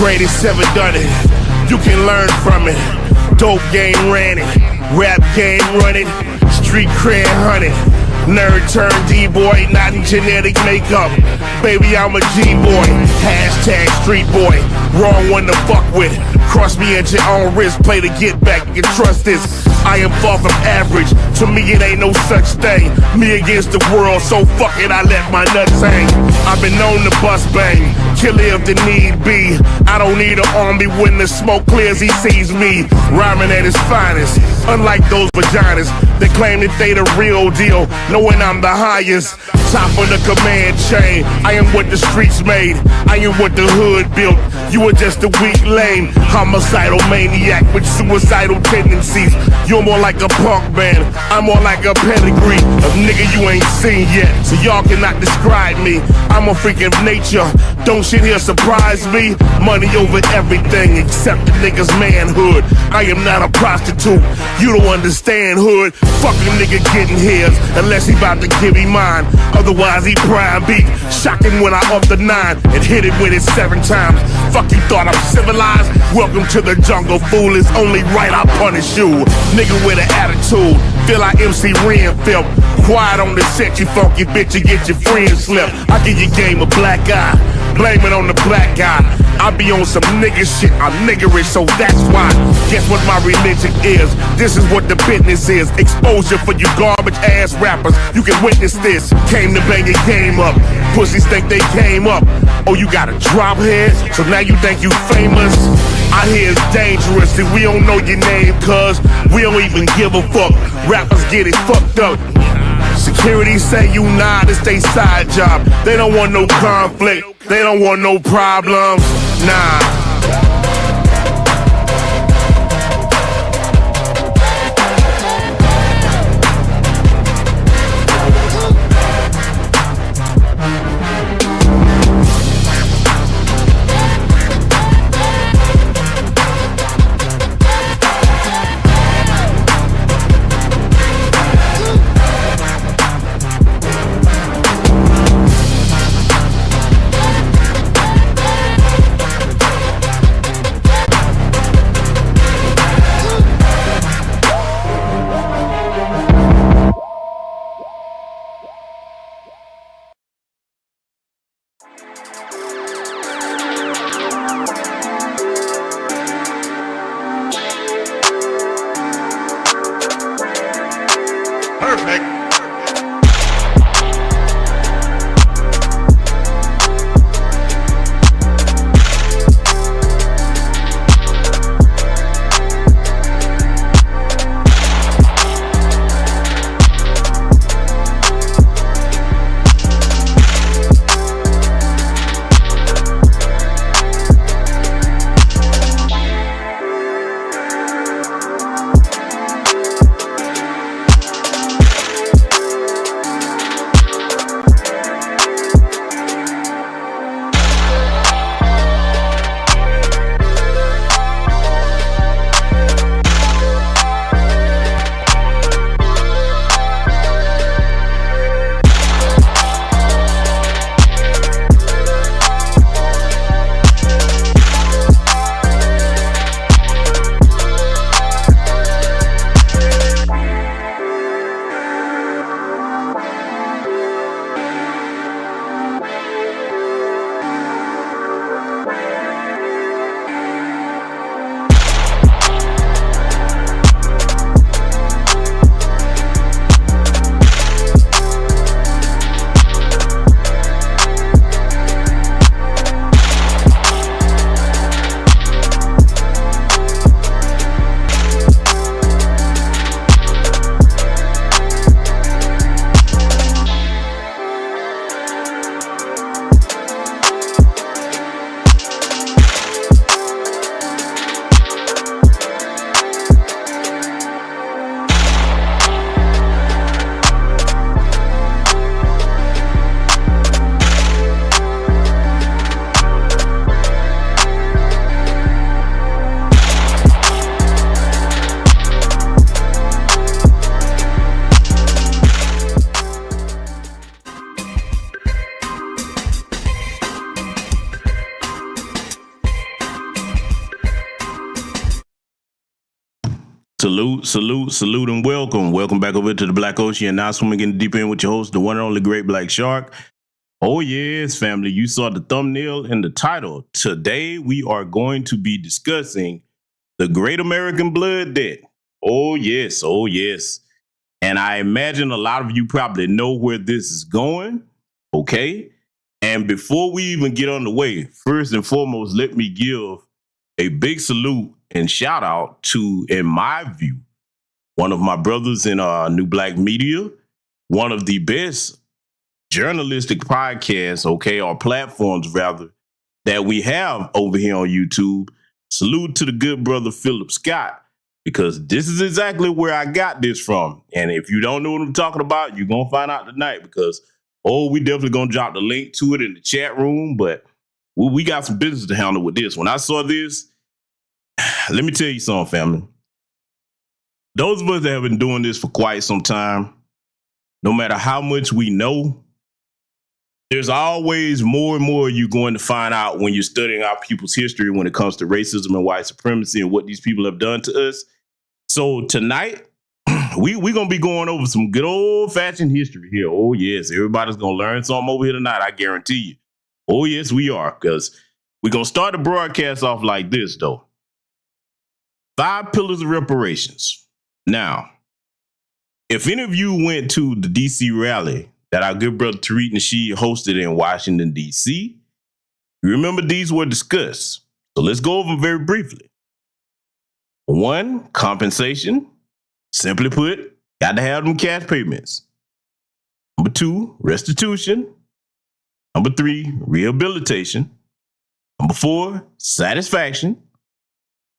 Greatest ever done it. You can learn from it. Dope game ran it. Rap game run it. Street cred hunted. Nerd turned D-boy, not in genetic makeup. Baby, I'm a G-boy. Hashtag street boy. Wrong one to fuck with. Cross me at your own risk. Play to get back. You can trust this. I am far from average. To me, it ain't no such thing. Me against the world, so fuck it, I let my nuts hang. I've been known to bust bang. Kill it if the need be. I don't need an army when the smoke clears, he sees me. Rhyming at his finest. Unlike those vaginas that claim that they the real deal, knowing I'm the highest. Top of the command chain. I am what the streets made. I am what the hood built. You are just a weak lame. Homicidal maniac with suicidal tendencies. You're more like a punk band. I'm more like a pedigree of nigga you ain't seen yet. So y'all cannot describe me. I'm a freak of nature. Don't shit here surprise me. Money over everything except the nigga's manhood. I am not a prostitute. You don't understand hood. Fuck a nigga getting his unless he about to give me mine. Otherwise he prime beat. Shocking when I up the 9 and hit it with it 7 times. Fuck you thought I'm civilized? Welcome to the jungle, fool. It's only right I punish you. Nigga with an attitude. Feel like MC Ren felt. Quiet on the set, you funky bitch, you get your friends slipped. I give your game a black eye. Blame it on the black guy. I be on some nigga shit, I'm niggerish, so that's why. Guess what my religion is? This is what the business is. Exposure for you garbage ass rappers. You can witness this. Came to bang your game up. Pussies think they came up. Oh, you got a drop head? So now you think you famous? I hear it's dangerous and we don't know your name, cuz we don't even give a fuck. Rappers get it fucked up. Security say you nah, this they side job. They don't want no conflict, they don't want no problems, nah. Salute, salute, salute, and welcome. Welcome back over to the Black Ocean. Now swimming in deep in with your host, the one and only Great Black Shark. Oh yes, family, you saw the thumbnail and the title. Today we are going to be discussing the Great American Blood Debt. Oh yes, oh yes. And I imagine a lot of you probably know where this is going, okay? And before we even get on the way, first and foremost, let me give a big salute and shout out to, in my view, one of my brothers in New Black Media, one of the best journalistic podcasts, okay, or platforms rather, that we have over here on YouTube. Salute to the good brother Philip Scott, because this is exactly where I got this from. And if you don't know what I'm talking about, you're going to find out tonight, because, we definitely going to drop the link to it in the chat room, but we got some business to handle with this. When I saw this, let me tell you something, family. Those of us that have been doing this for quite some time, no matter how much we know, there's always more and more you're going to find out when you're studying our people's history when it comes to racism and white supremacy and what these people have done to us. So tonight, we're going to be going over some good old-fashioned history here. Oh, yes, everybody's going to learn something over here tonight, I guarantee you. Oh, yes, we are, because we're going to start the broadcast off like this, though. 5 pillars of reparations. Now, if any of you went to the D.C. rally that our good brother Tariq Nasheed hosted in Washington, D.C., you remember these were discussed. So let's go over them very briefly. 1, compensation. Simply put, got to have them cash payments. Number 2, restitution. Number 3, rehabilitation. Number 4, satisfaction.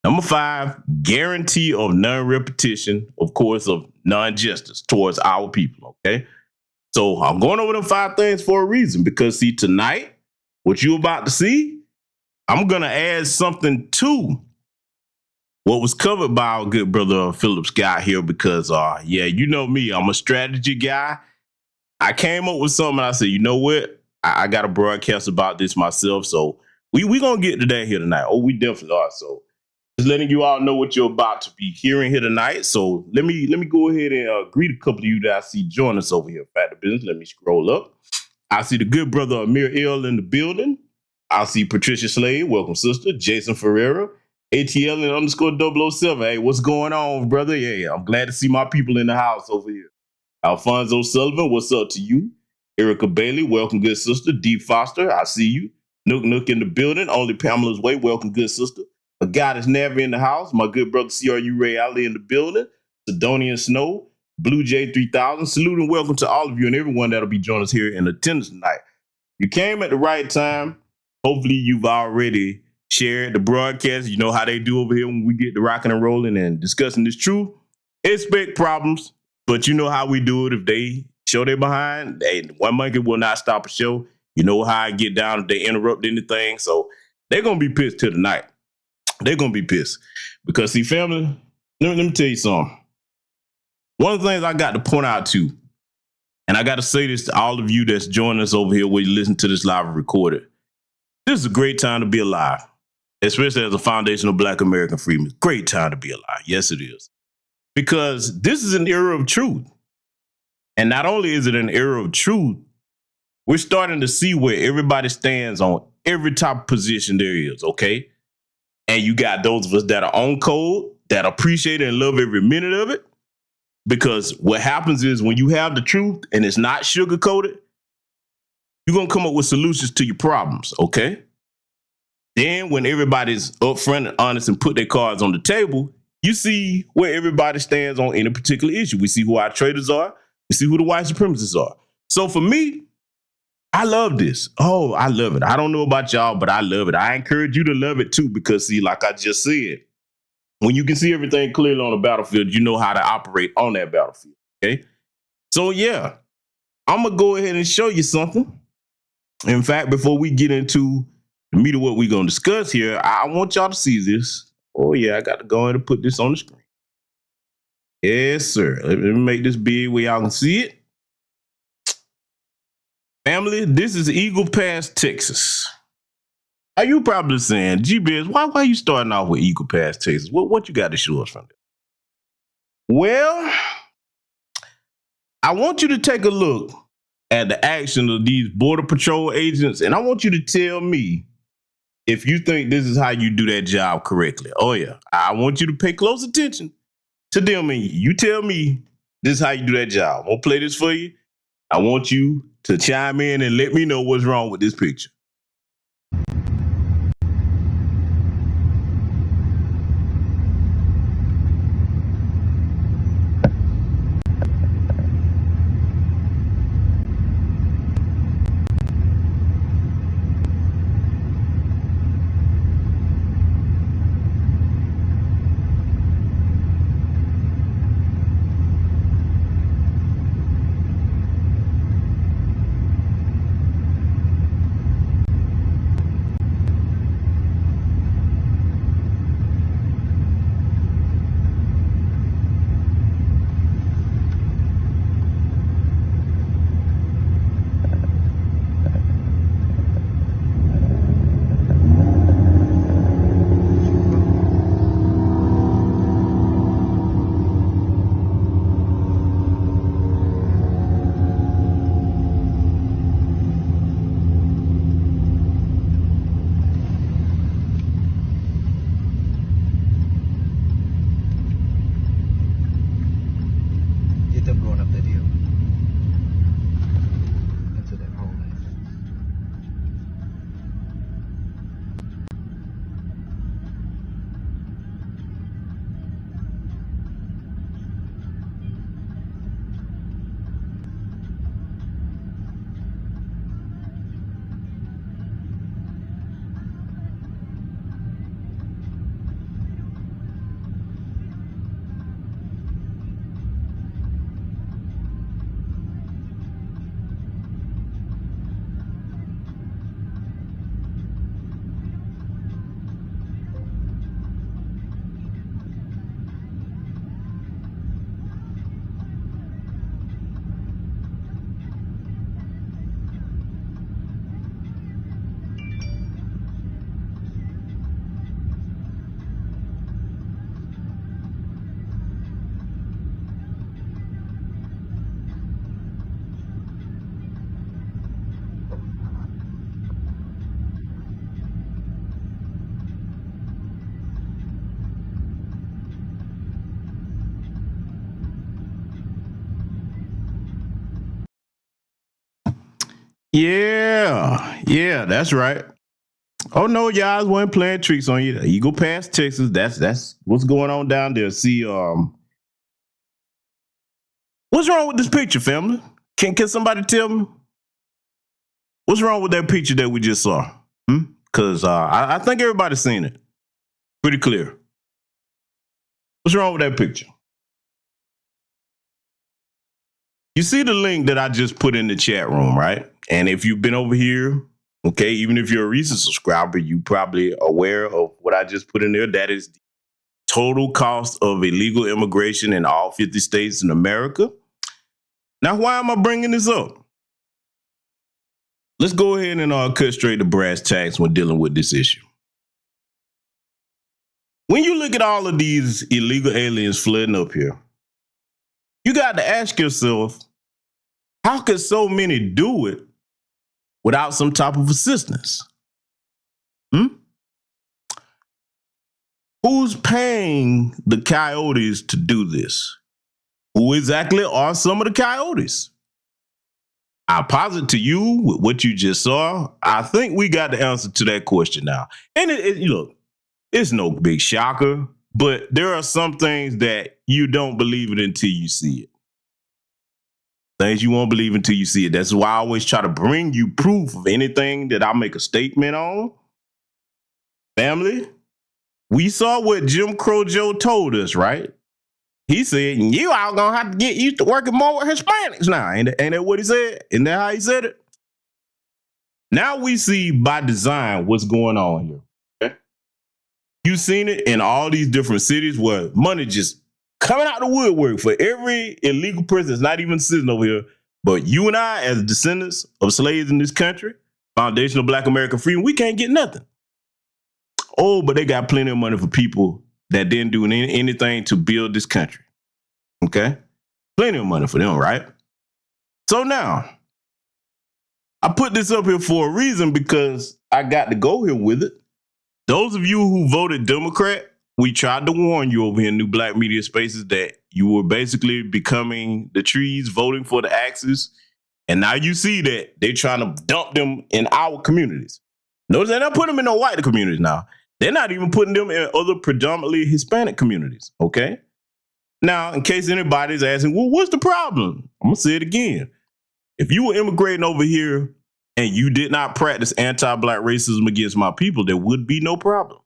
Number 5, guarantee of non-repetition, of course, of non-justice towards our people, okay? So I'm going over them 5 things for a reason, because, see, tonight, what you're about to see, I'm going to add something to what was covered by our good brother Philip Scott here, because, yeah, you know me, I'm a strategy guy. I came up with something, and I said, you know what? I got to broadcast about this myself, so we going to get to that here tonight. Oh, we definitely are, so just letting you all know what you're about to be hearing here tonight. So let me go ahead and greet a couple of you that I see join us over here. Fact of business. Let me scroll up. I see the good brother Amir L in the building. I see Patricia Slade. Welcome, sister. Jason Ferreira. ATL and _007. Hey, what's going on, brother? Yeah, I'm glad to see my people in the house over here. Alfonso Sullivan, what's up to you? Erica Bailey, welcome, good sister. Dee Foster, I see you. Nook in the building. Only Pamela's Way, welcome, good sister. A God is never in the house. My good brother CRU Ray Ali in the building. Sidonian Snow, Blue J 3000. Salute and welcome to all of you and everyone that'll be joining us here in attendance tonight. You came at the right time. Hopefully you've already shared the broadcast. You know how they do over here when we get to rocking and rolling and discussing this truth. Expect problems, but you know how we do it. If they show they behind, one monkey will not stop a show. You know how I get down if they interrupt anything. So they're going to be pissed till tonight. They're going to be pissed because, see, family, let me tell you something. One of the things I got to point out too, and I got to say this to all of you that's joining us over here when you listen to this live recorded. This is a great time to be alive, especially as a foundational Black American freedman. Great time to be alive. Yes, it is. Because this is an era of truth. And not only is it an era of truth, we're starting to see where everybody stands on every type of position there is, okay? And you got those of us that are on code, that appreciate it and love every minute of it. Because what happens is when you have the truth and it's not sugar-coated, you're going to come up with solutions to your problems, okay? Then when everybody's upfront and honest and put their cards on the table, you see where everybody stands on any particular issue. We see who our traitors are. We see who the white supremacists are. So for me, I love this. Oh, I love it. I don't know about y'all, but I love it. I encourage you to love it too, because see, like I just said, when you can see everything clearly on the battlefield, you know how to operate on that battlefield, okay? So yeah, I'm going to go ahead and show you something. In fact, before we get into the meat of what we're going to discuss here, I want y'all to see this. Oh yeah, I got to go ahead and put this on the screen. Yes, sir. Let me make this big where y'all can see it. Family, this is Eagle Pass, Texas. Are you probably saying, G-Biz, why you starting off with Eagle Pass, Texas? What you got to show us from there? Well, I want you to take a look at the action of these Border Patrol agents, and I want you to tell me if you think this is how you do that job correctly. Oh, yeah. I want you to pay close attention to them, and you tell me this is how you do that job. I'm going to play this for you. I want you to chime in and let me know what's wrong with this picture. Them going up that hill into that hole. Yeah, that's right. Oh no, y'all wasn't playing tricks on you. You go past Texas. That's what's going on down there. See, what's wrong with this picture, family? Can somebody tell me what's wrong with that picture that we just saw? Because I think everybody's seen it. Pretty clear. What's wrong with that picture? You see the link that I just put in the chat room, right? And if you've been over here, okay, even if you're a recent subscriber, you probably aware of what I just put in there. That is the total cost of illegal immigration in all 50 states in America. Now, why am I bringing this up? Let's go ahead and cut straight to brass tacks when dealing with this issue. When you look at all of these illegal aliens flooding up here, you got to ask yourself, how could so many do it without some type of assistance? Who's paying the coyotes to do this? Who exactly are some of the coyotes? I posit to you with what you just saw, I think we got the answer to that question now. And look, it's no big shocker, but there are some things that you don't believe it until you see it. Things you won't believe until you see it. That's why I always try to bring you proof of anything that I make a statement on. Family, we saw what Jim Crow Joe told us, right? He said, you all gonna have to get used to working more with Hispanics now. Ain't that what he said? Isn't that how he said it? Now we see by design what's going on here. Okay? You've seen it in all these different cities where money just coming out the woodwork for every illegal person that's not even sitting over here. But you and I, as descendants of slaves in this country, foundational Black American freedom, we can't get nothing. Oh, but they got plenty of money for people that didn't do anything to build this country. Okay? Plenty of money for them, right? So now, I put this up here for a reason because I got to go here with it. Those of you who voted Democrat, we tried to warn you over here in New Black Media Spaces that you were basically becoming the trees, voting for the axes. And now you see that they're trying to dump them in our communities. Notice they're not putting them in no white communities now. They're not even putting them in other predominantly Hispanic communities, okay? Now, in case anybody's asking, well, what's the problem? I'm going to say it again. If you were immigrating over here and you did not practice anti-black racism against my people, there would be no problem.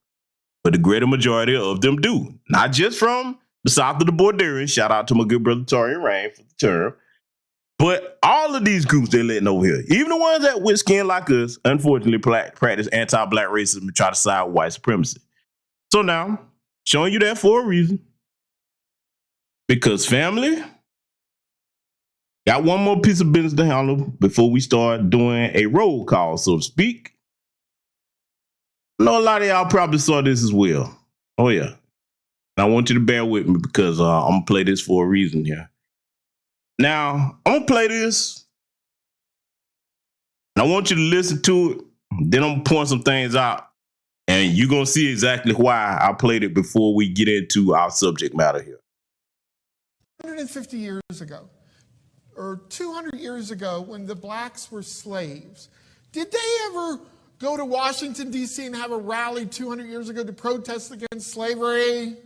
But the greater majority of them do. Not just from the south of the border. Shout out to my good brother Torian Rain for the term. But all of these groups they're letting over here, even the ones that with skin like us, unfortunately practice anti-black racism and try to side with white supremacy. So now, showing you that for a reason. Because family, got one more piece of business to handle before we start doing a roll call, so to speak. I know a lot of y'all probably saw this as well. Oh, yeah. And I want you to bear with me because I'm going to play this for a reason here. Now, I'm going to play this. And I want you to listen to it. Then I'm going to point some things out. And you're going to see exactly why I played it before we get into our subject matter here. 150 years ago, or 200 years ago, when the blacks were slaves, did they ever go to Washington, D.C. and have a rally 200 years ago to protest against slavery?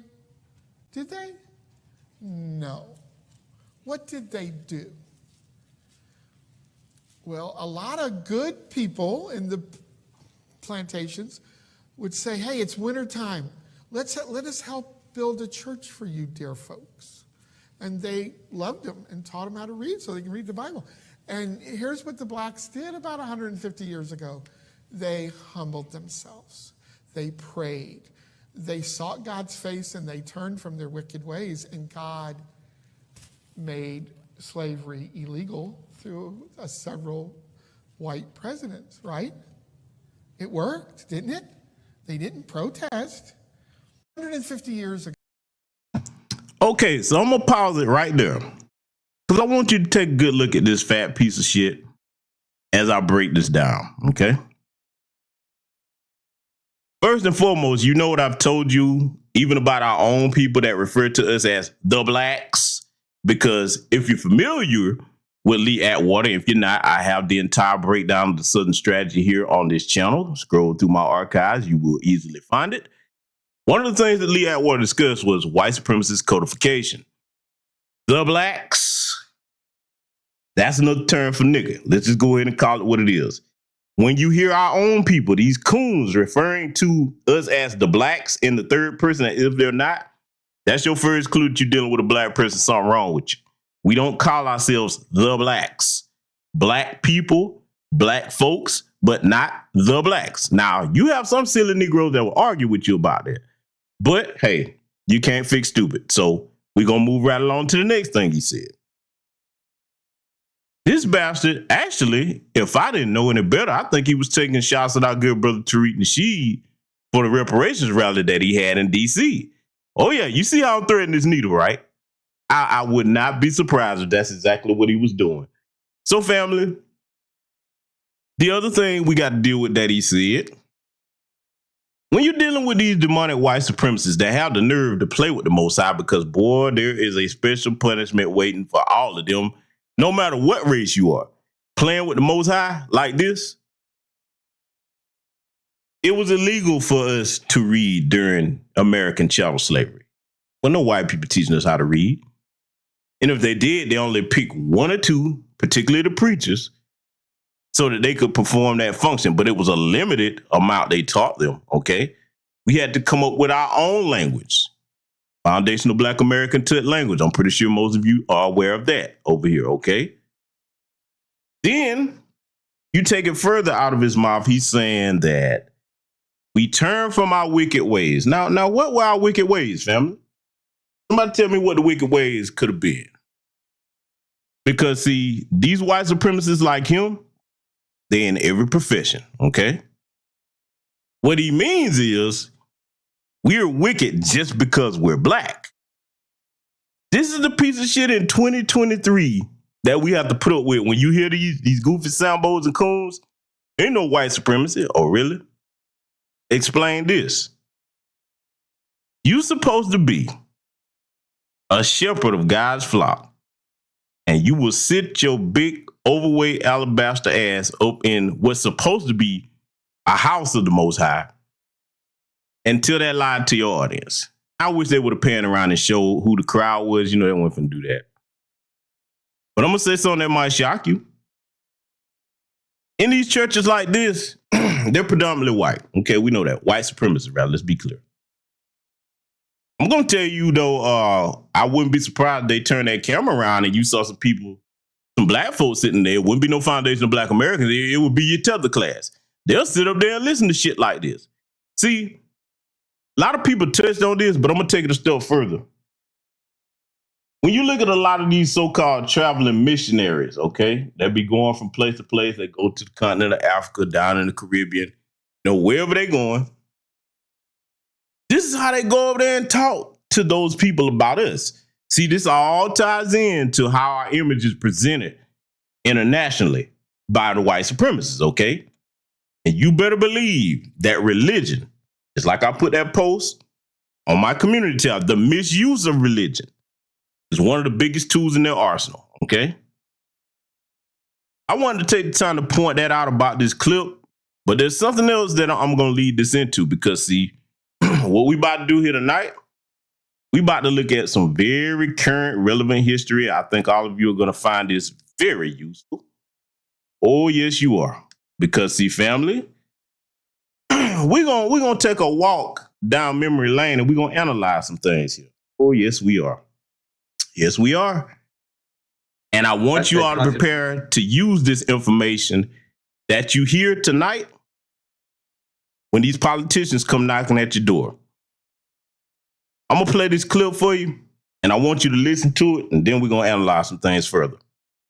Did they? No. What did they do? Well, a lot of good people in the plantations would say, hey, it's wintertime. Let us help build a church for you, dear folks. And they loved them and taught them how to read so they can read the Bible. And here's what the blacks did about 150 years ago. They humbled themselves. They prayed. They sought God's face and they turned from their wicked ways. And God made slavery illegal through several white presidents, right? It worked, didn't it? They didn't protest. 150 years ago. Okay, so I'm going to pause it right there. Because I want you to take a good look at this fat piece of shit as I break this down, okay? First and foremost, you know what I've told you, even about our own people that refer to us as the blacks? Because if you're familiar with Lee Atwater, if you're not, I have the entire breakdown of the Southern strategy here on this channel. Scroll through my archives, you will easily find it. One of the things that Lee Atwater discussed was white supremacist codification. The blacks, that's another term for nigga. Let's just go ahead and call it what it is. When you hear our own people, these coons referring to us as the blacks in the third person, if they're not, that's your first clue that you're dealing with a black person, something wrong with you. We don't call ourselves the blacks. Black people, black folks, but not the blacks. Now, you have some silly Negroes that will argue with you about that. But, hey, you can't fix stupid. So we're going to move right along to the next thing he said. This bastard, actually, if I didn't know any better, I think he was taking shots at our good brother Tariq Nasheed for the reparations rally that he had in D.C. Oh, yeah, you see how I'm threading this needle, right? I would not be surprised if that's exactly what he was doing. So, family, the other thing we got to deal with that he said, when you're dealing with these demonic white supremacists that have the nerve to play with the Most High, because, boy, there is a special punishment waiting for all of them, no matter what race you are. Playing with the Most High like this, it was illegal for us to read during American chattel slavery. Well, no white people teaching us how to read. And if they did, they only picked one or two, particularly the preachers, so that they could perform that function. But it was a limited amount they taught them, okay? We had to come up with our own language. Foundational Black American language. I'm pretty sure most of you are aware of that over here, okay? Then you take it further out of his mouth. He's saying that we turn from our wicked ways. Now, what were our wicked ways, family? Somebody tell me what the wicked ways could have been. Because, see, these white supremacists like him, they're in every profession, okay? What he means is we're wicked just because we're black. This is the piece of shit in 2023 that we have to put up with. When you hear these goofy sambos and coons, ain't no white supremacy. Oh, really? Explain this. You supposed to be a shepherd of God's flock, and you will sit your big, overweight alabaster ass up in what's supposed to be a house of the Most High and tell that lie to your audience. I wish they would have panned around and showed who the crowd was. You know, they weren't finna do that. But I'm going to say something that might shock you. In these churches like this, they're predominantly white. Okay, we know that. White supremacists, rather. Let's be clear. I'm going to tell you, though, I wouldn't be surprised if they turned that camera around and you saw some people, some black folks sitting there. It wouldn't be no Foundation of Black Americans. It would be your tether class. They'll sit up there and listen to shit like this. See, a lot of people touched on this, but I'm going to take it a step further. When you look at a lot of these so-called traveling missionaries, okay, that be going from place to place, they go to the continent of Africa, down in the Caribbean, you know, wherever they going, this is how they go over there and talk to those people about us. See, this all ties into how our image is presented internationally by the white supremacists, okay? And you better believe that religion, it's like I put that post on my community tab, the misuse of religion is one of the biggest tools in their arsenal, okay? I wanted to take the time to point that out about this clip, but there's something else that I'm going to lead this into because, see, what we about to do here tonight, we about to look at some very current, relevant history. I think all of you are going to find this very useful. Oh, yes, you are. Because, see, family, we're gonna take a walk down memory lane and we're going to analyze some things here. Oh, yes, we are. Yes, we are. And I want you all to prepare to use this information that you hear tonight when these politicians come knocking at your door. I'm going to play this clip for you, and I want you to listen to it, and then we're going to analyze some things further.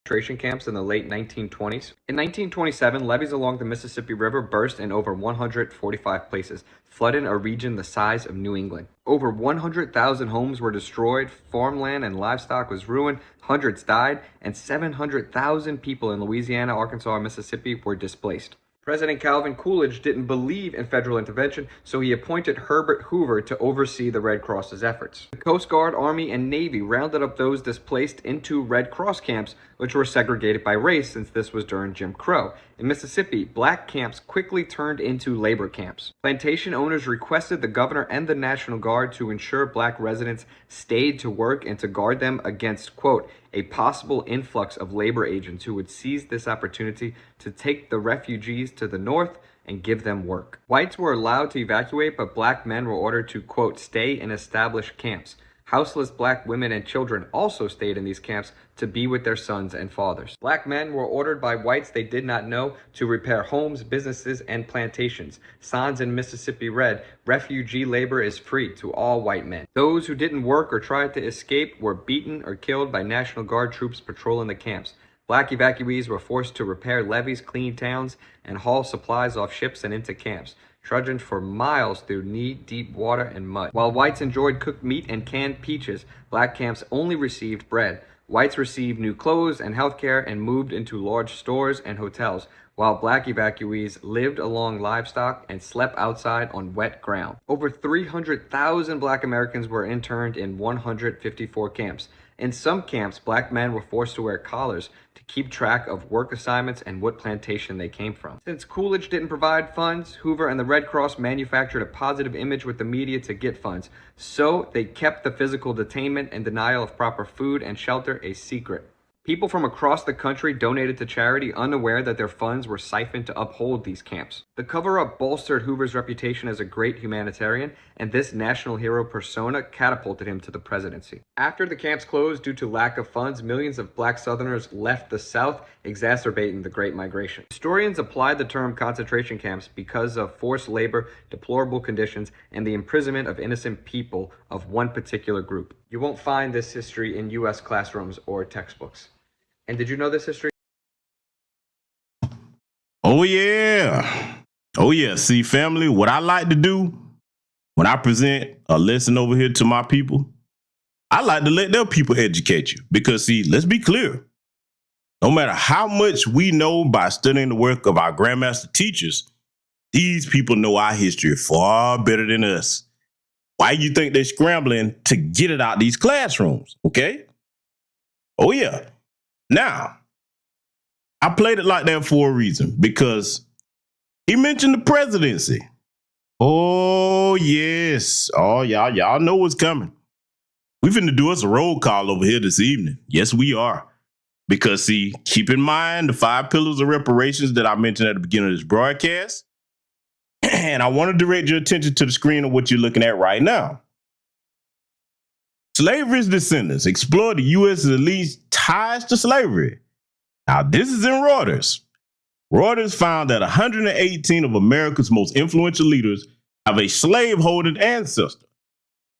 Concentration camps in the late 1920s. In 1927, levees along the Mississippi River burst in over 145 places, flooding a region the size of New England. Over 100,000 homes were destroyed, farmland and livestock was ruined, hundreds died, and 700,000 people in Louisiana, Arkansas, and Mississippi were displaced. President Calvin Coolidge didn't believe in federal intervention, so he appointed Herbert Hoover to oversee the Red Cross's efforts. The Coast Guard, Army, and Navy rounded up those displaced into Red Cross camps, which were segregated by race since this was during Jim Crow. In Mississippi, black camps quickly turned into labor camps. Plantation owners requested the governor and the National Guard to ensure black residents stayed to work and to guard them against, quote, a possible influx of labor agents who would seize this opportunity to take the refugees to the north and give them work. Whites were allowed to evacuate, but black men were ordered to, quote, stay in established camps. Houseless black women and children also stayed in these camps to be with their sons and fathers. Black men were ordered by whites they did not know to repair homes, businesses, and plantations. Signs in Mississippi read, refugee labor is free to all white men. Those who didn't work or tried to escape were beaten or killed by National Guard troops patrolling the camps. Black evacuees were forced to repair levees, clean towns, and haul supplies off ships and into camps, trudging for miles through knee-deep water and mud. While whites enjoyed cooked meat and canned peaches, black camps only received bread. Whites received new clothes and health care and moved into large stores and hotels, while black evacuees lived along livestock and slept outside on wet ground. Over 300,000 black Americans were interned in 154 camps. In some camps, black men were forced to wear collars to keep track of work assignments and what plantation they came from. Since Coolidge didn't provide funds, Hoover and the Red Cross manufactured a positive image with the media to get funds. So they kept the physical detainment and denial of proper food and shelter a secret. People from across the country donated to charity, unaware that their funds were siphoned to uphold these camps. The cover-up bolstered Hoover's reputation as a great humanitarian, and this national hero persona catapulted him to the presidency. After the camps closed due to lack of funds, millions of black Southerners left the South, exacerbating the Great Migration. Historians applied the term concentration camps because of forced labor, deplorable conditions, and the imprisonment of innocent people of one particular group. You won't find this history in U.S. classrooms or textbooks. And did you know this history? Oh, yeah. Oh, yeah. See, family, what I like to do when I present a lesson over here to my people, I like to let their people educate you because, see, let's be clear. No matter how much we know by studying the work of our grandmaster teachers, these people know our history far better than us. Why do you think they're scrambling to get it out these classrooms? Okay? Oh, yeah. Now, I played it like that for a reason because he mentioned the presidency. Oh, yes. Oh, y'all know what's coming. We finna do us a roll call over here this evening. Yes, we are. Because, see, keep in mind the 5 pillars of reparations that I mentioned at the beginning of this broadcast. And I want to direct your attention to the screen of what you're looking at right now. Slavery's descendants explored the U.S.'s elite ties to slavery. Now, this is in Reuters. Reuters found that 118 of America's most influential leaders have a slave-holding ancestor.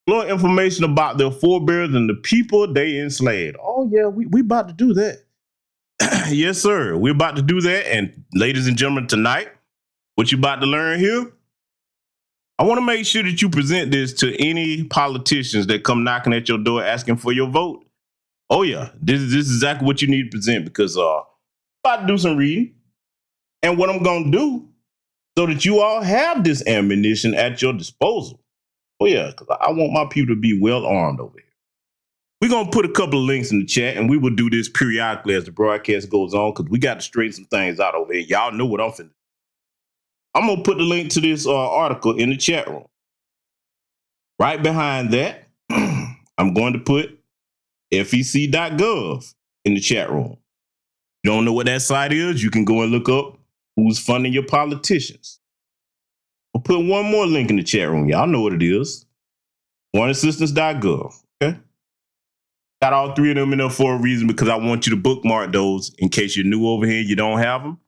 Explore information about their forebears and the people they enslaved. Oh, yeah, we about to do that. Yes, sir. We're about to do that. And ladies and gentlemen, tonight, what you about to learn here, I want to make sure that you present this to any politicians that come knocking at your door asking for your vote. Oh, yeah, this is exactly what you need to present because I'm about to do some reading. And what I'm going to do so that you all have this ammunition at your disposal. Oh, yeah, because I want my people to be well armed over here. We're going to put a couple of links in the chat, and we will do this periodically as the broadcast goes on because we got to straighten some things out over here. Y'all know what I'm finna do. I'm going to put the link to this article in the chat room. Right behind that, I'm going to put fec.gov in the chat room. You don't know what that site is? You can go and look up who's funding your politicians. I'll put one more link in the chat room. Y'all know what it is. foreignassistance.gov. Okay? Got all 3 of them in there for a reason because I want you to bookmark those in case you're new over here and you don't have them.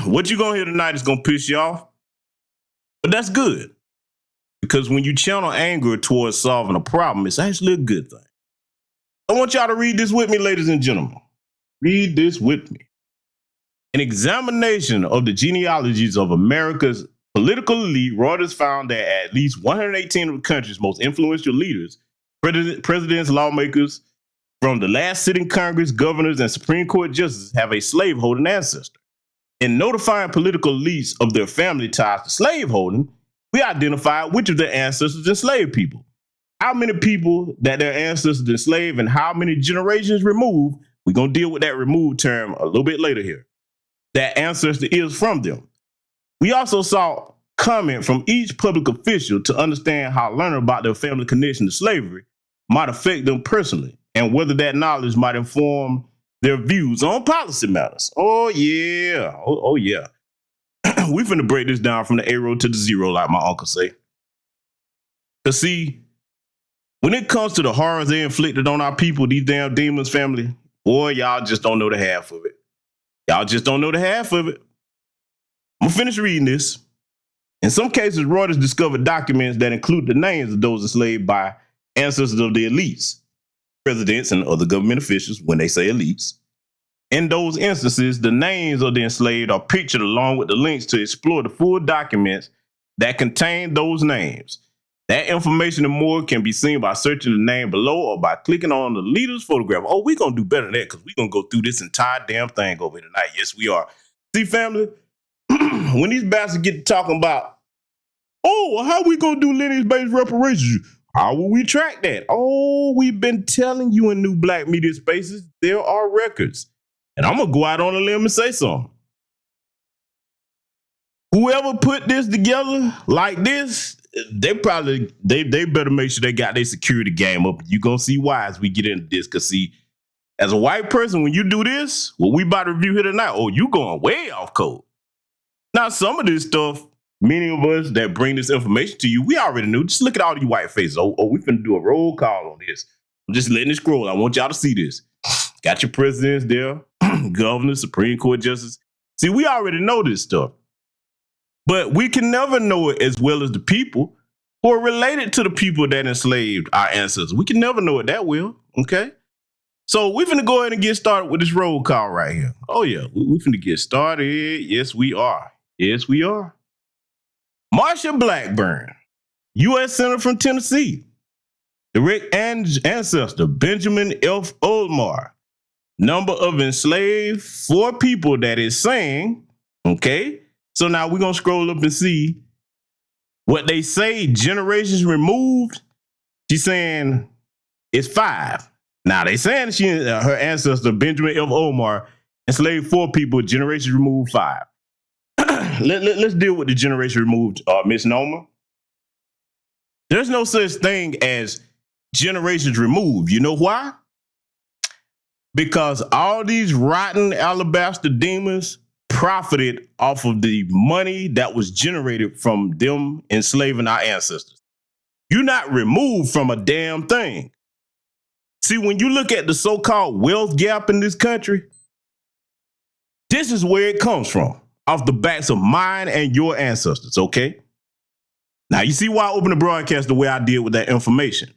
What you're going to hear tonight is going to piss you off. But that's good. Because when you channel anger towards solving a problem, it's actually a good thing. I want y'all to read this with me, ladies and gentlemen. Read this with me. An examination of the genealogies of America's political elite, Reuters found that at least 118 of the country's most influential leaders, presidents, lawmakers, from the last sitting Congress, governors, and Supreme Court justices have a slaveholding ancestor. In notifying political elites of their family ties to slaveholding, we identified which of their ancestors enslaved people, how many people that their ancestors enslaved, and how many generations removed. We're going to deal with that removed term a little bit later here. That ancestor is from them. We also saw comment from each public official to understand how learning about their family connection to slavery might affect them personally and whether that knowledge might inform their views on policy matters. Oh, yeah. Oh, yeah. We finna break this down from the A-road to the zero, like my uncle say. Because, see, when it comes to the horrors they inflicted on our people, these damn demons, family, boy, y'all just don't know the half of it. Y'all just don't know the half of it. I'm gonna finish reading this. In some cases, Reuters discovered documents that include the names of those enslaved by ancestors of the elites, presidents, and other government officials when they say elites. In those instances, the names of the enslaved are pictured along with the links to explore the full documents that contain those names. That information and more can be seen by searching the name below or by clicking on the leader's photograph. Oh, we're going to do better than that because we're going to go through this entire damn thing over here tonight. Yes, we are. See, family, when these bastards get to talking about, oh, how we going to do lineage-based reparations? How will we track that? Oh, we've been telling you in New Black Media Spaces, there are records. And I'm going to go out on a limb and say something. Whoever put this together like this, they better make sure they got their security game up. You're going to see why as we get into this. Because, see, as a white person, when you do this, what we about to review here tonight, oh, you going way off code. Now, some of this stuff, many of us that bring this information to you, we already knew. Just look at all you white faces. Oh, we finna do a roll call on this. I'm just letting it scroll. I want y'all to see this. Got your presidents there, governors, Supreme Court justices. See, we already know this stuff. But we can never know it as well as the people who are related to the people that enslaved our ancestors. We can never know it that well, okay? So we're finna go ahead and get started with this roll call right here. Oh, yeah, we're finna get started. Yes, we are. Yes, we are. Marsha Blackburn, U.S. Senator from Tennessee. Direct ancestor, Benjamin F. Olmar. Number of enslaved, 4 people that is saying, okay? So now we're going to scroll up and see what they say generations removed. She's saying it's 5. Now they saying her ancestor, Benjamin F. Olmar, enslaved 4 people, generations removed 5. Let's deal with the generation removed misnomer. There's no such thing as generations removed. You know why? Because all these rotten alabaster demons profited off of the money that was generated from them enslaving our ancestors. You're not removed from a damn thing. See, when you look at the so-called wealth gap in this country, this is where it comes from, off the backs of mine and your ancestors, okay? Now, you see why I opened the broadcast the way I did with that information.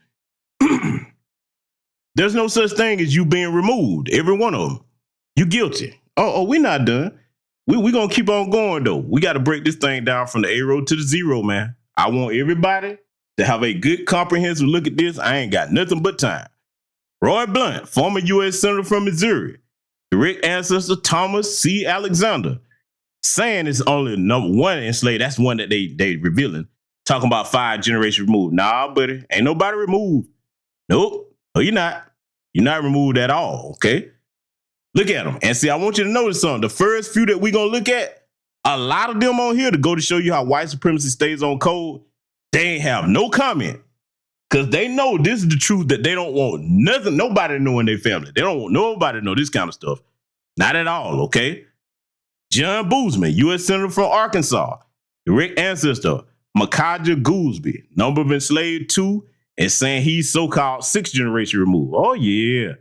There's no such thing as you being removed. Every one of them. You guilty. Oh, we're not done. We're going to keep on going, though. We got to break this thing down from the A road to the zero, man. I want everybody to have a good, comprehensive look at this. I ain't got nothing but time. Roy Blunt, former U.S. Senator from Missouri. Direct ancestor Thomas C. Alexander. Saying it's only number 1 enslaved. That's one that they revealing. Talking about 5 generations removed. Nah, buddy. Ain't nobody removed. Nope. No, you're not. You're not removed at all, okay? Look at them. And see, I want you to notice something. The first few that we're going to look at, a lot of them on here to go to show you how white supremacy stays on code, they ain't have no comment. Because they know this is the truth that they don't want nobody to know in their family. They don't want nobody to know this kind of stuff. Not at all, okay? John Boozman, U.S. Senator from Arkansas. Direct ancestor, Makaja Goolsby. Number of enslaved 2. And saying he's so-called 6th generation removed. Oh yeah.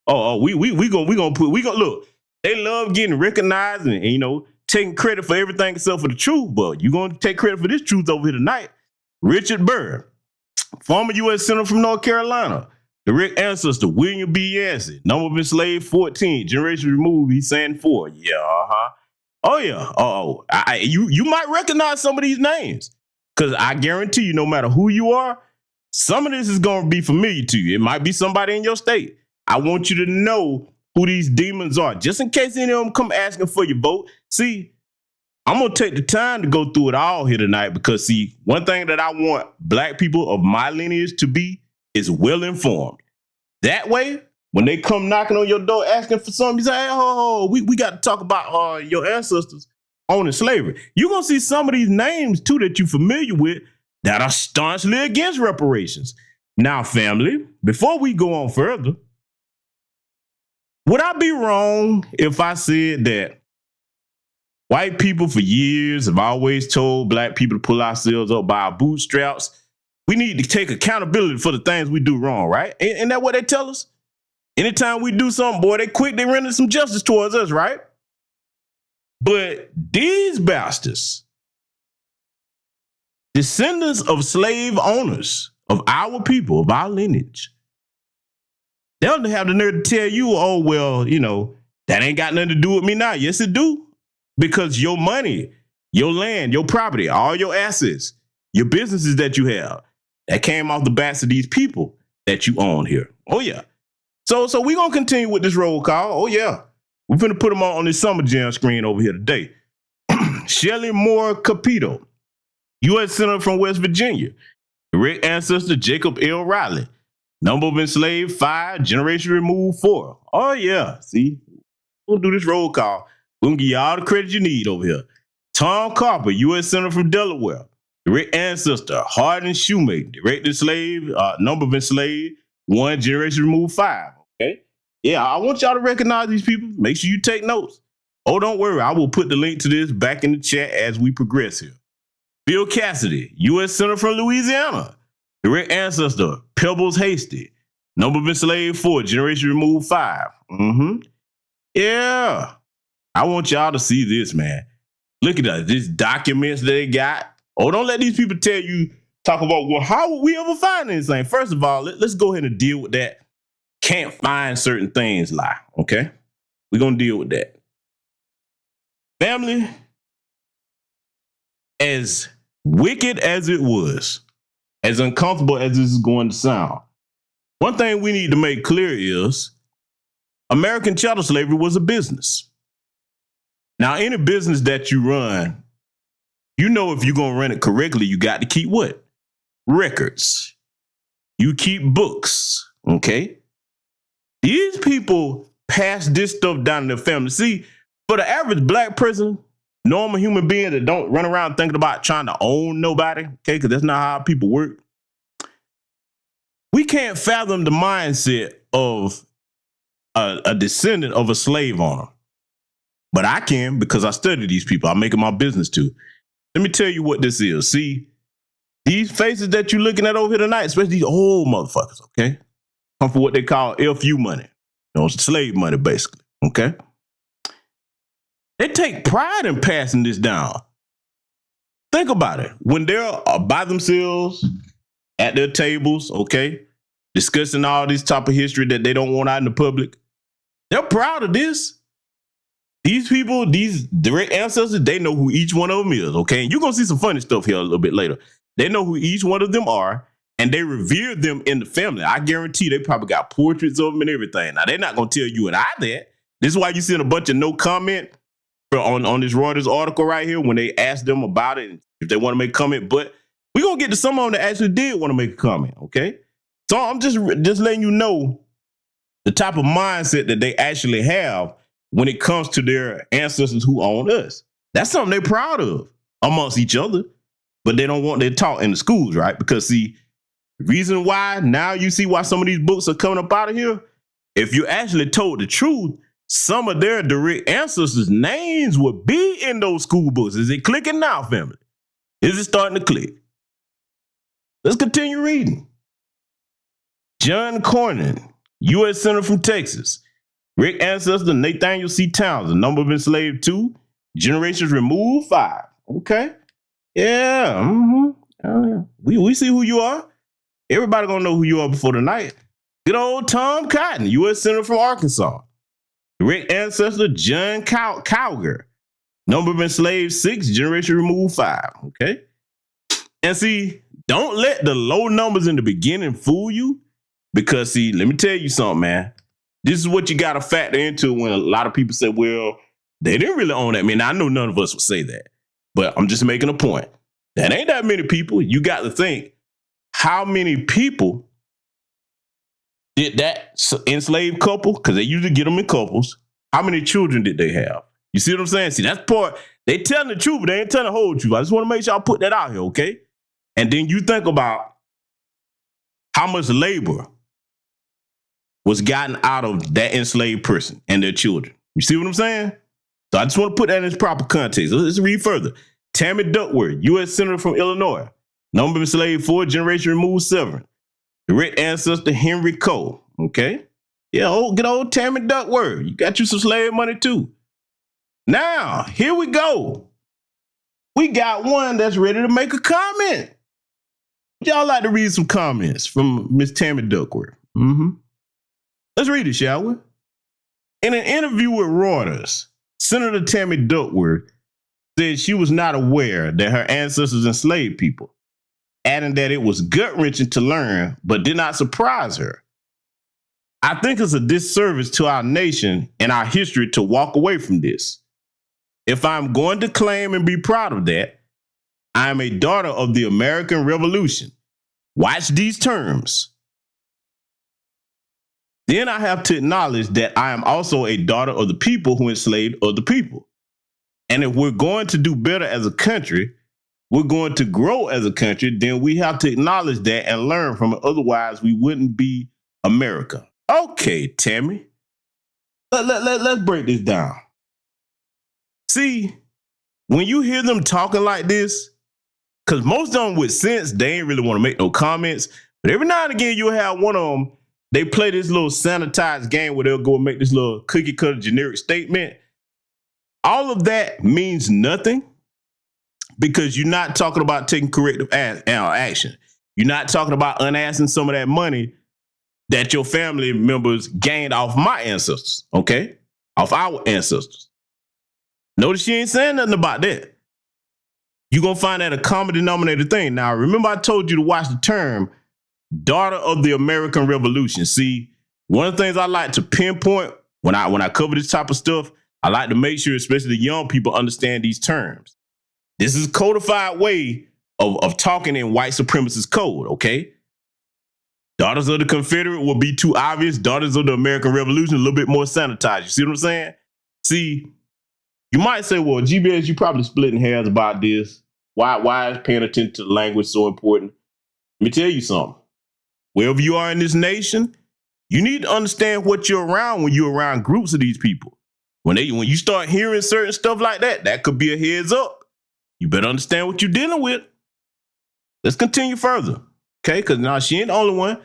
We gonna look. They love getting recognized and you know taking credit for everything except for the truth. But you gonna take credit for this truth over here tonight. Richard Burr, former U.S. Senator from North Carolina, direct ancestor William B. Yancey, number of enslaved 14, generation removed. He's saying 4. Yeah. Oh yeah. You might recognize some of these names because I guarantee you, no matter who you are. Some of this is going to be familiar to you. It might be somebody in your state. I want you to know who these demons are, just in case any of them come asking for your vote. See, I'm going to take the time to go through it all here tonight because, see, one thing that I want black people of my lineage to be is well-informed. That way, when they come knocking on your door asking for something, you say, hey, we got to talk about your ancestors owning slavery. You're going to see some of these names, too, that you're familiar with that are staunchly against reparations. Now, family, before we go on further, would I be wrong if I said that white people for years have always told black people to pull ourselves up by our bootstraps? We need to take accountability for the things we do wrong, right? Ain't that what they tell us? Anytime we do something, boy, they render some justice towards us, right? But these bastards, descendants of slave owners of our people, of our lineage, they'll have the nerve to tell you, oh, well, you know, that ain't got nothing to do with me now. Yes, it do. Because your money, your land, your property, all your assets, your businesses that you have, that came off the backs of these people that you own here. Oh, yeah. So we're going to continue with this roll call. Oh, yeah. We're going to put them on this Summer Jam screen over here today. Shelley Moore Capito, U.S. Senator from West Virginia. Direct ancestor Jacob L. Riley. Number of enslaved 5, generation removed 4. Oh, yeah. See, we'll do this roll call. We're going to give you all the credit you need over here. Tom Carper, U.S. Senator from Delaware. Direct ancestor Hardin Shoemake. Direct enslaved, number of enslaved 1, generation removed 5. Okay? Yeah, I want y'all to recognize these people. Make sure you take notes. Oh, don't worry. I will put the link to this back in the chat as we progress here. Bill Cassidy, U.S. Senator from Louisiana. Direct ancestor, Pebbles Hasty. Number of enslaved 4, generation removed 5. Yeah. I want y'all to see this, man. Look at that. These documents they got. Oh, don't let these people tell you, talk about, well, how would we ever find anything? First of all, let's go ahead and deal with that. Can't find certain things lie, okay? We're going to deal with that. Family, as wicked as it was, as uncomfortable as this is going to sound, One thing we need to make clear is American chattel slavery was a business. Now, any business that you run, you know, if you're going to run it correctly, you got to keep what? Records. You keep books, okay? These people pass this stuff down to their family. See, for the average black person, normal human being that don't run around thinking about trying to own nobody, okay, because that's not how people work. We can't fathom the mindset of a descendant of a slave owner. But I can, because I study these people. I make it my business to. Let me tell you what this is. See, these faces that you're looking at over here tonight, especially these old motherfuckers, okay, come for what they call FU money. You know, it's slave money, basically, okay? They take pride in passing this down. Think about it. When they're by themselves at their tables, okay, discussing all this type of history that they don't want out in the public, they're proud of this. These people, these direct ancestors, they know who each one of them is, okay? And you're going to see some funny stuff here a little bit later. They know who each one of them are, and they revere them in the family. I guarantee they probably got portraits of them and everything. Now, they're not going to tell you and I that. This is why you're seeing a bunch of no comment on this Reuters article right here when they asked them about it, if they want to make a comment. But we're going to get to some of them that actually did want to make a comment, okay? So I'm just letting you know the type of mindset that they actually have when it comes to their ancestors who own us. That's something they're proud of amongst each other, but they don't want that taught in the schools, right? Because see, the reason why now you see why some of these books are coming up out of here, if you actually told the truth, some of their direct ancestors' names would be in those school books. Is it clicking now, family? Is it starting to click? Let's continue reading. John Cornyn, U.S. Senator from Texas. Rick ancestor Nathaniel C. Townsend, number of enslaved 2, generations removed 5. Okay. Yeah. Oh, yeah. We see who you are. Everybody gonna know who you are before the night. Good old Tom Cotton, U.S. Senator from Arkansas. Rick ancestor John Cowger, number of enslaved 6, generation removed 5. Okay. And see, don't let the low numbers in the beginning fool you, because see, let me tell you something, man. This is what you got to factor into when a lot of people say, well, they didn't really own that. I mean, I know none of us would say that, but I'm just making a point. That ain't that many people. You got to think, how many people did that enslaved couple, because they usually get them in couples, how many children did they have? You see what I'm saying? See, that's part, they telling the truth, but they ain't telling the whole truth. I just want to make sure I put that out here, okay? And then you think about how much labor was gotten out of that enslaved person and their children. You see what I'm saying? So I just want to put that in its proper context. Let's read further. Tammy Duckworth, U.S. Senator from Illinois. Number of enslaved 4, generation removed 7. Direct ancestor Henry Cole. Okay. Yeah, good old Tammy Duckworth. You got you some slave money too. Now, here we go. We got one that's ready to make a comment. Y'all like to read some comments from Miss Tammy Duckworth. Let's read it, shall we? In an interview with Reuters, Senator Tammy Duckworth said she was not aware that her ancestors enslaved people, adding that it was gut-wrenching to learn, but did not surprise her. I think it's a disservice to our nation and our history to walk away from this. If I'm going to claim and be proud of that, I am a daughter of the American Revolution. Watch these terms. Then I have to acknowledge that I am also a daughter of the people who enslaved other people. And if we're going to do better as a country, we're going to grow as a country, then we have to acknowledge that and learn from it. Otherwise, we wouldn't be America. Okay, Tammy. Let's break this down. See, when you hear them talking like this, because most of them with sense, they ain't really want to make no comments. But every now and again, you'll have one of them, they play this little sanitized game where they'll go and make this little cookie cutter generic statement. All of that means nothing because you're not talking about taking corrective action. You're not talking about unassing some of that money that your family members gained off my ancestors, okay? Off our ancestors. Notice she ain't saying nothing about that. You're going to find that a common denominator thing. Now, remember I told you to watch the term daughter of the American Revolution. See, one of the things I like to pinpoint when I cover this type of stuff, I like to make sure, especially the young people, understand these terms. This is a codified way of talking in white supremacist code, okay? Daughters of the Confederate will be too obvious. Daughters of the American Revolution, a little bit more sanitized. You see what I'm saying? See, you might say, well, GBS, you probably splitting hairs about this. Why is paying attention to the language so important? Let me tell you something. Wherever you are in this nation, you need to understand what you're around when you're around groups of these people. When you start hearing certain stuff like that, that could be a heads up. You better understand what you're dealing with. Let's continue further, okay? Because now she ain't the only one.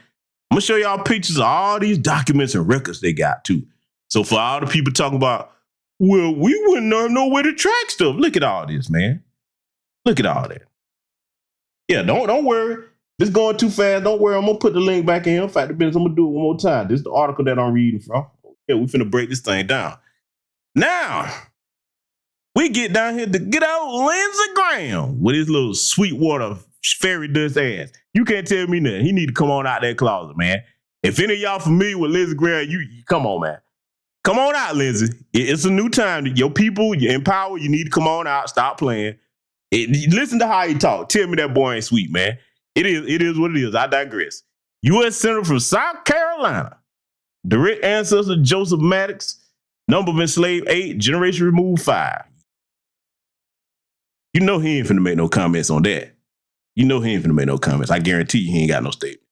I'm going to show y'all pictures of all these documents and records they got, too. So for all the people talking about, well, we wouldn't know where to track stuff. Look at all this, man. Look at all that. Yeah, don't worry. This going too fast. Don't worry. I'm going to put the link back in. In fact, I'm going to do it one more time. This is the article that I'm reading from. Yeah, we finna break this thing down. Now, we get down here to get old Lindsey Graham with his little Sweetwater fairy dust ass. You can't tell me nothing. He need to come on out that closet, man. If any of y'all familiar with Lindsey Graham, you come on, man. Come on out, Lindsey. It's a new time. Your people, you're in power. You need to come on out. Stop playing. Listen to how he talk. Tell me that boy ain't sweet, man. It is what it is. I digress. U.S. Senator from South Carolina, direct ancestor Joseph Maddox, number of enslaved 8, generation removed 5. You know he ain't finna make no comments on that. You know he ain't finna make no comments. I guarantee you he ain't got no statement.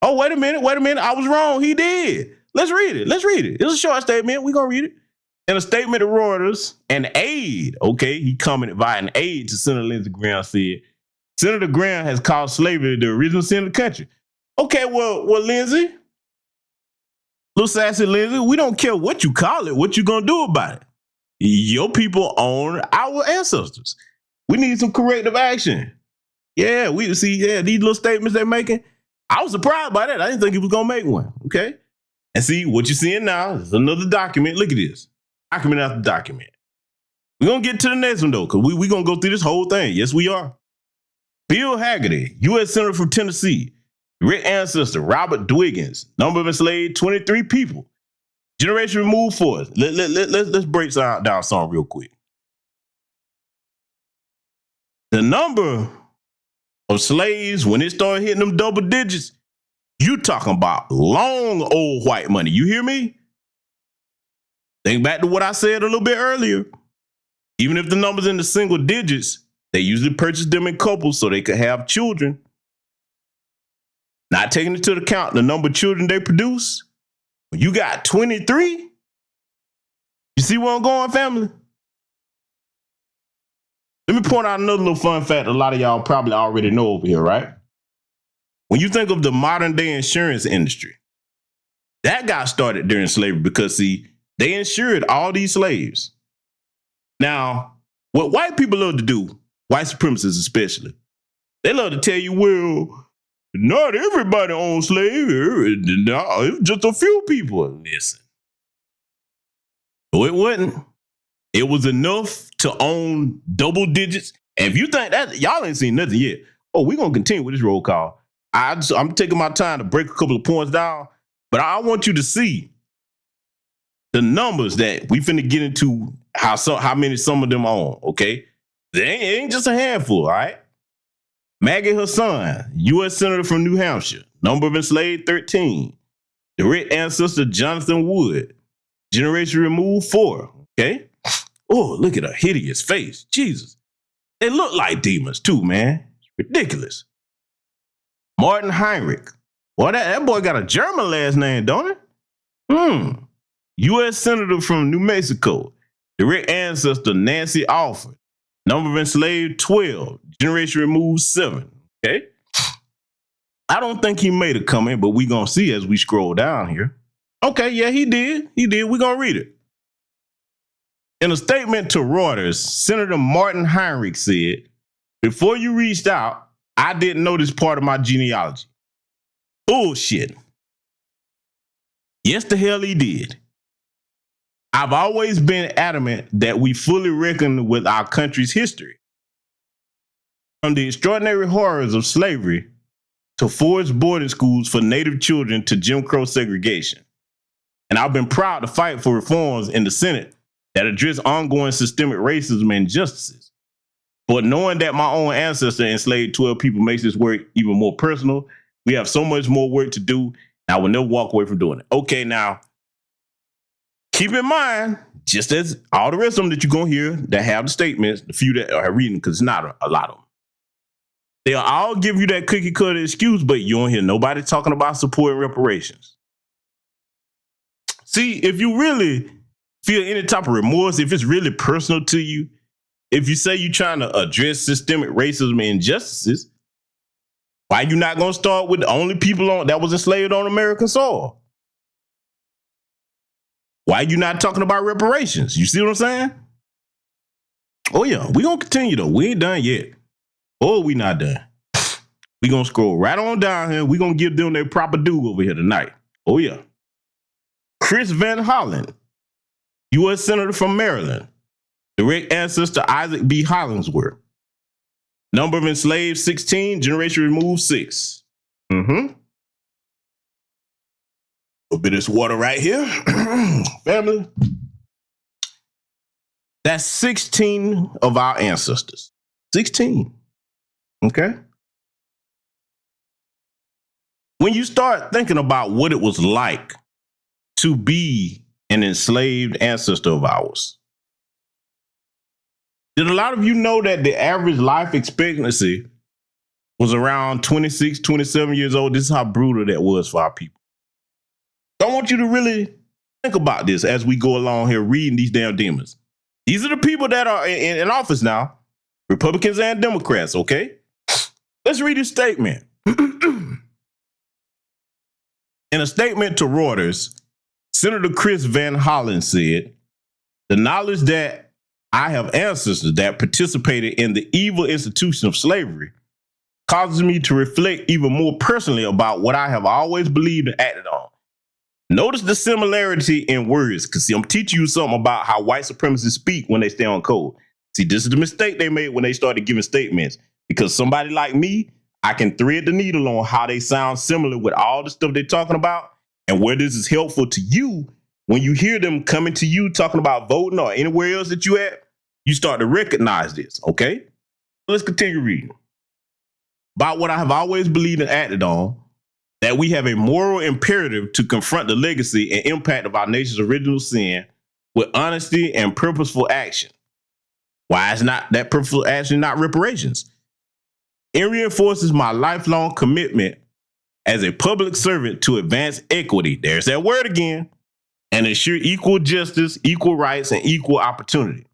Oh, wait a minute. I was wrong. He did. Let's read it. It's a short statement. We're going to read it. In a statement to Reuters, an aide, okay, he commented via an aide to Senator Lindsey Graham, said, Senator Graham has called slavery the original sin of the country. Okay, well, Lindsey, little sassy Lindsey, we don't care what you call it. What you going to do about it? Your people own our ancestors. We need some corrective action. Yeah, these little statements they're making. I was surprised by that. I didn't think he was going to make one, okay? And see, what you're seeing now is another document. Look at this. Document after document. We're going to get to the next one, though, because we're going to go through this whole thing. Yes, we are. Bill Haggerty, U.S. Senator from Tennessee, direct ancestor Robert Dwiggins, number of enslaved 23 people, generation removed 4. Let's break down something real quick. The number of slaves, when it started hitting them double digits, you talking about long old white money. You hear me? Think back to what I said a little bit earlier. Even if the number's in the single digits, they usually purchase them in couples so they could have children. Not taking into account the number of children they produce. When you got 23, you see where I'm going, family? Let me point out another little fun fact a lot of y'all probably already know over here, right? When you think of the modern day insurance industry, that got started during slavery because, see, they insured all these slaves. Now, what white people love to do, white supremacists especially, they love to tell you, well, not everybody owned slaves. No, it was just a few people. Listen. No, it wasn't. It was enough to own double digits. And if you think that, y'all ain't seen nothing yet. Oh, we're going to continue with this roll call. I'm taking my time to break a couple of points down, but I want you to see the numbers that we finna get into, how many some of them own, okay? It ain't just a handful, all right? Maggie Hassan, U.S. Senator from New Hampshire, number of enslaved 13. Direct ancestor Jonathan Wood, generation removed 4, okay? Oh, look at her hideous face. Jesus. They look like demons too, man. It's ridiculous. Martin Heinrich. Boy, that boy got a German last name, don't it? U.S. Senator from New Mexico. Direct ancestor Nancy Alford. Number of enslaved 12. Generation removed 7. Okay? I don't think he made a comment, but we're going to see as we scroll down here. Okay, yeah, he did. We're going to read it. In a statement to Reuters, Senator Martin Heinrich said, before you reached out, I didn't know this part of my genealogy. Bullshit. Yes, the hell he did. I've always been adamant that we fully reckon with our country's history. From the extraordinary horrors of slavery to forced boarding schools for Native children to Jim Crow segregation. And I've been proud to fight for reforms in the Senate that address ongoing systemic racism and injustices. But knowing that my own ancestor enslaved 12 people makes this work even more personal. We have so much more work to do, and I will never walk away from doing it. Okay, now, keep in mind, just as all the rest of them that you're going to hear that have the statements, the few that are reading, because it's not a lot of them, they'll all give you that cookie cutter excuse, but you don't hear nobody talking about supporting reparations. See, if you really feel any type of remorse, if it's really personal to you, if you say you're trying to address systemic racism and injustices, why you not going to start with the only people that was enslaved on American soil? Why you not talking about reparations? You see what I'm saying? Oh, yeah, we're going to continue, though. We ain't done yet. Oh, we not done. We're going to scroll right on down here. We're going to give them their proper due over here tonight. Oh, yeah. Chris Van Hollen, U.S. Senator from Maryland. Direct ancestor Isaac B. Hollingsworth. Number of enslaved, 16. Generation removed, 6. A bit of this water right here. Family. That's 16 of our ancestors. 16. Okay? When you start thinking about what it was like to be an enslaved ancestor of ours, did a lot of you know that the average life expectancy was around 26, 27 years old? This is how brutal that was for our people. I want you to really think about this as we go along here reading these damn demons. These are the people that are in office now, Republicans and Democrats, okay? Let's read his statement. In a statement to Reuters, Senator Chris Van Hollen said, "The knowledge that I have ancestors that participated in the evil institution of slavery causes me to reflect even more personally about what I have always believed and acted on. Notice the similarity in words, because see, I'm teaching you something about how white supremacists speak when they stay on code. See, this is the mistake they made when they started giving statements, because somebody like me, I can thread the needle on how they sound similar with all the stuff they're talking about and where this is helpful to you. When you hear them coming to you talking about voting or anywhere else that you at, you start to recognize this, okay? Let's continue reading. About what I have always believed and acted on, that we have a moral imperative to confront the legacy and impact of our nation's original sin with honesty and purposeful action. Why is not that purposeful action not reparations? It reinforces my lifelong commitment as a public servant to advance equity, there's that word again, and ensure equal justice, equal rights, and equal opportunity.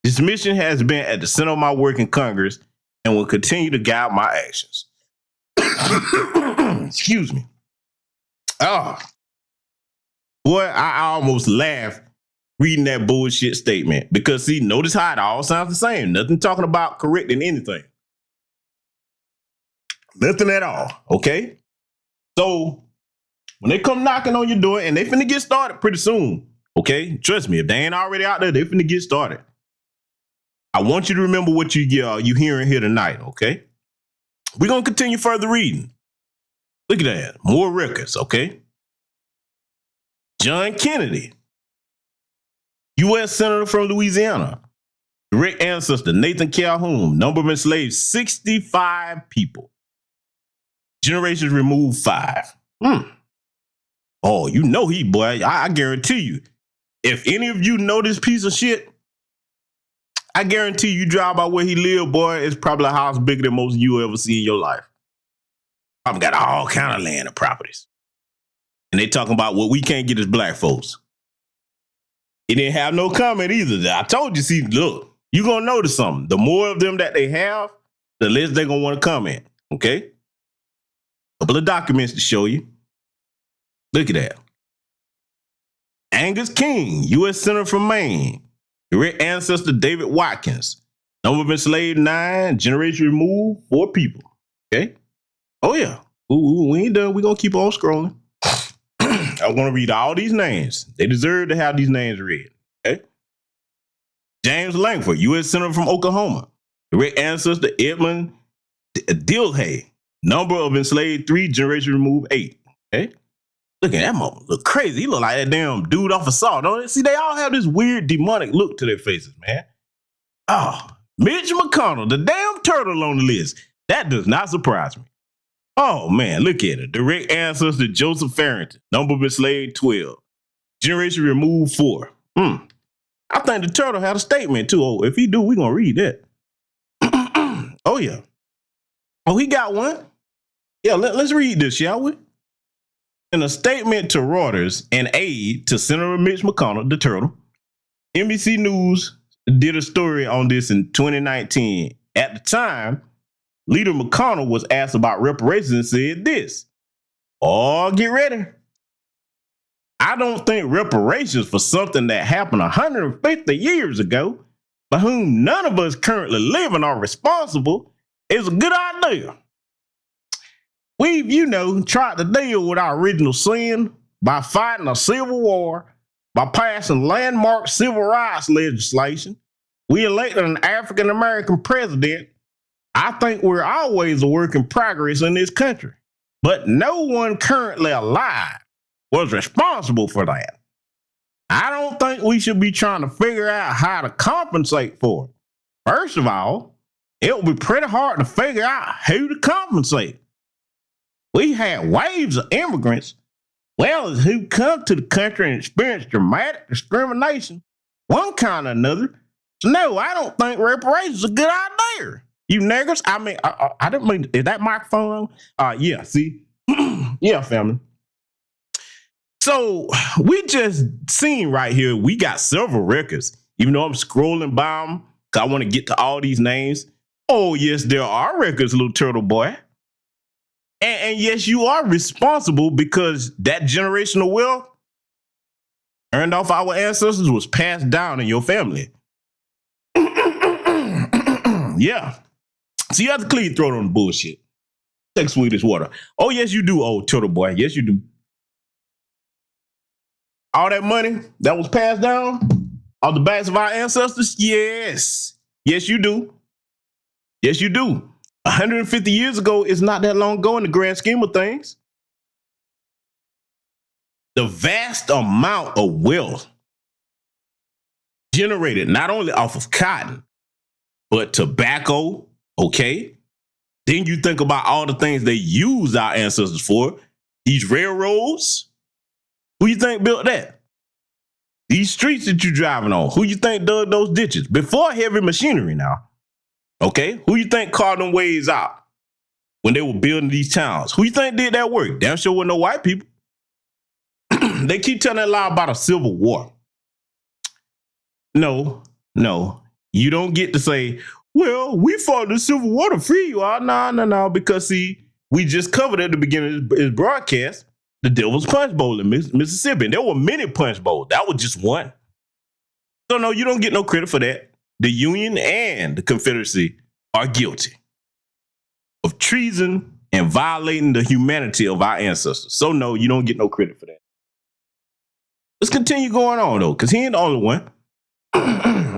This mission has been at the center of my work in Congress and will continue to guide my actions." Excuse me. Oh, boy, I almost laughed reading that bullshit statement because, see, notice how it all sounds the same. Nothing talking about correcting anything. Nothing at all, okay? So when they come knocking on your door, and they finna get started pretty soon, okay? Trust me, if they ain't already out there, they finna get started. I want you to remember what you hearing here tonight, okay? We're going to continue further reading. Look at that. More records, okay? John Kennedy, U.S. Senator from Louisiana. Direct ancestor Nathan Calhoun. Number of enslaved, 65 people. Generations removed, 5. Oh, you know boy. I guarantee you. If any of you know this piece of shit, I guarantee you drive by where he lived, boy, it's probably a house bigger than most of you ever see in your life. I've got all kind of land and properties. And they talking about what we can't get as black folks. He didn't have no comment either. I told you, see, look, you're going to notice something. The more of them that they have, the less they're going to want to comment, okay? Couple of documents to show you. Look at that. Angus King, U.S. Senator from Maine. Direct ancestor David Watkins. Number of enslaved, 9. Generation removed, 4 people. Okay? Oh, yeah. Ooh, we ain't done. We're going to keep on scrolling. I'm going to read all these names. They deserve to have these names read. Okay? James Langford, U.S. Senator from Oklahoma. Direct ancestor Edmund Dilhay. Number of enslaved 3, generation removed 8. Okay. Look at that mother. Look crazy. He look like that damn dude off a Saw, don't it? See, they all have this weird demonic look to their faces, man. Oh, Mitch McConnell, the damn turtle on the list. That does not surprise me. Oh, man, look at it. Direct ancestor Joseph Farrington. Number of enslaved 12. Generation removed 4. I think the turtle had a statement, too. Oh, if he do, we going to read that. Oh, yeah. Oh, he got one? Yeah, let's read this, shall we? In a statement to Reuters, an aide to Senator Mitch McConnell, the turtle, NBC News did a story on this in 2019. At the time, Leader McConnell was asked about reparations and said this. Oh, get ready. I don't think reparations for something that happened 150 years ago, by whom none of us currently living are responsible, is a good idea. We've, tried to deal with our original sin by fighting a civil war, by passing landmark civil rights legislation. We elected an African-American president. I think we're always a work in progress in this country, but no one currently alive was responsible for that. I don't think we should be trying to figure out how to compensate for it. First of all, it will be pretty hard to figure out who to compensate. We had waves of immigrants, well as who come to the country and experience dramatic discrimination, one kind or another. So no, I don't think reparations is a good idea. You niggers, I didn't mean, is that microphone on? Yeah, see? Yeah, family. So we just seen right here, we got several records. Even though I'm scrolling by them, because I want to get to all these names. Oh, yes, there are records, little turtle boy. And yes, you are responsible because that generational wealth earned off our ancestors was passed down in your family. Yeah. So you have to clear your throat on the bullshit. Take Swedish water. Oh, yes, you do, old turtle boy. Yes, you do. All that money that was passed down on the backs of our ancestors? Yes. Yes, you do. Yes, you do. 150 years ago is not that long ago in the grand scheme of things. The vast amount of wealth generated not only off of cotton, but tobacco, okay? Then you think about all the things they used our ancestors for. These railroads, who you think built that? These streets that you're driving on, who you think dug those ditches? Before heavy machinery now. Okay, who you think carved them ways out when they were building these towns? Who you think did that work? Damn sure wasn't no white people. They keep telling that lie about a civil war. No, you don't get to say, well, we fought the Civil War to free you all. No, because see, we just covered at the beginning of this broadcast the Devil's Punch Bowl in Mississippi. And there were many punch bowls. That was just one. So no, you don't get no credit for that. The Union and the Confederacy are guilty of treason and violating the humanity of our ancestors. So no, you don't get no credit for that. Let's continue going on though, because he ain't the only one.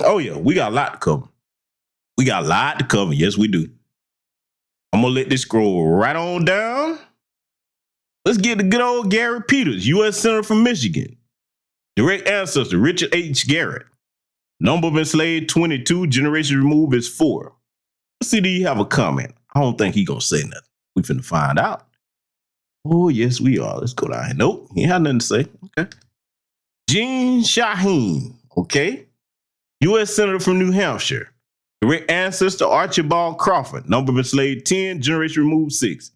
Oh yeah, we got a lot to cover. Yes, we do. I'm gonna let this scroll right on down. Let's get the good old Gary Peters, U.S. Senator from Michigan. Direct ancestor, Richard H. Garrett. Number of enslaved, 22. Generation removed is 4. Let's see, do you have a comment? I don't think he gonna say nothing. We finna find out. Oh, yes, we are. Let's go down here. Nope, he ain't had nothing to say. Okay. Gene Shaheen, okay. U.S. Senator from New Hampshire. Direct ancestor, Archibald Crawford. Number of enslaved, 10. Generation removed, 6.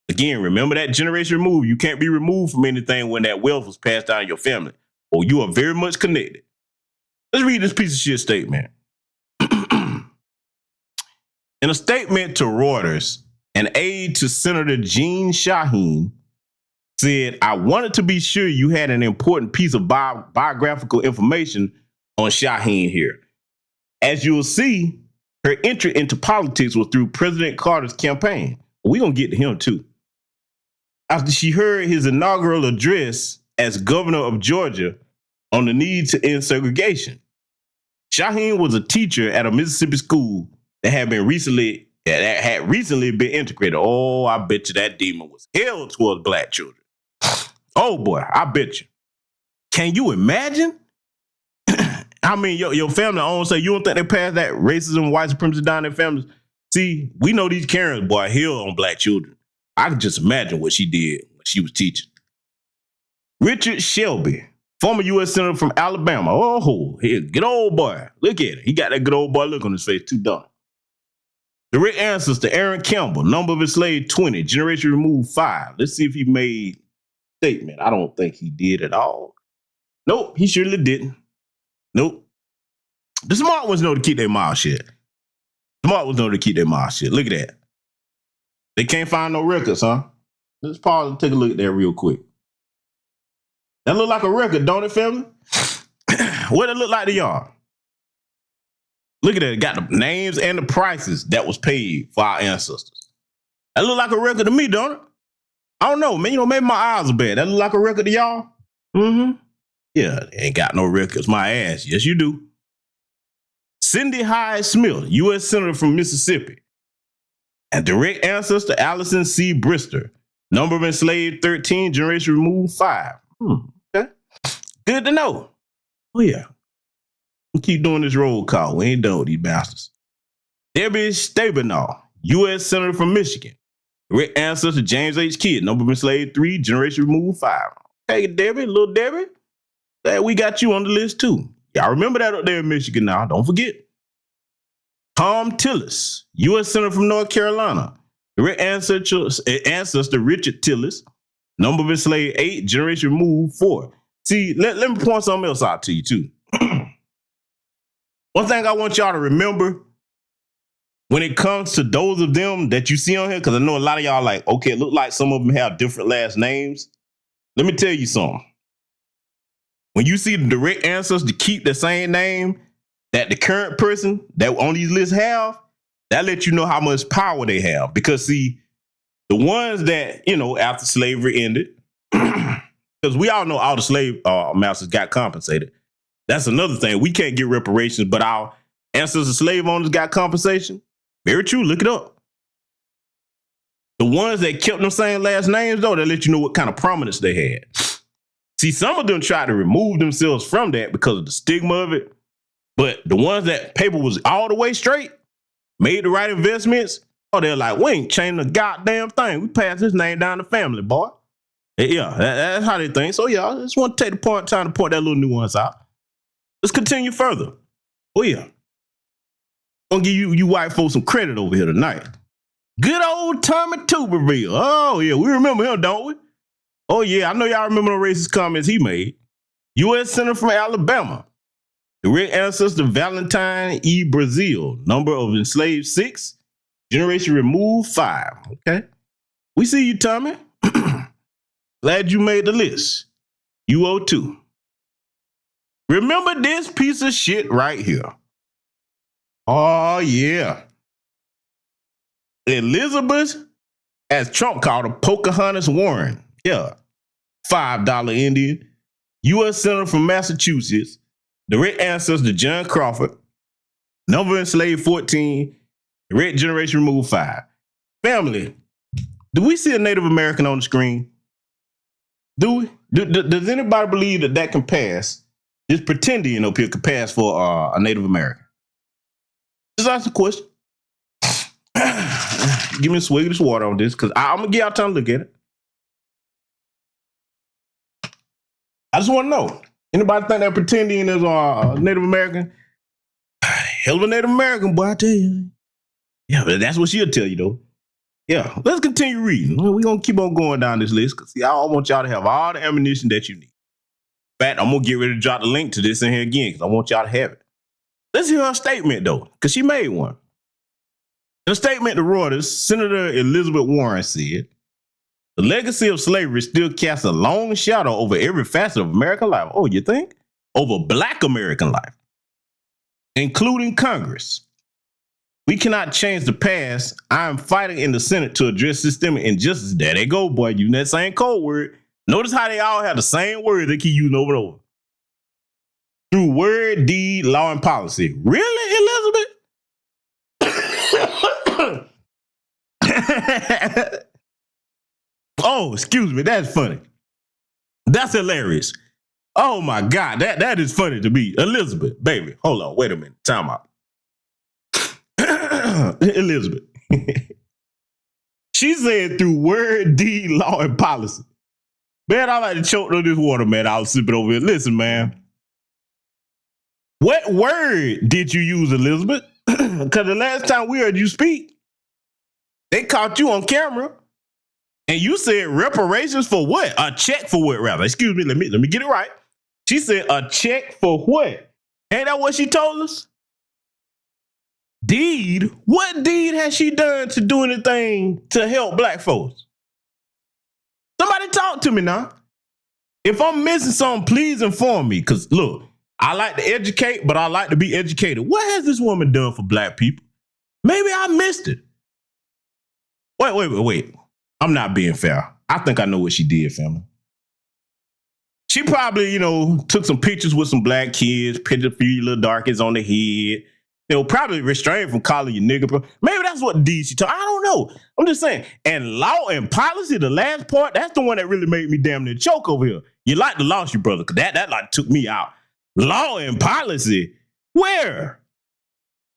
Again, remember that generation removed. You can't be removed from anything when that wealth was passed down in your family, or you are very much connected. Let's read this piece of shit statement. In a statement to Reuters, an aide to Senator Gene Shaheen said, I wanted to be sure you had an important piece of biographical information on Shaheen here. As you will see, her entry into politics was through President Carter's campaign. We're going to get to him too. After she heard his inaugural address as governor of Georgia on the need to end segregation. Shaheen was a teacher at a Mississippi school that had been recently that had recently been integrated. Oh, I bet you that demon was held towards black children. Oh boy, I bet you. Can you imagine? I mean, your family owns say you don't think they passed that racism, white supremacy down their families? See, we know these Karens, boy, hell on black children. I can just imagine what she did when she was teaching. Richard Shelby, former U.S. Senator from Alabama. Oh, here, good old boy. Look at it. He got that good old boy look on his face, too dumb. Direct ancestor Aaron Campbell, number of enslaved 20, generation removed 5. Let's see if he made a statement. I don't think he did at all. Nope, he surely didn't. Nope. The smart ones know to keep their mouth shut. Smart ones know to keep their mouth shut. Look at that. They can't find no records, huh? Let's pause and take a look at that real quick. That look like a record, don't it, family? What it look like to y'all? Look at that. It got the names and the prices that was paid for our ancestors. That look like a record to me, don't it? I don't know, man. You know, maybe my eyes are bad. That look like a record to y'all? Mm-hmm. Yeah, they ain't got no records. My ass. Yes, you do. Cindy Hyde Smith, U.S. Senator from Mississippi. And direct ancestor Allison C. Brister. Number of enslaved 13, generation removed 5. Okay. Good to know. Oh, yeah. We keep doing this roll call. We ain't done with these bastards. Debbie Stabenow, U.S. Senator from Michigan. Direct ancestor James H. Kidd. Number of enslaved 3, generation removed 5. Hey, Debbie, little Debbie. Glad we got you on the list, too. Y'all remember that up there in Michigan now. Don't forget. Tom Tillis, U.S. Senator from North Carolina. Direct ancestor Richard Tillis. Number of enslaved 8, generation removed 4. See, let me point something else out to you, too. One thing I want y'all to remember when it comes to those of them that you see on here, because I know a lot of y'all like, okay, it look like some of them have different last names. Let me tell you something. When you see the direct ancestors keep the same name that the current person that on these lists have, that lets you know how much power they have. Because see, the ones that, you know, after slavery ended, because we all know all the slave masters got compensated. That's another thing. We can't get reparations, but our ancestors slave owners got compensation. Very true. Look it up. The ones that kept them same last names, though, that let you know what kind of prominence they had. See, some of them tried to remove themselves from that because of the stigma of it. But the ones that paper was all the way straight, made the right investments, oh, they're like, we ain't changing a goddamn thing. We passed this name down the family, boy. Yeah, that's how they think. So, yeah, I just want to take the time to point that little nuance out. Let's continue further. Oh, yeah. I'm going to give you white folks some credit over here tonight. Good old Tommy Tuberville. Oh, yeah, we remember him, don't we? Oh, yeah, I know y'all remember the racist comments he made. U.S. Senator from Alabama. Direct ancestor Valentine E. Brazil. Number of enslaved 6. Generation removed 5. Okay. We see you, Tommy. Glad you made the list. You owe 2. Remember this piece of shit right here. Oh, yeah. Elizabeth, as Trump called her, Pocahontas Warren. Yeah. $5 Indian. U.S. Senator from Massachusetts. Direct ancestor John Crawford. Number enslaved 14. Direct generation removed 5. Family, do we see a Native American on the screen? Do we? Does anybody believe that can pass? This pretending up here could pass for a Native American? Just ask the question. Give me a swig of this water on this, because I'm going to give y'all time to look at it. I just want to know. Anybody think that pretending is a Native American? Hell of a Native American, boy, I tell you. Yeah, but that's what she'll tell you, though. Yeah, let's continue reading. We're going to keep on going down this list because I want y'all to have all the ammunition that you need. In fact, I'm going to get ready to drop the link to this in here again because I want y'all to have it. Let's hear her statement, though, because she made one. In a statement to Reuters, Senator Elizabeth Warren said, the legacy of slavery still casts a long shadow over every facet of American life. Oh, you think? Over Black American life, including Congress. We cannot change the past. I am fighting in the Senate to address systemic injustice. There they go, boy. Using that same code word. Notice how they all have the same word they keep using over and over. Through word, deed, law, and policy. Really, Elizabeth? Oh, excuse me. That's funny. That's hilarious. Oh my God. That is funny to me. Elizabeth, baby. Hold on. Wait a minute. Time out. Elizabeth. She said through word, deed, law, and policy. Man, I like to choke on this water, man. I was sipping over here. Listen, man. What word did you use, Elizabeth? Because the last time we heard you speak, they caught you on camera. And you said reparations for what? A check for what, rather? Excuse me, let me get it right. She said a check for what? Ain't that what she told us? Deed? What deed has she done to do anything to help black folks? Somebody talk to me now. If I'm missing something, please inform me. Because look, I like to educate, but I like to be educated. What has this woman done for black people? Maybe I missed it. Wait. I'm not being fair. I think I know what she did, family. She probably, took some pictures with some black kids, pictured a few little darkies on the head. Probably restrained from calling you nigga, bro. Maybe that's what deed she took. I don't know. I'm just saying. And law and policy, the last part, that's the one that really made me damn near choke over here. You like the lost you, brother, because that like took me out. Law and policy? Where?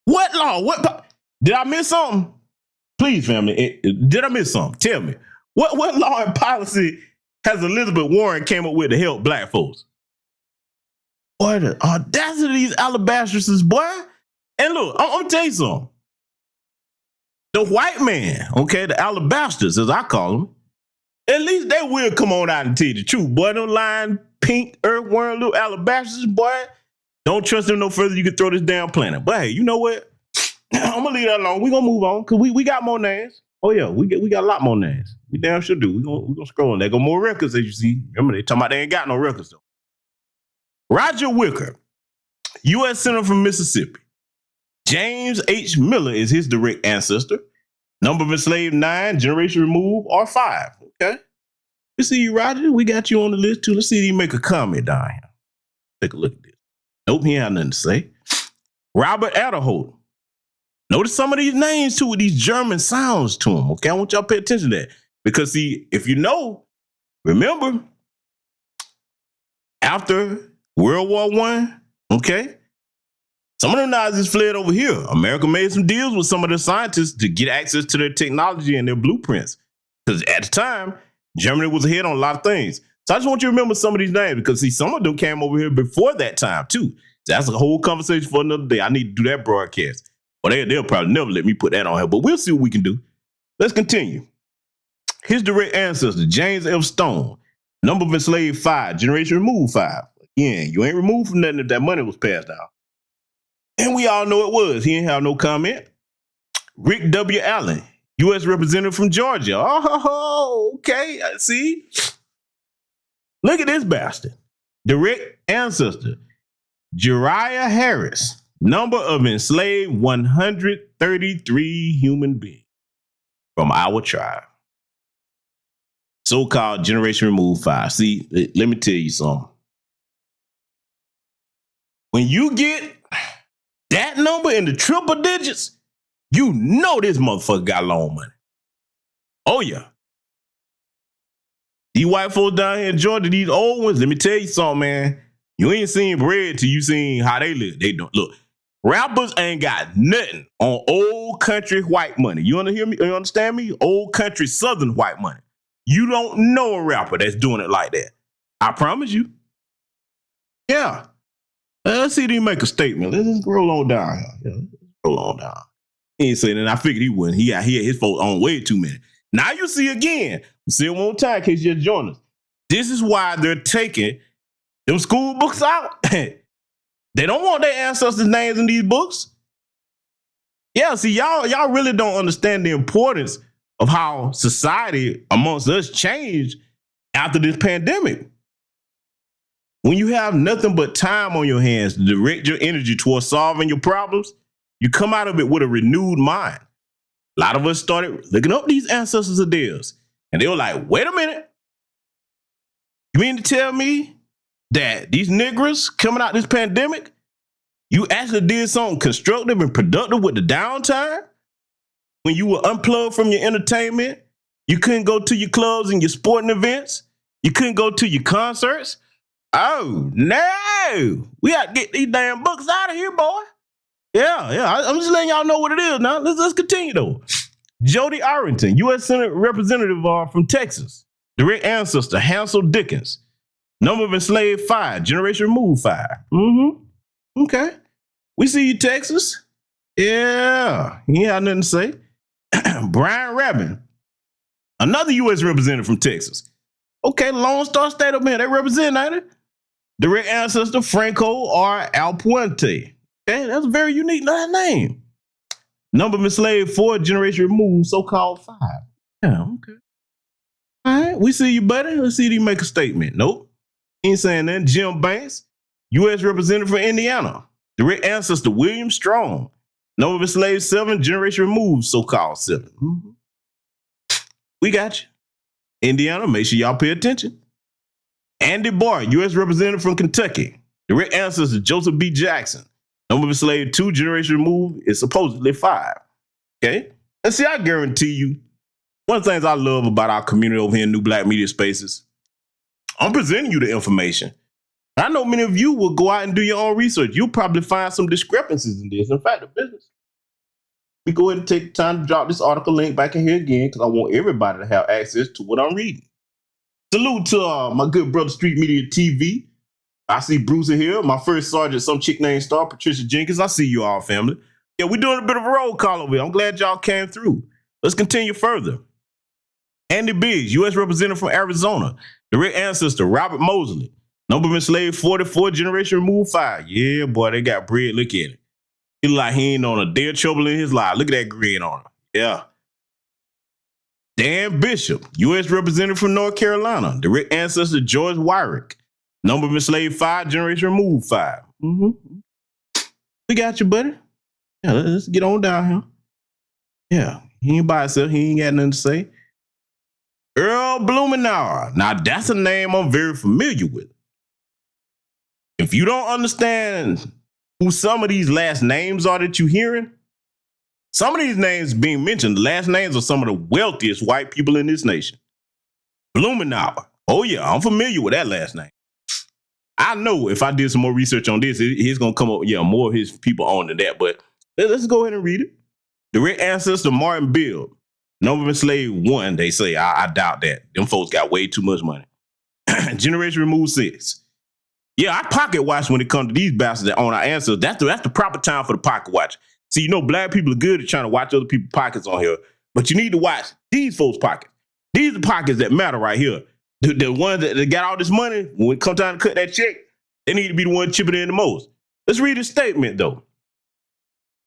What law? What? Did I miss something? Please, family, did I miss something? Tell me. What law and policy has Elizabeth Warren came up with to help black folks? Boy, the audacity of these alabastresses, boy. And look, I'm going to tell you something. The white man, okay, the alabasters, as I call them, at least they will come on out and tell you the truth. Boy, them lying, pink, earthworm, little alabasters, boy, don't trust them no further. You can throw this damn planet. But hey, you know what? I'm gonna leave that alone. We're gonna move on because we got more names. Oh yeah, we got a lot more names. We damn sure do. We're gonna scroll on. There go more records, as you see. Remember, they talking about they ain't got no records though. Roger Wicker, U.S. Senator from Mississippi. James H. Miller is his direct ancestor. Number of enslaved 9, generation removed or 5. Okay. We see you, Roger. We got you on the list too. Let's see if you make a comment down here. Take a look at this. Nope, he ain't have nothing to say. Robert Adderholt. Notice some of these names too with these German sounds to them. Okay, I want y'all to pay attention to that. Because see, if you know, remember, after World War I, okay, some of the Nazis fled over here. America made some deals with some of the scientists to get access to their technology and their blueprints. Because at the time, Germany was ahead on a lot of things. So I just want you to remember some of these names because see, some of them came over here before that time too. So that's a whole conversation for another day. I need to do that broadcast. Well, they'll probably never let me put that on here, but we'll see what we can do. Let's continue. His direct ancestor, James F. Stone, number of enslaved 5, generation removed 5. Again, you ain't removed from nothing if that money was passed out. And we all know it was. He ain't have no comment. Rick W. Allen, U.S. representative from Georgia. Oh, okay, I see. Look at this bastard. Direct ancestor, Jeriah Harris. Number of enslaved 133 human beings from our tribe. So-called generation removed 5. See, let me tell you something. When you get that number in the triple digits, you know this motherfucker got loan money. Oh, yeah. These white folks down here in Georgia, these old ones, let me tell you something, man. You ain't seen bread till you seen how they live. They don't. Look. Rappers ain't got nothing on old country white money. You hear me? You understand me? Old country southern white money. You don't know a rapper that's doing it like that. I promise you. Yeah. Let's see if he make a statement. Let's just roll on down here. Yeah, roll on down. He ain't saying that. I figured he wouldn't. He had his folks on way too many. Now you see again. See it one more time in case you just joined us. This is why they're taking them school books out. They don't want their ancestors' names in these books. Yeah, see, y'all really don't understand the importance of how society amongst us changed after this pandemic. When you have nothing but time on your hands to direct your energy towards solving your problems, you come out of it with a renewed mind. A lot of us started looking up these ancestors of theirs, and they were like, wait a minute. You mean to tell me that these niggers coming out this pandemic, you actually did something constructive and productive with the downtime? when you were unplugged from your entertainment, you couldn't go to your clubs and your sporting events. You couldn't go to your concerts. Oh, no. We got to get these damn books out of here, boy. Yeah. I'm just letting y'all know what it is now. Let's continue, though. Jody Arrington, U.S. Senate Representative from Texas. Direct ancestor, Hansel Dickens. Number of enslaved 5. Generation removed 5. Mm-hmm. Okay. We see you, Texas. Yeah. He ain't had nothing to say. Brian Rabin, another U.S. representative from Texas. Okay, Lone Star State up here. They represent, ain't it? Direct ancestor, Franco R. Alpuente. Okay, that's a very unique name. Number of enslaved 4. Generation removed, so-called 5. Yeah, okay. All right, we see you, buddy. Let's see if you make a statement. Nope. He ain't saying that. Jim Banks, U.S. representative for Indiana. Direct ancestor, William Strong. Number of enslaved 7. Generation removed, so-called 7. Mm-hmm. We got you. Indiana, make sure y'all pay attention. Andy Barr, U.S. representative from Kentucky. Direct ancestor, Joseph B. Jackson. Number of enslaved 2. Generation removed is supposedly 5. Okay? And see, I guarantee you, one of the things I love about our community over here in New Black Media Spaces, I'm presenting you the information. I know many of you will go out and do your own research. You'll probably find some discrepancies in this. In fact, the business. We go ahead and take the time to drop this article link back in here again because I want everybody to have access to what I'm reading. Salute to my good brother, Street Media TV. I see Bruce in here. My first sergeant, some chick named Star, Patricia Jenkins. I see you all, family. Yeah, we're doing a bit of a roll call over here. I'm glad y'all came through. Let's continue further. Andy Biggs, U.S. representative from Arizona. Direct ancestor, Robert Mosley. Number of enslaved 44. Generation removed 5. Yeah, boy, they got bread. Look at it. He look like he ain't on a day of trouble in his life. Look at that grin on him. Yeah. Dan Bishop, U.S. representative from North Carolina. Direct ancestor, George Wyrick. Number of enslaved 5. Generation removed 5. Mm-hmm. We got you, buddy. Yeah, let's get on down here. Yeah, he ain't by himself. He ain't got nothing to say. Earl Blumenauer. Now, that's a name I'm very familiar with. If you don't understand who some of these last names are that you're hearing, some of these names being mentioned, the last names of some of the wealthiest white people in this nation. Blumenauer. Oh, yeah, I'm familiar with that last name. I know if I did some more research on this, it's going to come up, more of his people on than that. But let's go ahead and read it. Direct ancestor, Martin Bill. Number of enslaved 1, they say. I doubt that. Them folks got way too much money. Generation removed 6. Yeah, I pocket watch when it comes to these bastards that own our ancestors. That's the proper time for the pocket watch. See, black people are good at trying to watch other people's pockets on here, but you need to watch these folks' pockets. These are pockets that matter right here. The ones that got all this money, when it comes time to cut that check, they need to be the one chipping in the most. Let's read a statement, though.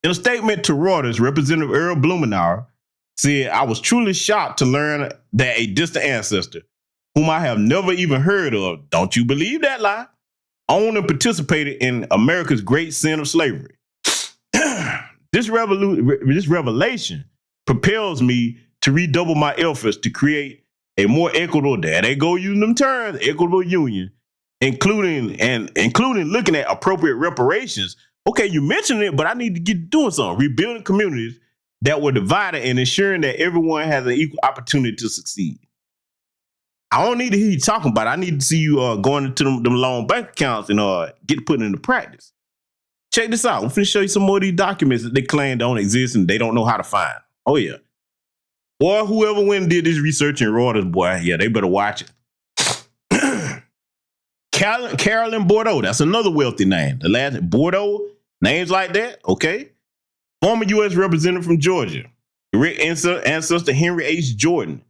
In a statement to Reuters, Representative Earl Blumenauer said, "I was truly shocked to learn that a distant ancestor, whom I have never even heard of, don't you believe that lie, owned and participated in America's great sin of slavery. This revelation propels me to redouble my efforts to create a more equitable, there they go using them terms, equitable union, including looking at appropriate reparations. Okay, you mentioned it, but I need to get doing something. Rebuilding communities that were divided and ensuring that everyone has an equal opportunity to succeed. I don't need to hear you talking about it. I need to see you going into them long bank accounts and get put into practice. Check this out. I'm going to show you some more of these documents that they claim don't exist and they don't know how to find. Oh, yeah. Boy, whoever went and did this research in Reuters, boy, yeah, they better watch it. Carolyn Bordeaux, that's another wealthy name. The last Bordeaux, names like that, okay. Former U.S. representative from Georgia. Direct ancestor Henry H. Jordan.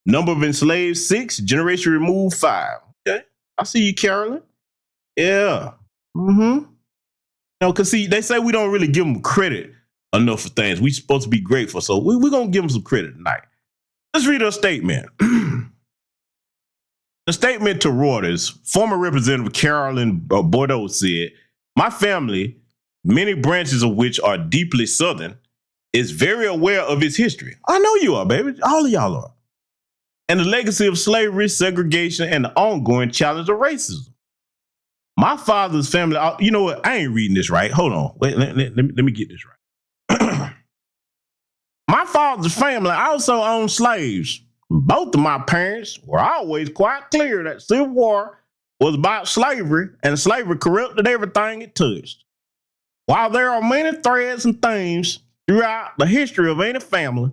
Number of enslaved 6, generation removed 5. Okay, I see you, Carolyn. Yeah. Mm-hmm. Because see, they say we don't really give them credit enough for things. We're supposed to be grateful, so we're going to give them some credit tonight. Let's read a statement. The statement to Reuters, former Representative Carolyn Bordeaux said, "My family, many branches of which are deeply Southern, is very aware of its history." I know you are, baby. All of y'all are. "And the legacy of slavery, segregation, and the ongoing challenge of racism. My father's family," you know what? I ain't reading this right. Hold on. Wait, let me get this right. "My father's family also owned slaves. Both of my parents were always quite clear that Civil War was about slavery, and slavery corrupted everything it touched. While there are many threads and themes throughout the history of any family,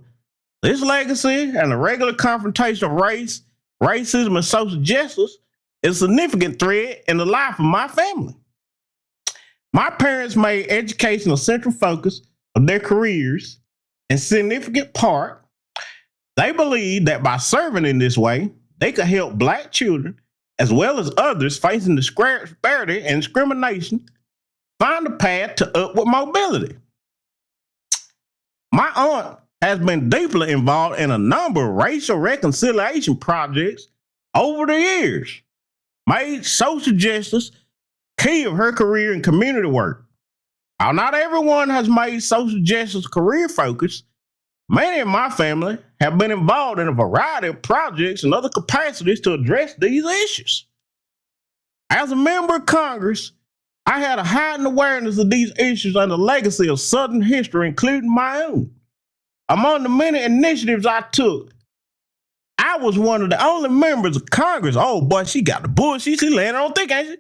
this legacy and the regular confrontation of race, racism, and social justice is a significant thread in the life of my family. My parents made education a central focus of their careers. In significant part, they believed that by serving in this way, they could help Black children, as well as others facing disparity and discrimination, find a path to upward mobility. My aunt has been deeply involved in a number of racial reconciliation projects over the years, made social justice key of her career in community work. While not everyone has made social justice career focus, many in my family have been involved in a variety of projects and other capacities to address these issues. As a member of Congress, I had a heightened awareness of these issues and the legacy of Southern history, including my own. Among the many initiatives I took, I was one of the only members of Congress. Oh boy, she got the bullshit. She landed on thick, ain't she?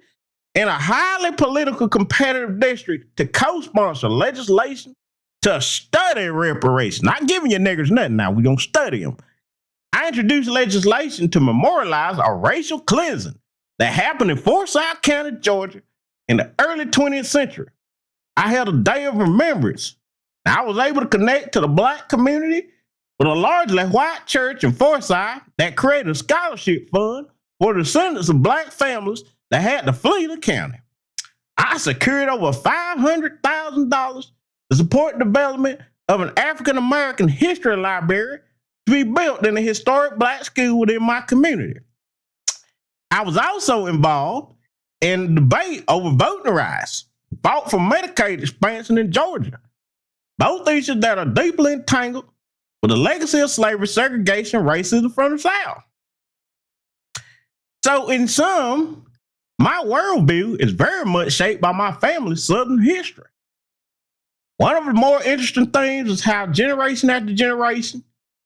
In a highly political competitive district to co-sponsor legislation to study reparations. Not giving you niggers nothing now. We're going to study them. I introduced legislation to memorialize a racial cleansing that happened in Forsyth County, Georgia in the early 20th century. I held a day of remembrance. I was able to connect to the Black community with a largely white church in Forsyth that created a scholarship fund for the descendants of Black families that had to flee the county. I secured over $500,000 to support development of an African-American history library to be built in a historic Black school within my community. I was also involved in debate over voting rights, fought for Medicaid expansion in Georgia. Both issues that are deeply entangled with the legacy of slavery, segregation, racism from the South. So in sum, my worldview is very much shaped by my family's Southern history. One of the more interesting things is how generation after generation,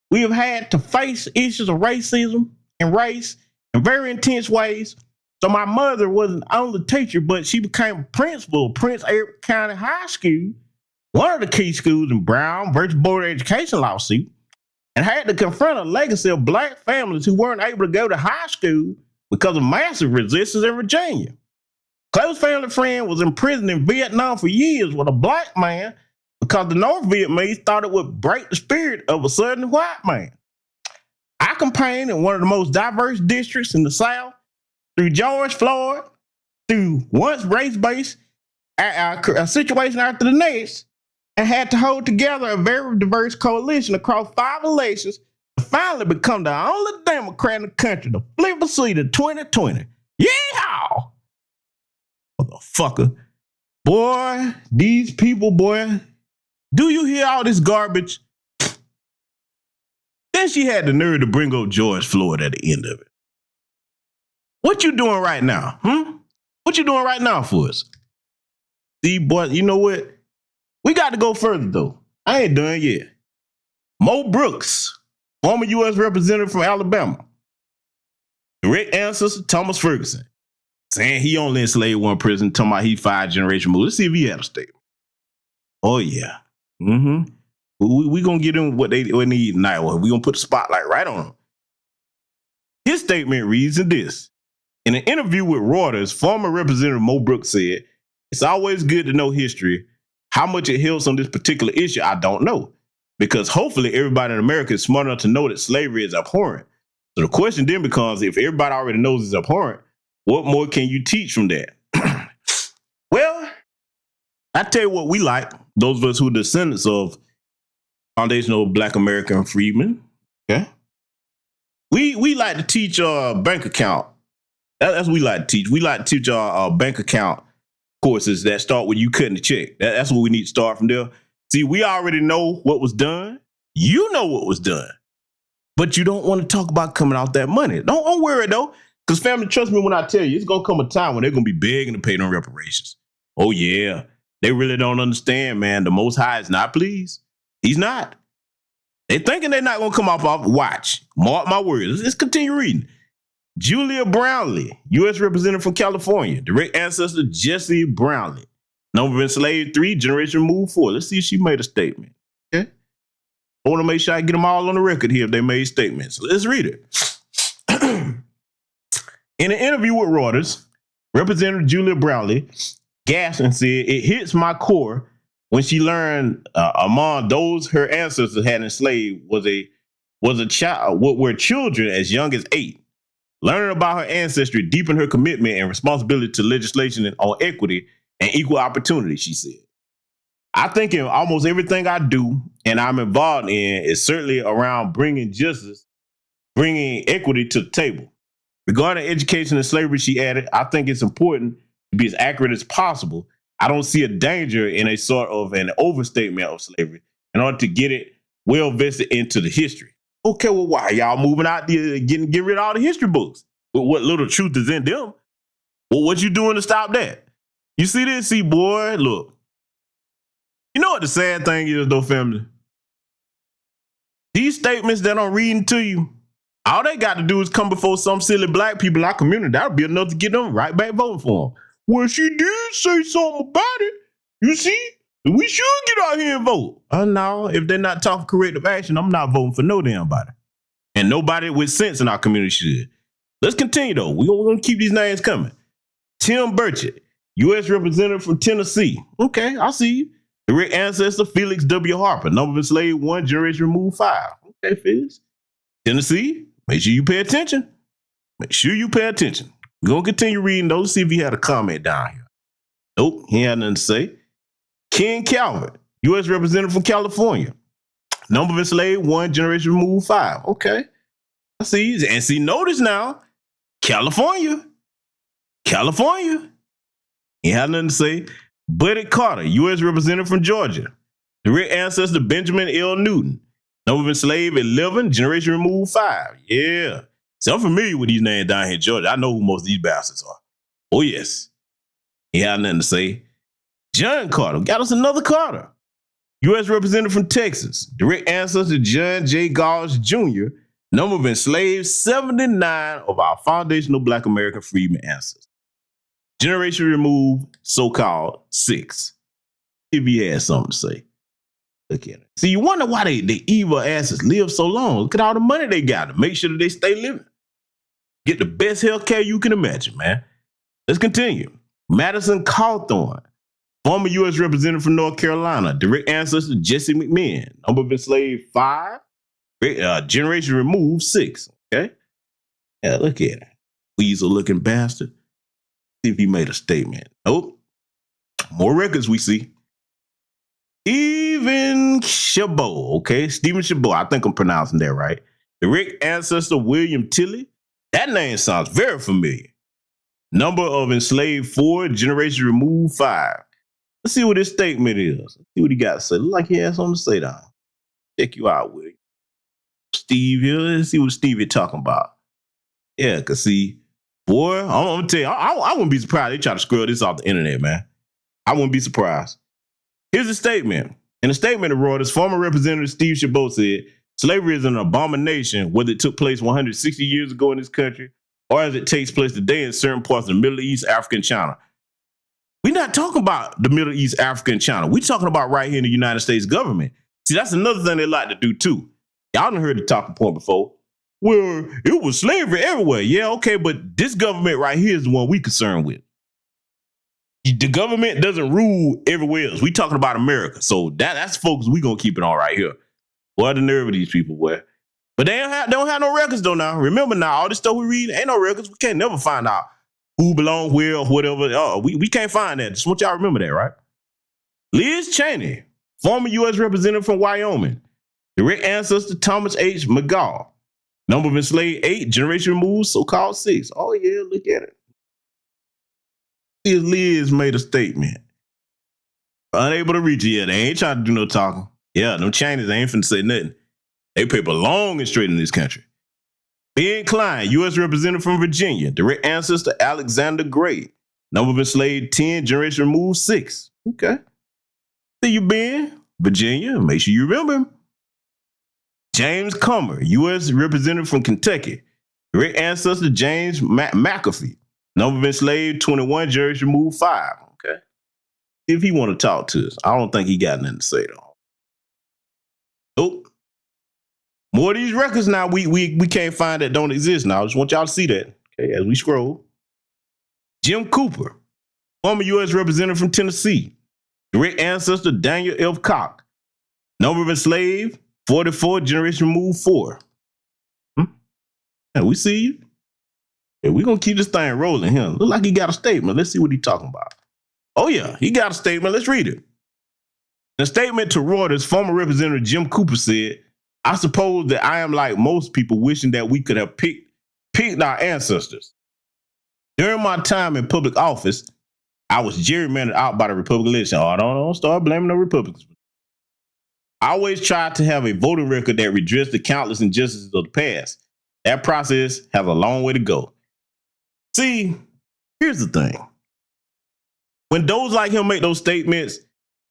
we have had to face issues of racism and race in very intense ways. So my mother wasn't only a teacher, but she became a principal of Prince Edward County High School, one of the key schools in Brown versus Board of Education lawsuit, and had to confront a legacy of Black families who weren't able to go to high school because of massive resistance in Virginia. Close family friend was imprisoned in Vietnam for years with a Black man because the North Vietnamese thought it would break the spirit of a Southern white man. I campaigned in one of the most diverse districts in the South, through George Floyd, through once race-based a situation after the next, and had to hold together a very diverse coalition across 5 elections to finally become the only Democrat in the country to flip a seat in 2020. Yeehaw! Motherfucker. Boy, these people, boy, do you hear all this garbage? Then she had the nerve to bring up George Floyd at the end of it. What you doing right now? What you doing right now for us? See, boy, you know what? We got to go further, though. I ain't done yet. Mo Brooks, former U.S. representative from Alabama. Direct ancestor Thomas Ferguson, saying he only enslaved one person, talking about he 5-generation moved. Let's see if he had a statement. Oh, yeah. We going to get them what they need tonight. We going to put the spotlight right on them. His statement reads in this. In an interview with Reuters, former Representative Mo Brooks said, "It's always good to know history. How much it helps on this particular issue, I don't know. Because hopefully everybody in America is smart enough to know that slavery is abhorrent. So the question then becomes, if everybody already knows it's abhorrent, what more can you teach from that?" Well, I tell you what we like, those of us who are descendants of foundational Black American freedmen, okay? We like to teach bank account. That's what we like to teach. We like to teach our bank account courses that start with you cutting the check. That's what we need to start from there. See, we already know what was done. You know what was done. But you don't want to talk about coming out that money. Don't worry, though, because family, trust me when I tell you, it's going to come a time when they're going to be begging to pay them reparations. Oh, yeah. They really don't understand, man. The Most High is not pleased. He's not. They thinking they're not gonna come off. Watch. Mark my words. Let's continue reading. Julia Brownlee, U.S. representative from California, direct ancestor Jesse Brownlee. Number of enslaved 3, generation removed 4. Let's see if she made a statement. Okay. I want to make sure I get them all on the record here if they made statements. Let's read it. In an interview with Reuters, Representative Julia Brownlee gasped and said, "It hits my core when she learned among those her ancestors had enslaved was a child, were children as young as 8. Learning about her ancestry deepened her commitment and responsibility to legislation on equity and equal opportunity," she said. I think in almost everything I do and I'm involved in is certainly around bringing justice, bringing equity to the table. Regarding education and slavery, she added, "I think it's important to be as accurate as possible. I don't see a danger in a sort of an overstatement of slavery in order to get it well vested into the history." Okay, well, why y'all moving out there getting rid of all the history books? With what little truth is in them? Well, what you doing to stop that? You see this? See, boy, look. You know what the sad thing is, though, family? These statements that I'm reading to you, all they got to do is come before some silly black people in our community. That'll be enough to get them right back voting for them. Well, she did say something about it. You see? We should get out here and vote. No, if they're not talking corrective action, I'm not voting for no damn body. And nobody with sense in our community should. Let's continue, though. We're going to keep these names coming. Tim Burchett, U.S. representative from Tennessee. Okay, I see you. Direct ancestor Felix W. Harper, number of enslaved 1, generation removed 5. Okay, Felix. Tennessee, make sure you pay attention. Make sure you pay attention. We're going to continue reading those, see if he had a comment down here. Nope, he had nothing to say. Ken Calvert, U.S. representative from California. Number of enslaved 1, generation removed 5. Okay. I see. And see, notice now, California. He had nothing to say. Buddy Carter, U.S. representative from Georgia. Direct ancestor Benjamin L. Newton. Number of enslaved 11, generation removed 5. Yeah. See, I'm familiar with these names down here in Georgia. I know who most of these bastards are. Oh, yes. He had nothing to say. John Carter, got us another Carter. U.S. representative from Texas. Direct ancestor John J. Gauge Jr. Number of enslaved 79 of our foundational Black American freedmen ancestors. Generation removed, so-called 6. If he had something to say. Look at it. See, you wonder why they evil asses live so long. Look at all the money they got to make sure that they stay living. Get the best health care you can imagine, man. Let's continue. Madison Cawthorn, former U.S. representative from North Carolina. Direct ancestor Jesse McMahon. Number of enslaved 5. Generation removed 6. Okay? Yeah, look at it. Weasel-looking bastard. See if he made a statement. Nope. More records we see. Stephen Chabot. Okay, Stephen Chabot. I think I'm pronouncing that right. Direct ancestor William Tilley. That name sounds very familiar. Number of enslaved 4, generation removed 5. Let's see what his statement is. Let's see what he got to say. Look like he has something to say down. Check you out, William. Steve here. Let's see what Steve is talking about. Yeah, because see, boy, I'm going to tell you, I wouldn't be surprised they try to screw this off the internet, man. I wouldn't be surprised. Here's a statement. In a statement of Reuters, former Representative Steve Chabot said, slavery is an abomination, whether it took place 160 years ago in this country or as it takes place today in certain parts of the Middle East, Africa, and China. We're not talking about the Middle East, Africa, and China. We're talking about right here in the United States government. See, that's another thing they like to do, too. Y'all done heard the talking point before. Well, it was slavery everywhere. Yeah, okay, but this government right here is the one we concerned with. The government doesn't rule everywhere else. We talking about America. So that's folks we gonna keep it on right here. Boy, the nerve of these people, boy. But they don't have no records though now. Remember now, all this stuff we read, ain't no records. We can't never find out who belong where or whatever. We can't find that. Just want y'all to remember that, right? Liz Cheney, former U.S. representative from Wyoming. Direct ancestor Thomas H. McGaw. Number of enslaved 8, generation removed, so-called 6. Oh yeah, look at it. Liz made a statement. Unable to reach it yet. They ain't trying to do no talking. Yeah, them Chinese ain't finna say nothing. They paper long and straight in this country. Ben Klein, U.S. representative from Virginia. Direct ancestor Alexander Gray. Number of enslaved 10, generation removed 6. Okay. See you, Ben. Virginia. Make sure you remember him. James Comer, U.S. representative from Kentucky. Direct ancestor James McAfee. Number of enslaved 21, generation removed 5. Okay. If he want to talk to us, I don't think he got nothing to say though. Nope. More of these records now we can't find that don't exist now. I just want y'all to see that. Okay, as we scroll. Jim Cooper, former U.S. representative from Tennessee. Direct ancestor Daniel F. Cock. Number of enslaved 44, generation removed 4. Yeah, we see you. Yeah, we're going to keep this thing rolling here. Look like he got a statement. Let's see what he's talking about. Oh, yeah, he got a statement. Let's read it. In a statement to Reuters, former Representative Jim Cooper said, I suppose that I am like most people wishing that we could have picked our ancestors. During my time in public office, I was gerrymandered out by the Republican election. Oh, don't start blaming the Republicans. I always tried to have a voting record that redressed the countless injustices of the past. That process has a long way to go. See, here's the thing. When those like him make those statements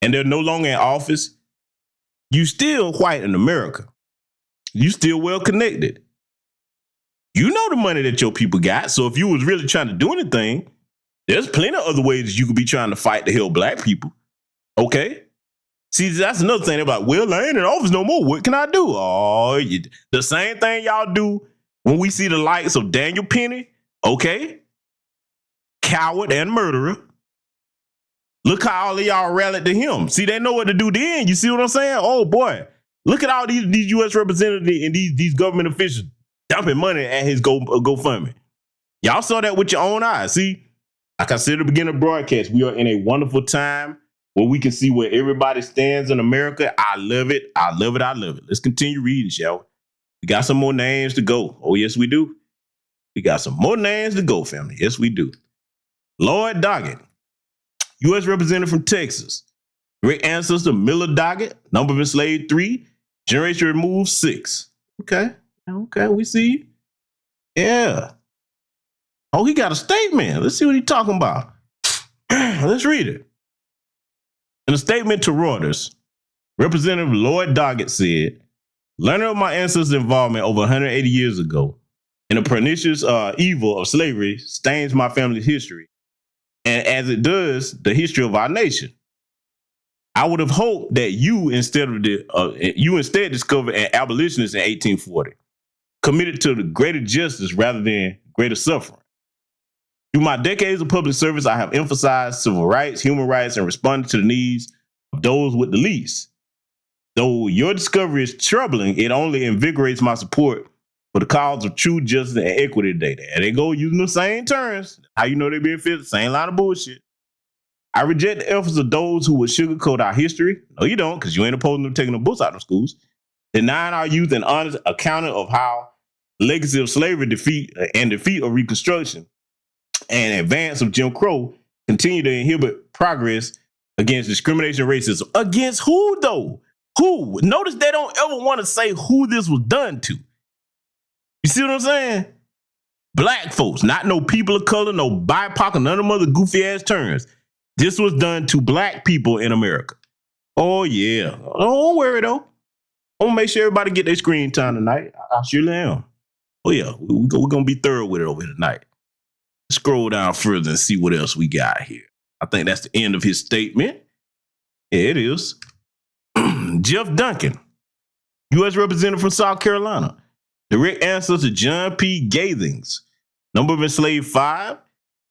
and they're no longer in office, you still white in America. You still well connected. You know the money that your people got. So if you was really trying to do anything, there's plenty of other ways you could be trying to fight to help black people. Okay? See, that's another thing. They're like, well, I ain't in office no more. What can I do? Oh, the same thing y'all do when we see the likes of Daniel Penny, okay? Coward and murderer. Look how all of y'all rallied to him. See, they know what to do then. You see what I'm saying? Oh, boy. Look at all these U.S. representatives and these government officials dumping money at his GoFundMe. Y'all saw that with your own eyes. See, like I said at the beginning of the broadcast, we are in a wonderful time where we can see where everybody stands in America. I love it. I love it. I love it. Let's continue reading, shall we? We got some more names to go. Oh, yes, we do. We got some more names to go, family. Yes, we do. Lloyd Doggett, U.S. representative from Texas. Great ancestor Miller Doggett, number of enslaved 3, generation removed 6. Okay, we see you. Yeah. Oh, he got a statement. Let's see what he's talking about. Let's read it. In a statement to Reuters, Representative Lloyd Doggett said, learning of my ancestors' involvement over 180 years ago in the pernicious evil of slavery stains my family's history, and as it does the history of our nation. I would have hoped that you instead discovered an abolitionist in 1840, committed to the greater justice rather than greater suffering. Through my decades of public service, I have emphasized civil rights, human rights, and responded to the needs of those with the least. Though your discovery is troubling, it only invigorates my support for the cause of true justice and equity today. And they go using the same terms. How you know they're being fit? Same line of bullshit. I reject the efforts of those who would sugarcoat our history. No, you don't, because you ain't opposing them taking the books out of schools. Denying our youth an honest accounting of how legacy of slavery defeat of Reconstruction and advance of Jim Crow continue to inhibit progress against discrimination and racism. Against who, though? Who? Notice they don't ever want to say who this was done to. You see what I'm saying? Black folks, not no people of color, no BIPOC, none of them other goofy ass terms. This was done to black people in America. Oh, yeah. Don't worry, though. I'm going to make sure everybody get their screen time tonight. I surely am. Oh, yeah. We're going to be thorough with it over here tonight. Scroll down further and see what else we got here. I think that's the end of his statement. Yeah, it is. Jeff Duncan, U.S. representative from South Carolina. Direct ancestor John P. Gathings. Number of enslaved 5.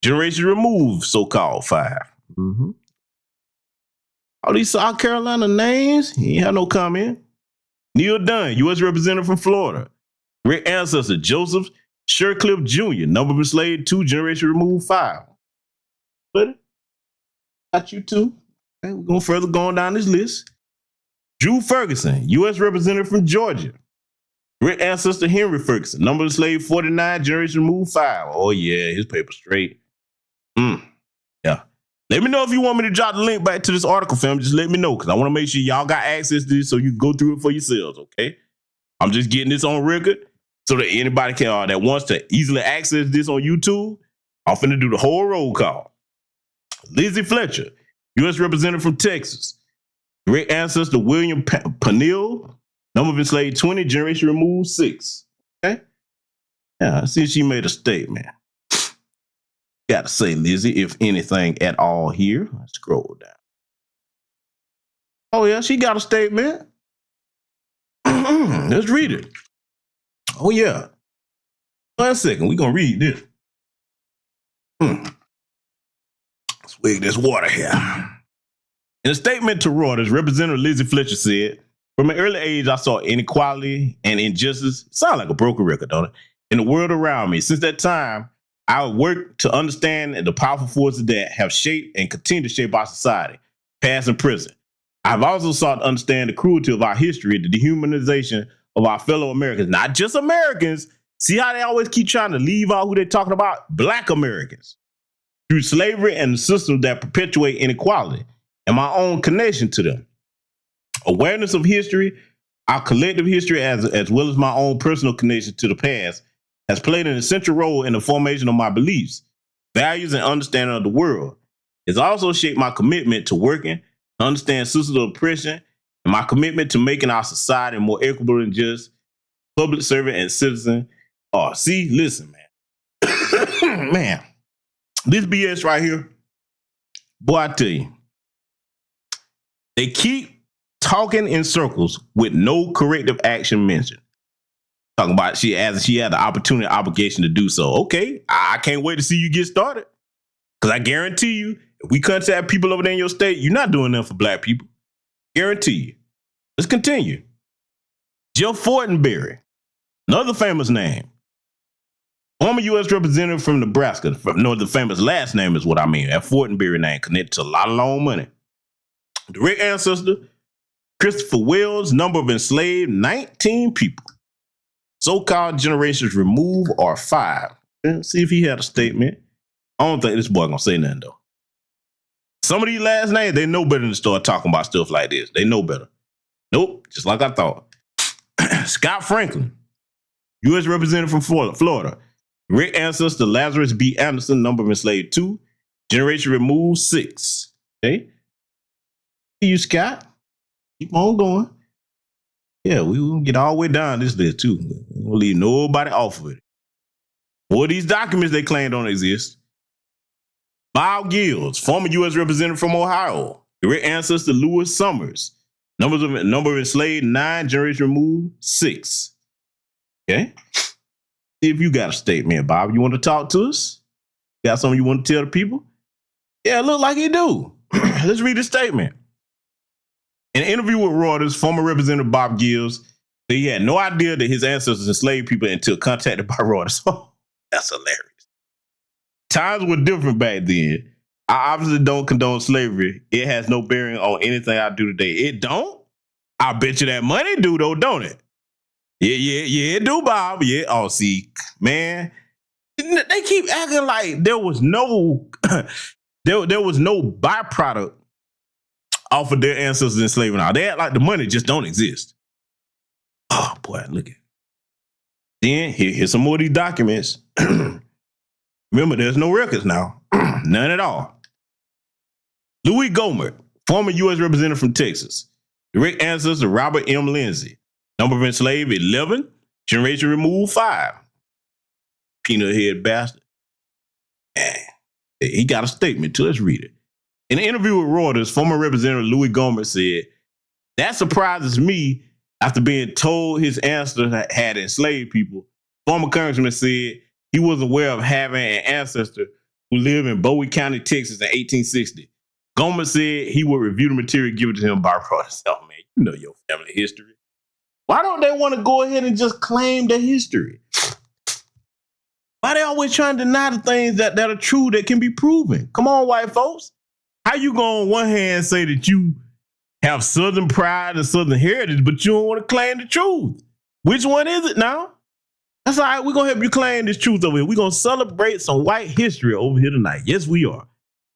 Generation removed, so-called 5. Mm-hmm. All these South Carolina names, he ain't have no comment. Neil Dunn, U.S. representative from Florida. Direct ancestor Joseph Shercliffe Jr., number of enslaved 2, generation removed 5. But got you too. Okay, we're going further going down this list. Drew Ferguson, U.S. representative from Georgia. Great ancestor Henry Ferguson, number of enslaved 49, generation removed 5. Oh, yeah, his paper straight. Yeah. Let me know if you want me to drop the link back to this article, fam. Just let me know, because I want to make sure y'all got access to this so you can go through it for yourselves, okay? I'm just getting this on record so that anybody can that wants to easily access this on YouTube. I'm finna do the whole roll call. Lizzie Fletcher, U.S. representative from Texas. Great ancestor William Peniel, Number of enslaved 20, generation removed 6. Okay. Yeah, I see she made a statement. Got to say, Lizzie, if anything at all here. Let's scroll down. Oh, yeah, she got a statement. Let's read it. Oh, yeah. 1 second. We're going to read this. Swig this water here. In a statement to Reuters, Representative Lizzie Fletcher said, from an early age, I saw inequality and injustice. Sound like a broken record, don't it? In the world around me. Since that time, I worked to understand the powerful forces that have shaped and continue to shape our society, past and present. I've also sought to understand the cruelty of our history, the dehumanization of our fellow Americans, not just Americans. See how they always keep trying to leave out who they're talking about? Black Americans. Through slavery and the systems that perpetuate inequality, and my own connection to them. Awareness of history, our collective history, as well as my own personal connection to the past, has played an essential role in the formation of my beliefs, values, and understanding of the world. It's also shaped my commitment to working to understand systems of oppression and my commitment to making our society more equitable and just, public servant and citizen. Oh, see, listen, man. Man, this BS right here, boy, I tell you, they keep talking in circles with no corrective action mentioned. Talking about she had the opportunity, obligation to do so. Okay, I can't wait to see you get started. Because I guarantee you, if we contact people over there in your state, you're not doing nothing for black people. Guarantee you. Let's continue. Jeff Fortenberry, another famous name. Former U.S. representative from Nebraska. The famous last name is what I mean. That Fortenberry name connected to a lot of loan money. Direct ancestor, Christopher Wells, number of enslaved, 19 people. So-called generations removed are 5. Let's see if he had a statement. I don't think this boy gonna say nothing, though. Some of these last names, they know better than to start talking about stuff like this. They know better. Nope, just like I thought. Scott Franklin, U.S. representative from Florida. Direct ancestor, Lazarus B. Anderson, number of enslaved 2. Generation removed 6. Okay. See you, Scott. Keep on going. Yeah, we will get all the way down this list, too. We won't leave nobody off with it. More of these documents they claim don't exist. Bob Gills, former U.S. representative from Ohio. Direct ancestor, Lewis Summers. Number of enslaved, 9. Generation removed, 6. Okay. See if you got a statement, Bob. You want to talk to us? Got something you want to tell the people? Yeah, it look like you do. Let's read the statement. In an interview with Reuters, former Representative Bob Gills said he had no idea that his ancestors enslaved people until contacted by Reuters. That's hilarious. Times were different back then. I obviously don't condone slavery. It has no bearing on anything I do today. It don't? I bet you that money do, though, don't it? Yeah, it do, Bob. Yeah. Oh, see, man, they keep acting like there was no there was no byproduct off of their ancestors enslaving. Now they act like the money just don't exist. Oh boy, look at it. Then here's some more of these documents. Remember, there's no records now. None at all. Louis Gohmert, former U.S. representative from Texas. Direct ancestor Robert M. Lindsay. Number of enslaved, 11. Generation removed, 5. Peanut head bastard. Man, he got a statement too. Let's read it. In an interview with Reuters, former Representative Louis Gohmert said, that surprises me after being told his ancestors had enslaved people. Former Congressman said he was aware of having an ancestor who lived in Bowie County, Texas in 1860. Gohmert said he would review the material given to him by Reuters. Oh, man, you know your family history. Why don't they want to go ahead and just claim their history? Why they always trying to deny the things that are true that can be proven? Come on, white folks. How you going on one hand say that you have Southern pride and Southern heritage, but you don't want to claim the truth? Which one is it now? That's all right. We're going to help you claim this truth over here. We're going to celebrate some white history over here tonight. Yes, we are.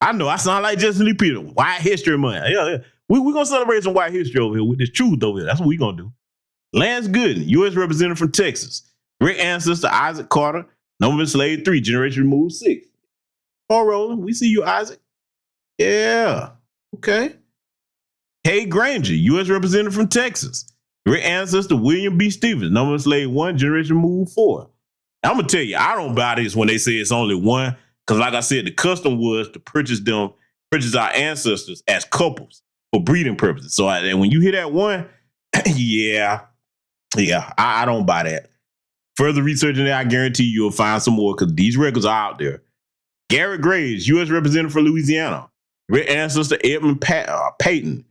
I know I sound like Justin Lee Peter. White history month. Yeah. We're going to celebrate some white history over here with this truth over here. That's what we're going to do. Lance Gooden, U.S. representative from Texas. Great ancestor Isaac Carter. Number of enslaved, 3. Generation removed, 6. All rolling. We see you, Isaac. Yeah. Okay. Kay Granger, U.S. representative from Texas. Direct ancestor William B. Stevens, number enslaved 1, generation removed 4. I'm gonna tell you, I don't buy this when they say it's only 1, because like I said, the custom was to purchase our ancestors as couples for breeding purposes. So and when you hear that 1, yeah, I don't buy that. Further research in that, I guarantee you'll find some more because these records are out there. Garrett Graves, U.S. representative for Louisiana. Direct ancestor Edmund Payton,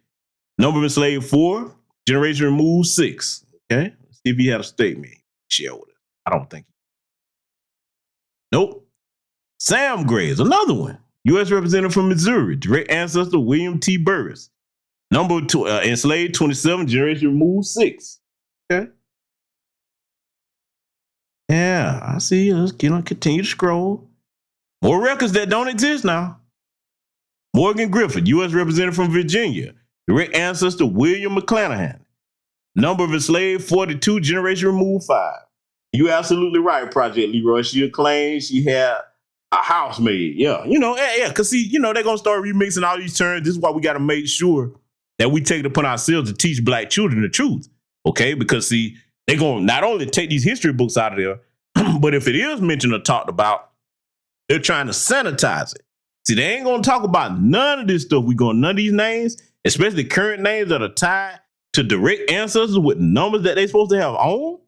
number enslaved 4, generation removed 6. Okay, let's see if he had a statement. Share with us. I don't think. Nope. Sam Graves, another one. U.S. representative from Missouri. Direct ancestor William T. Burris. Number enslaved 27, generation removed 6. Okay. Yeah, I see. Let's continue to scroll. More records that don't exist now. Morgan Griffith, U.S. representative from Virginia. Direct ancestor William McClanahan. Number of enslaved 42, generation removed 5. You absolutely right, Project Leroy. She claimed she had a housemaid. Yeah, because see, they're going to start remixing all these terms. This is why we got to make sure that we take it upon ourselves to teach black children the truth. Okay, because see, they're going to not only take these history books out of there, but if it is mentioned or talked about, they're trying to sanitize it. See, they ain't going to talk about none of this stuff. None of these names, especially current names that are tied to direct ancestors with numbers that they're supposed to have on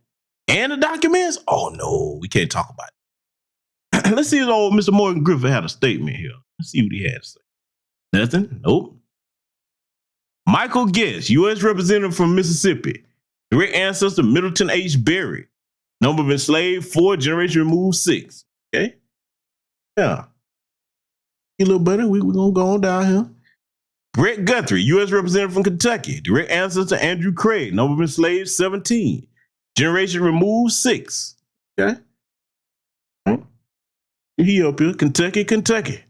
and the documents. Oh, no, we can't talk about it. Let's see if old Mr. Morgan Griffith had a statement here. Let's see what he had to say. Nothing? Nope. Michael Guest, U.S. representative from Mississippi. Direct ancestor Middleton H. Berry. Number of enslaved 4, generation removed 6. Okay? Yeah. A little better. We're going to go on down here. Brett Guthrie, U.S. representative from Kentucky. Direct ancestor Andrew Craig. Number of enslaved 17. Generation removed 6. Okay? He up here. Kentucky.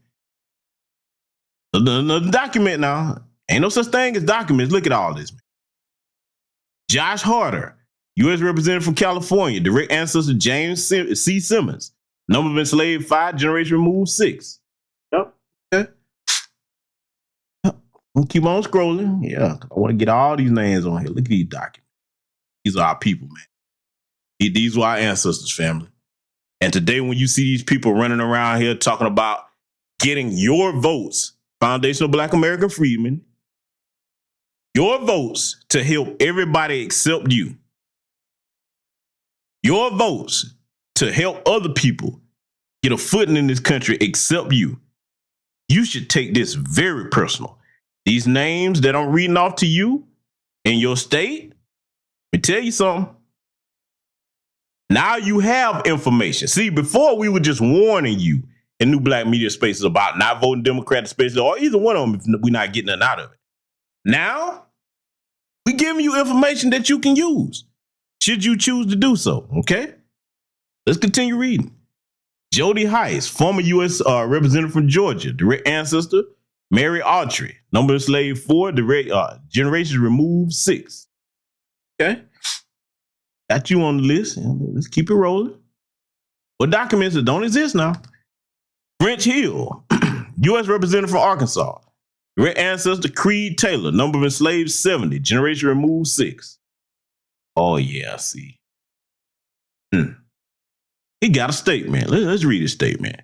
Another document now. Ain't no such thing as documents. Look at all this, man. Josh Harder, U.S. representative from California. Direct ancestor James C. Simmons. Number of enslaved 5, generation removed 6. Yep. Okay. We'll keep on scrolling. Yeah. I want to get all these names on here. Look at these documents. These are our people, man. These were our ancestors, family. And today, when you see these people running around here talking about getting your votes, Foundation of Black American Freedmen, your votes to help everybody except you, your votes to help other people get a footing in this country except you, you should take this very personal. These names that I'm reading off to you in your state, let me tell you something. Now you have information. See, before we were just warning you in New Black Media Spaces about not voting Democratic spaces or either one of them if we're not getting nothing out of it. Now, we're giving you information that you can use should you choose to do so, okay? Let's continue reading. Jody Heiss, former U.S. representative from Georgia, direct ancestor, Mary Autry, number enslaved 4, direct generations removed 6. Okay? Got you on the list. Let's keep it rolling. What documents that don't exist now? French Hill, U.S. representative from Arkansas. Direct ancestor Creed Taylor, number of enslaved 70, generation removed 6. Oh, yeah, see. He got a statement. Let's read his statement.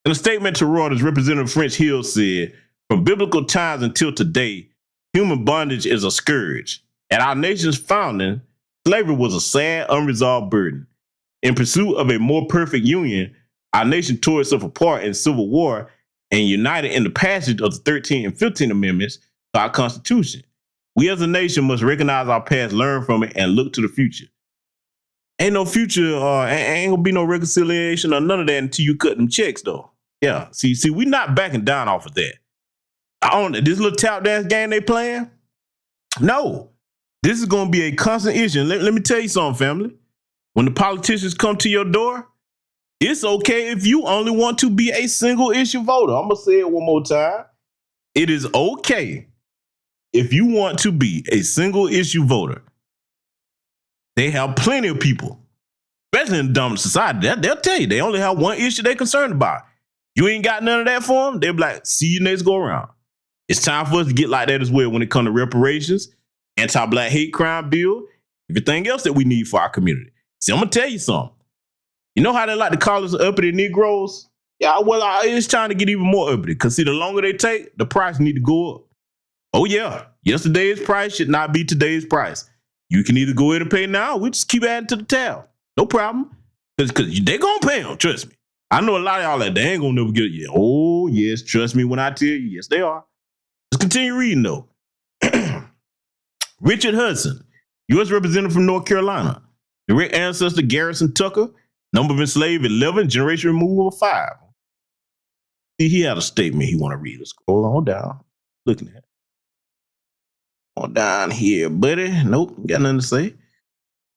In a statement to Reuters, Representative French Hill said, from biblical times until today, human bondage is a scourge. At our nation's founding, slavery was a sad, unresolved burden. In pursuit of a more perfect union, our nation tore itself apart in civil war and united in the passage of the 13th and 15th Amendments to our Constitution. We as a nation must recognize our past, learn from it, and look to the future. Ain't no future, ain't gonna be no reconciliation or none of that until you cut them checks, though. Yeah, see, we not backing down off of that. This little tap dance game they playing? No. This is going to be a constant issue. Let me tell you something, family. When the politicians come to your door, it's okay if you only want to be a single issue voter. I'm going to say it one more time. It is okay if you want to be a single issue voter. They have plenty of people, especially in the dominant society, they'll tell you they only have one issue they're concerned about. You ain't got none of that for them, they'll be like, see you next go around. It's time for us to get like that as well when it comes to reparations, anti-black hate crime bill, everything else that we need for our community. See, I'm going to tell you something. You know how they like to call us uppity Negroes? Yeah, well, it's trying to get even more uppity because, see, the longer they take, the price need to go up. Oh, yeah. Yesterday's price should not be today's price. You can either go ahead and pay now, or we just keep adding to the tab. No problem. Because they're going to pay them, trust me. I know a lot of y'all that they ain't going to never get it yet. Oh, yes, trust me when I tell you. Yes, they are. Let's continue reading, though. Richard Hudson, U.S. Representative from North Carolina. Direct ancestor Garrison Tucker. Number of enslaved 11, generation removal 5. See, he had a statement he want to read. Let's scroll on down. Looking at it. On down here, buddy. Nope, got nothing to say.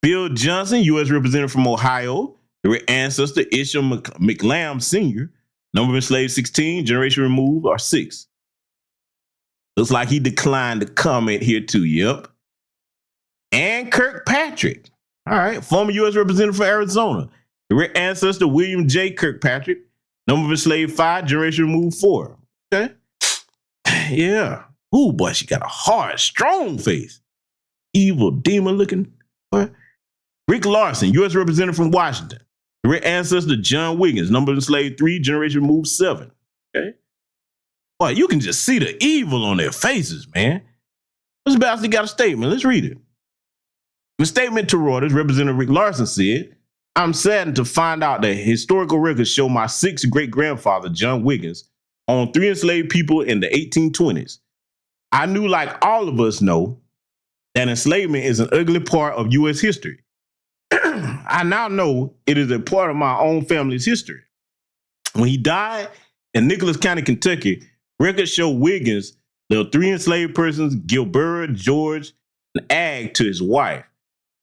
Bill Johnson, U.S. Representative from Ohio. Direct ancestor Isham McLam Sr. Number of enslaved 16, generation removed are 6. Looks like he declined to comment here too. Yep. And Kirkpatrick. All right. Former U.S. Representative for Arizona. Direct ancestor William J. Kirkpatrick. Number of enslaved 5, generation removed 4. Okay. Yeah. Ooh, boy, she got a hard, strong face. Evil, demon looking. Boy. Rick Larson, U.S. Representative from Washington. Direct ancestor John Wiggins. Number of enslaved 3, generation removed 7. Okay. Boy, you can just see the evil on their faces, man. This bastard got a statement. Let's read it. In a statement to Reuters, Representative Rick Larson said, I'm saddened to find out that historical records show my 6th great-grandfather, John Wiggins, owned 3 enslaved people in the 1820s. I knew, like all of us know, that enslavement is an ugly part of U.S. history. I now know it is a part of my own family's history. When he died in Nicholas County, Kentucky, records show Wiggins left 3 enslaved persons, Gilbert, George, and Ag, to his wife.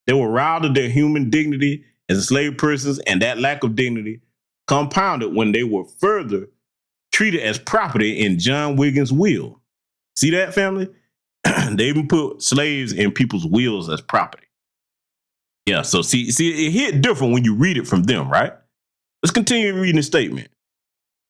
They were robbed of their human dignity as enslaved persons, and that lack of dignity compounded when they were further treated as property in John Wiggins' will. See that, family? They even put slaves in people's wills as property. Yeah, so see, it hit different when you read it from them, right? Let's continue reading the statement.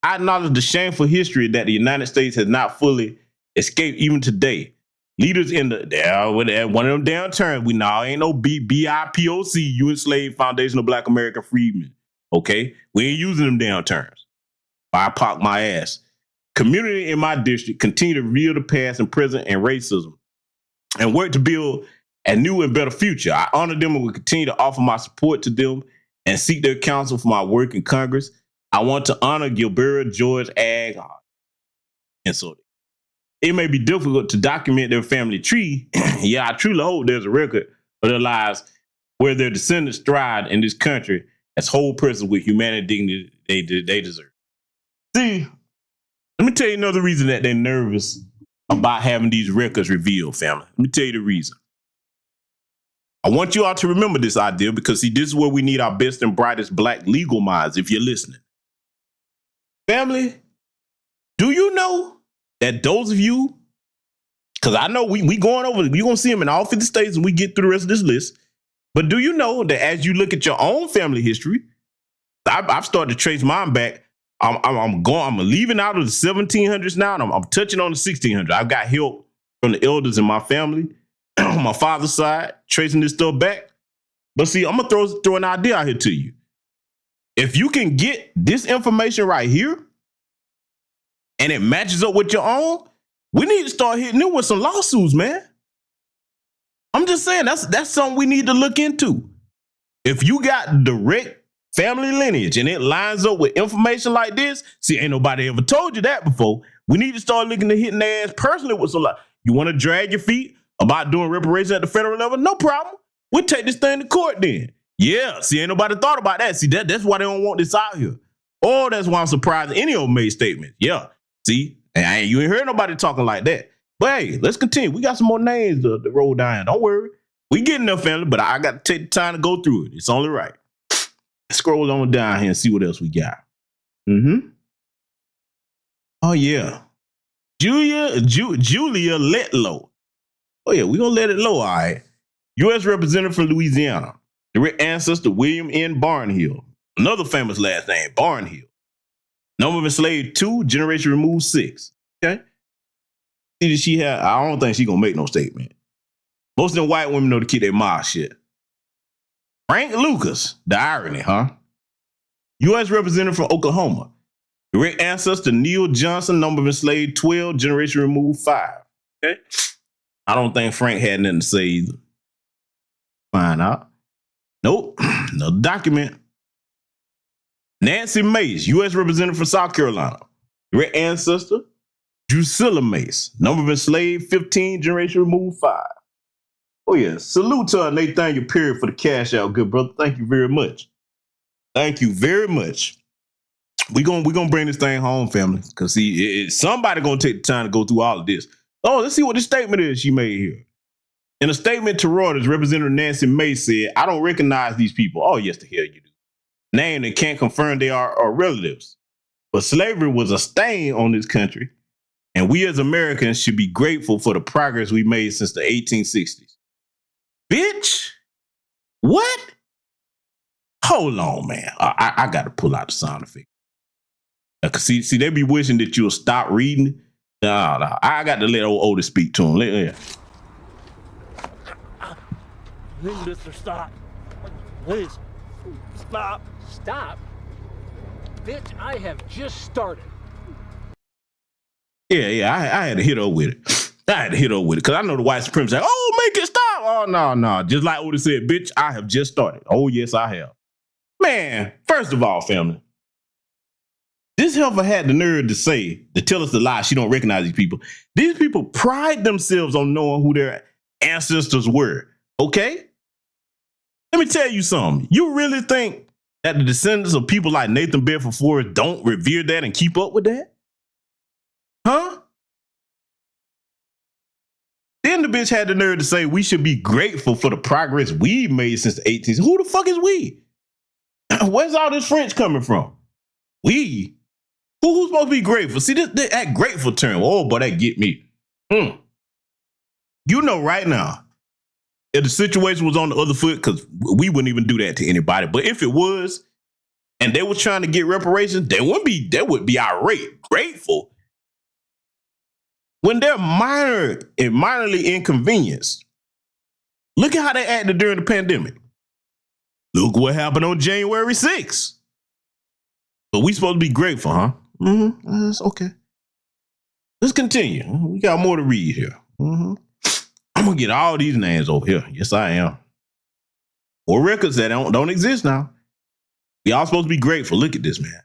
I acknowledge the shameful history that the United States has not fully escaped even today. Leaders in one of them damn terms, we now ain't no BIPOC, you enslaved Foundation of Black American Freedmen. Okay? We ain't using them damn terms. BIPOC my ass. Community in my district continue to reveal the past and present and racism and work to build a new and better future. I honor them and will continue to offer my support to them and seek their counsel for my work in Congress. I want to honor Gilbert, George, Ag, and so it may be difficult to document their family tree. Yeah, I truly hope there's a record of their lives where their descendants thrived in this country as whole persons with humanity dignity they deserve. See, let me tell you another reason that they're nervous about having these records revealed, family. Let me tell you the reason. I want you all to remember this idea because, see, this is where we need our best and brightest Black legal minds, if you're listening. Family, do you know that those of you, because I know we going over, you're going to see them in all 50 states and we get through the rest of this list, but do you know that as you look at your own family history, I've started to trace mine back. I'm leaving out of the 1700s now, and I'm touching on the 1600s. I've got help from the elders in my family, on my father's side, tracing this stuff back. But see, I'm gonna throw an idea out here to you. If you can get this information right here, and it matches up with your own, we need to start hitting them with some lawsuits, man. I'm just saying that's something we need to look into. If you got direct family lineage and it lines up with information like this, see, ain't nobody ever told you that before. We need to start looking at hitting their ass personally with some. You want to drag your feet about doing reparations at the federal level? No problem. We'll take this thing to court then. Yeah, see, ain't nobody thought about that. See, that's why they don't want this out here. Oh, that's why I'm surprised any of them made statements. Yeah, see, you ain't heard nobody talking like that. But hey, let's continue. We got some more names to roll down. Don't worry. We getting there, family, but I got to take the time to go through it. It's only right. Scroll on down here and see what else we got. Oh, yeah. Julia Letlow. Oh, yeah, we're going to let it low, all right. U.S. Representative from Louisiana. Direct ancestor William N. Barnhill. Another famous last name, Barnhill. Number of enslaved 2, generation removed 6. Okay. See that she had, I don't think she's going to make no statement. Most of them white women know to keep their mouth shut. Frank Lucas, the irony, huh? U.S. representative from Oklahoma. Direct ancestor Neil Johnson, number of enslaved 12, generation removed 5. Okay. I don't think Frank had nothing to say either. Find out. Nope. No document. Nancy Mace, U.S. representative from South Carolina. Direct ancestor Drusilla Mace, number of enslaved 15, generation removed 5. Oh yeah. Salute to Nathaniel Perry for the cash out, good brother. Thank you very much. Thank you very much. We gonna bring this thing home, family, because see, somebody gonna take the time to go through all of this. Oh, let's see what the statement is she made here. In a statement to Reuters, Representative Nancy Mace said, "I don't recognize these people." Oh, yes, the hell you do. Named and can't confirm they are relatives. But slavery was a stain on this country, and we as Americans should be grateful for the progress we made since the 1860s. Bitch, what? Hold on, man. I got to pull out the sound effect. Cause see, they be wishing that you'll stop reading. No, I got to let old Otis speak to him. Yeah. Please, mister, stop. Please, stop. Stop? Bitch, I have just started. Yeah, I had to hit her with it. Because I know the white supremacists say, oh, make it stop. Oh, no. Just like Otis said, bitch, I have just started. Oh, yes, I have. Man, first of all, family, this heifer had the nerve to tell us the lie. She don't recognize these people. These people pride themselves on knowing who their ancestors were. Okay? Let me tell you something. You really think that the descendants of people like Nathan Bedford Forrest don't revere that and keep up with that? Huh? Then the bitch had the nerve to say we should be grateful for the progress we made since the 18th. Who the fuck is we? Where's all this French coming from? We? Who's supposed to be grateful? See, that grateful term, oh, boy, that get me. You know right now, if the situation was on the other foot, because we wouldn't even do that to anybody, but if it was, and they were trying to get reparations, they would be irate, grateful. When they're minorly inconvenienced, look at how they acted during the pandemic. Look what happened on January 6th. But we supposed to be grateful, huh? That's okay. Let's continue. We got more to read here. I'm gonna get all these names over here. Yes, I am. Or records that don't exist now. We all supposed to be grateful. Look at this, man.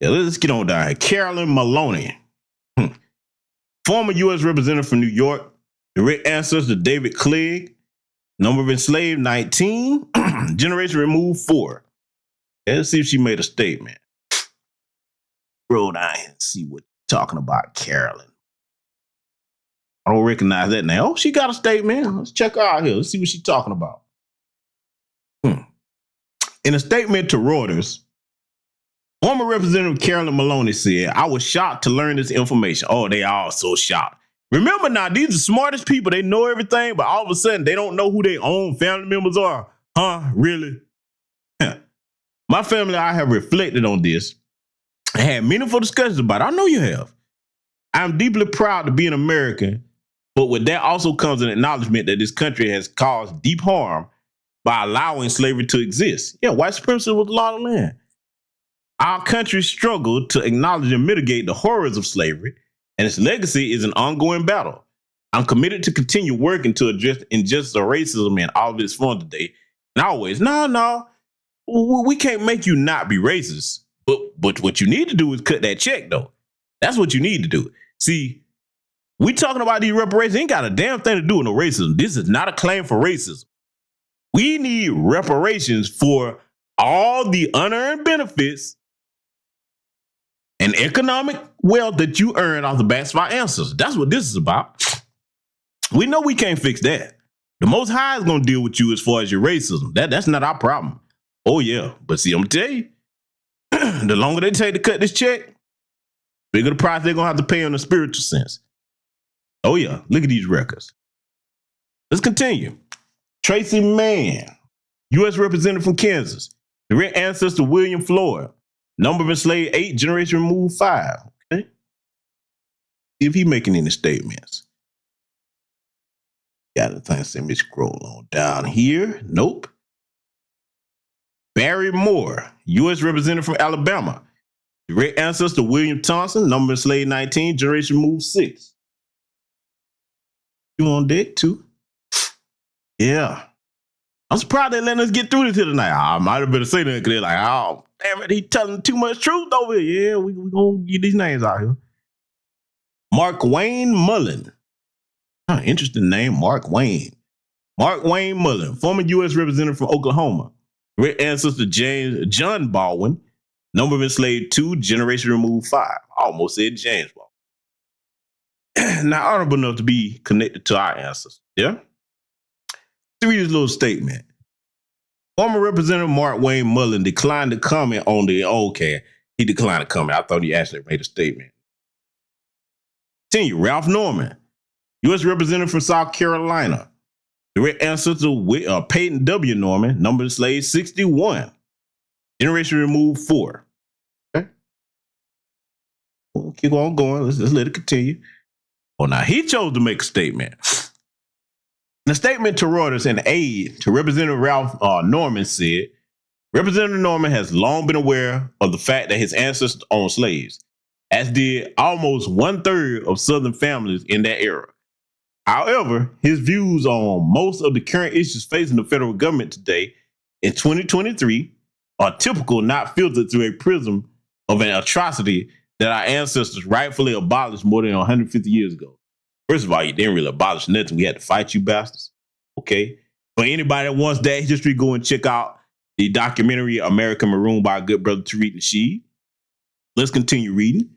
Yeah, let's get on down here. Carolyn Maloney, former U.S. representative from New York, direct ancestor to David Clegg, number of enslaved 19, generation removed 4. Okay, let's see if she made a statement. Roll down here and see what you're talking about, Carolyn. I don't recognize that name. Oh, she got a statement. Let's check her out here. Let's see what she's talking about. In a statement to Reuters, former Representative Carolyn Maloney said, I was shocked to learn this information. Oh, they all so shocked. Remember now, these are the smartest people. They know everything, but all of a sudden they don't know who their own family members are. Huh? Really? My family and I have reflected on this and had meaningful discussions about it. I know you have. I'm deeply proud to be an American, but with that also comes an acknowledgement that this country has caused deep harm by allowing slavery to exist. Yeah, white supremacy was a lot of land. Our country struggled to acknowledge and mitigate the horrors of slavery, and its legacy is an ongoing battle. I'm committed to continue working to address injustice or racism in all of its forms today. And always, no, we can't make you not be racist. But what you need to do is cut that check, though. That's what you need to do. See, we talking about these reparations ain't got a damn thing to do with no racism. This is not a claim for racism. We need reparations for all the unearned benefits and economic wealth that you earned off the backs of our ancestors. That's what this is about. We know we can't fix that. The Most High is going to deal with you as far as your racism. That's not our problem. Oh, yeah. But see, I'm going to tell you, the longer they take to cut this check, the bigger the price they're going to have to pay in a spiritual sense. Oh, yeah. Look at these records. Let's continue. Tracy Mann, U.S. representative from Kansas, direct ancestor William Floyd, number of enslaved 8, generation removed 5. Okay. See if he's making any statements. Got the thing, let me scroll on down here. Nope. Barry Moore, U.S. representative from Alabama. Direct ancestor William Thompson, number enslaved 19, generation removed 6. You on deck too? Yeah. I'm surprised they letting us get through this here tonight. I might have better say that because they're like, oh, damn it, he telling too much truth over here. Yeah, we gonna get these names out here. Mark Wayne Mullen. Interesting name, Mark Wayne. Mark Wayne Mullen, former U.S. representative from Oklahoma. Direct ancestor John Baldwin, number of enslaved 2, generation removed 5. I almost said James Baldwin. Not honorable enough to be connected to our ancestors. Yeah? To read his little statement. Former Representative Mark Wayne Mullen declined to comment on the, okay, he declined to comment. I thought he actually made a statement. Continue. Ralph Norman, U.S. Representative from South Carolina. Direct ancestor Peyton W. Norman, number of slaves 61. Generation removed 4. Okay. We'll keep on going. Let's let it continue. Well, now he chose to make a statement. In a statement to Reuters, an aide to Representative Ralph Norman said, Representative Norman has long been aware of the fact that his ancestors owned slaves, as did almost 1/3 of Southern families in that era. However, his views on most of the current issues facing the federal government today in 2023 are typical, not filtered through a prism of an atrocity that our ancestors rightfully abolished more than 150 years ago. First of all, you didn't really abolish nothing. We had to fight you bastards. Okay? For anybody that wants that history, go and check out the documentary American Maroon by our good brother Tariq Nasheed. Let's continue reading.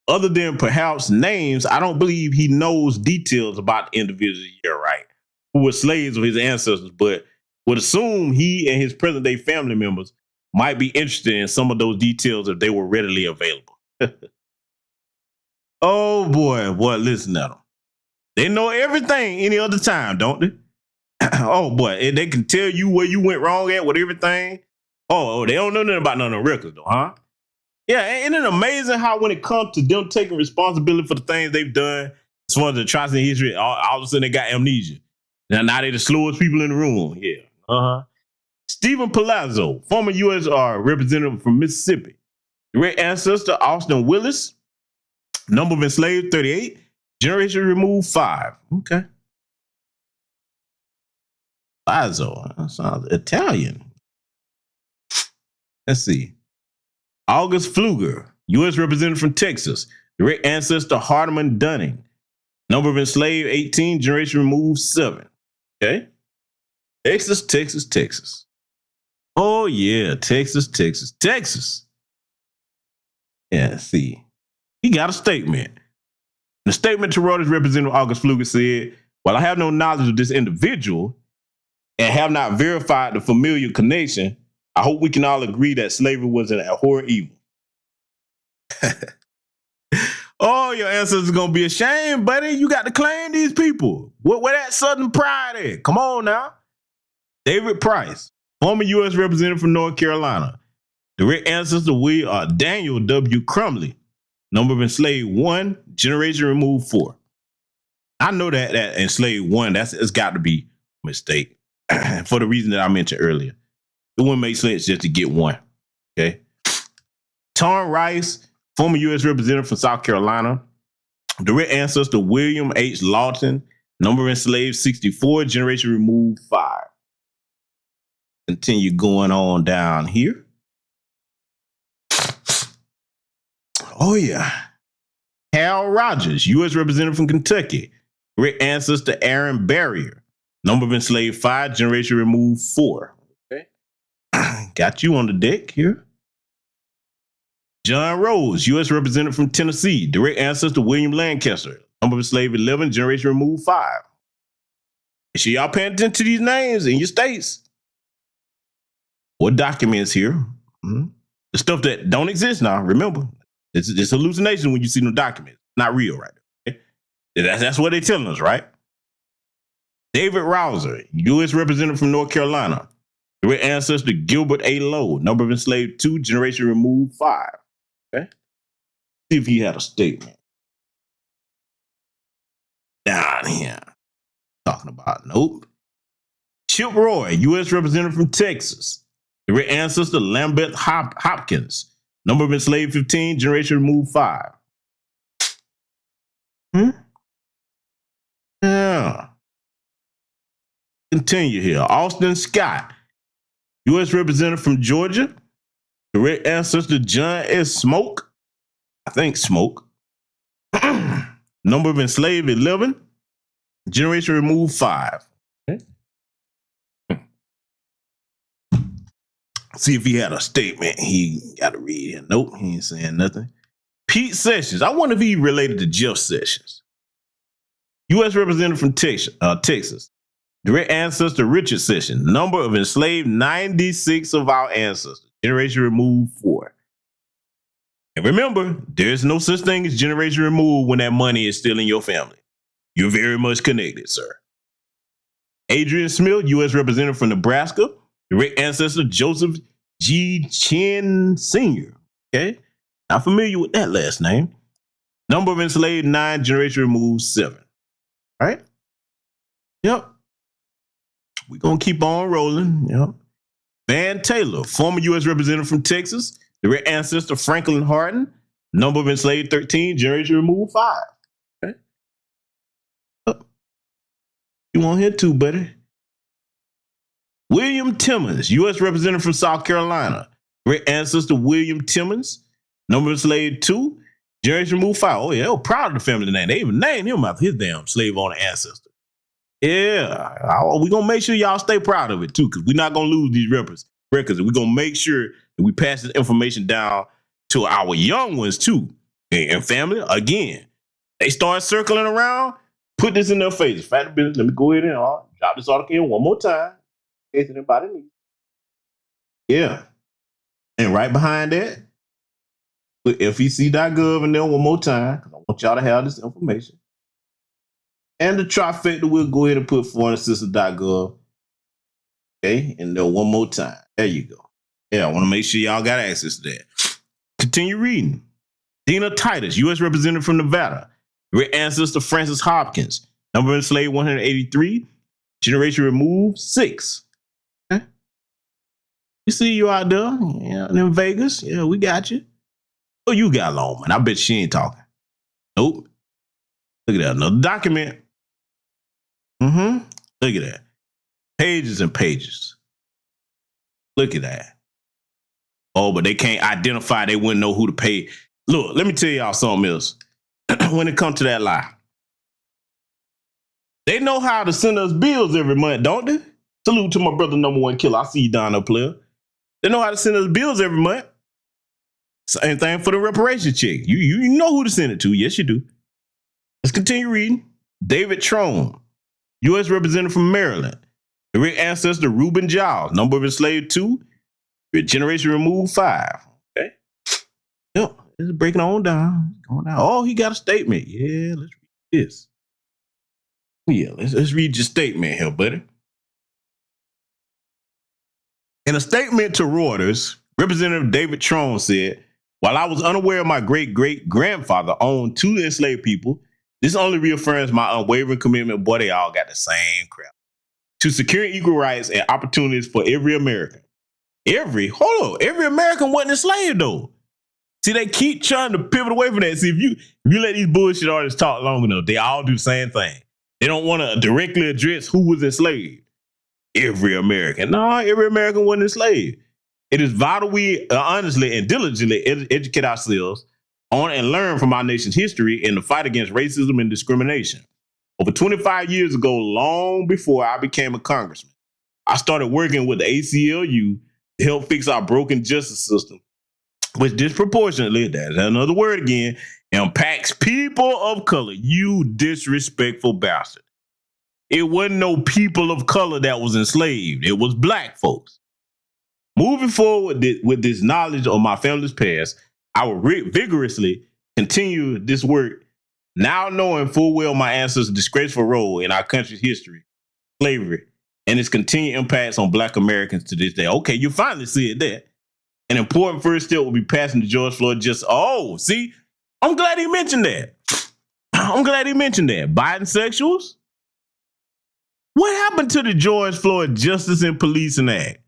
Other than perhaps names, I don't believe he knows details about the individuals here, right? Who were slaves of his ancestors, but would assume he and his present day family members might be interested in some of those details if they were readily available. Oh boy, listen to them. They know everything any other time, don't they? Oh boy, and they can tell you where you went wrong at with everything. Oh, they don't know nothing about none of the records though, huh? Yeah, isn't it amazing how when it comes to them taking responsibility for the things they've done, as far as the atrocity in history, all of a sudden they got amnesia. Now they're the slowest people in the room. Yeah. Uh-huh. Stephen Palazzo, former U.S. representative from Mississippi. Direct ancestor Austin Willis, number of enslaved 38, generation removed 5. Okay. Palazzo, that sounds Italian. Let's see. August Pfluger, U.S. representative from Texas. Direct ancestor Hardeman Dunning. Number of enslaved 18, generation removed 7. Okay. Texas. Oh, yeah. Texas. Yeah, see. He got a statement. The statement to Reuters, Representative August Pfluger said, while I have no knowledge of this individual and have not verified the familial connection, I hope we can all agree that slavery was an abhorrent evil. Oh, your ancestors are going to be ashamed, buddy. You got to claim these people. Where that Southern pride at? Come on now. David Price, former U.S. representative from North Carolina. Direct ancestor Daniel W. Crumley. Number of enslaved 1, generation removed 4. I know that enslaved 1, it's got to be a mistake for the reason that I mentioned earlier. It wouldn't make sense just to get 1. Okay. Tom Rice, former U.S. representative from South Carolina. Direct ancestor William H. Lawton. Number of enslaved 64, generation removed 5. Continue going on down here. Oh, yeah. Hal Rogers, U.S. representative from Kentucky. Direct ancestor Aaron Barrier. Number of enslaved 5, generation removed 4. Okay. Got you on the deck here. John Rose, U.S. representative from Tennessee. Direct ancestor William Lancaster. Number of enslaved 11, generation removed 5. Make sure y'all paying attention to these names in your states. What documents here? Mm-hmm. The stuff that don't exist now, remember. It's hallucination when you see them documents. Not real, right? Okay? That's what they're telling us, right? David Rouser, U.S. representative from North Carolina. Direct ancestor Gilbert A. Lowe. Number of enslaved 2, generation removed 5. Okay. See if he had a statement. Down here. Talking about, nope. Chip Roy, U.S. representative from Texas. Direct ancestor Lambeth Hopkins. Number of enslaved 15, generation removed 5. Yeah. Continue here. Austin Scott, U.S. representative from Georgia. Direct ancestor John S. Smoke. I think Smoke. Number of enslaved 11. Generation removed 5. Okay. See if he had a statement he got to read here. Nope, he ain't saying nothing. Pete Sessions. I wonder if he related to Jeff Sessions. U.S. representative from Texas. Direct ancestor Richard Sessions. Number of enslaved 96 of our ancestors. Generation removed 4. And remember, there's no such thing as generation removed when that money is still in your family. You're very much connected, sir. Adrian Smith, U.S. representative from Nebraska. Direct ancestor Joseph G. Chin Sr. Okay. Not familiar with that last name. Number of enslaved 9, generation removed 7. All right. Yep. We're going to keep on rolling. Yep. Van Taylor, former U.S. representative from Texas. Direct ancestor Franklin Hardin. Number of enslaved 13, generation removed 5. Okay. Oh. You want here too, buddy? William Timmons, U.S. representative from South Carolina. Direct ancestor William Timmons. Number of enslaved 2, generation removed 5. Oh, yeah, they were proud of the family name. They even named him after his damn slave owner ancestor. Yeah, we're going to make sure y'all stay proud of it, too, because we're not going to lose these records. We're going to make sure that we pass this information down to our young ones, too. And family, again, they start circling around, put this in their faces. Fact of business, let me go ahead and drop this article in one more time. In case anybody needs. Yeah. And right behind that, put fec.gov in there one more time, because I want y'all to have this information. And the trifecta, we'll go ahead and put foreignassistance.gov. Okay, and there one more time. There you go. Yeah, I want to make sure y'all got access to that. Continue reading. Dina Titus, U.S. representative from Nevada. Great ancestor Francis Hopkins. Number of enslaved 183. Generation removed 6. Okay. You see you out there, yeah, in Vegas. Yeah, we got you. Oh, you got long, man. I bet she ain't talking. Nope. Look at that. Another document. Look at that. Pages and pages. Look at that. Oh, but they can't identify. They wouldn't know who to pay. Look, let me tell y'all something else. When it comes to that lie, they know how to send us bills every month, don't they? Salute to my brother, number one killer. I see you down there, player. They know how to send us bills every month. Same thing for the reparations check. You know who to send it to. Yes, you do. Let's continue reading. David Trone, U.S. representative from Maryland. Direct ancestor Reuben Giles. Number of enslaved 2. Generation removed 5. Okay. Yep. It's breaking on down. Going down. Oh, he got a statement. Yeah, let's read this. Yeah, let's read your statement here, buddy. In a statement to Reuters, Representative David Trone said, "While I was unaware my great-great-grandfather owned 2 enslaved people, this only reaffirms my unwavering commitment." Boy, they all got the same crap. "To secure equal rights and opportunities for every American." Every American wasn't enslaved, though. See, they keep trying to pivot away from that. See, if you let these bullshit artists talk long enough, they all do the same thing. They don't want to directly address who was enslaved. Every American. No, every American wasn't enslaved. It is vital we honestly and diligently educate ourselves on and learn from our nation's history in the fight against racism and discrimination. Over 25 years ago, long before I became a congressman, I started working with the ACLU to help fix our broken justice system, which disproportionately, that's another word again, impacts people of color. You disrespectful bastard. It wasn't no people of color that was enslaved. It was black folks. Moving forward with this knowledge of my family's past, I will vigorously continue this work, now knowing full well my ancestors' disgraceful role in our country's history, slavery, and its continued impacts on black Americans to this day. Okay, you finally see it there. An important first step will be passing the George Floyd see, I'm glad he mentioned that. Bisexuals? What happened to the George Floyd Justice and Policing Act?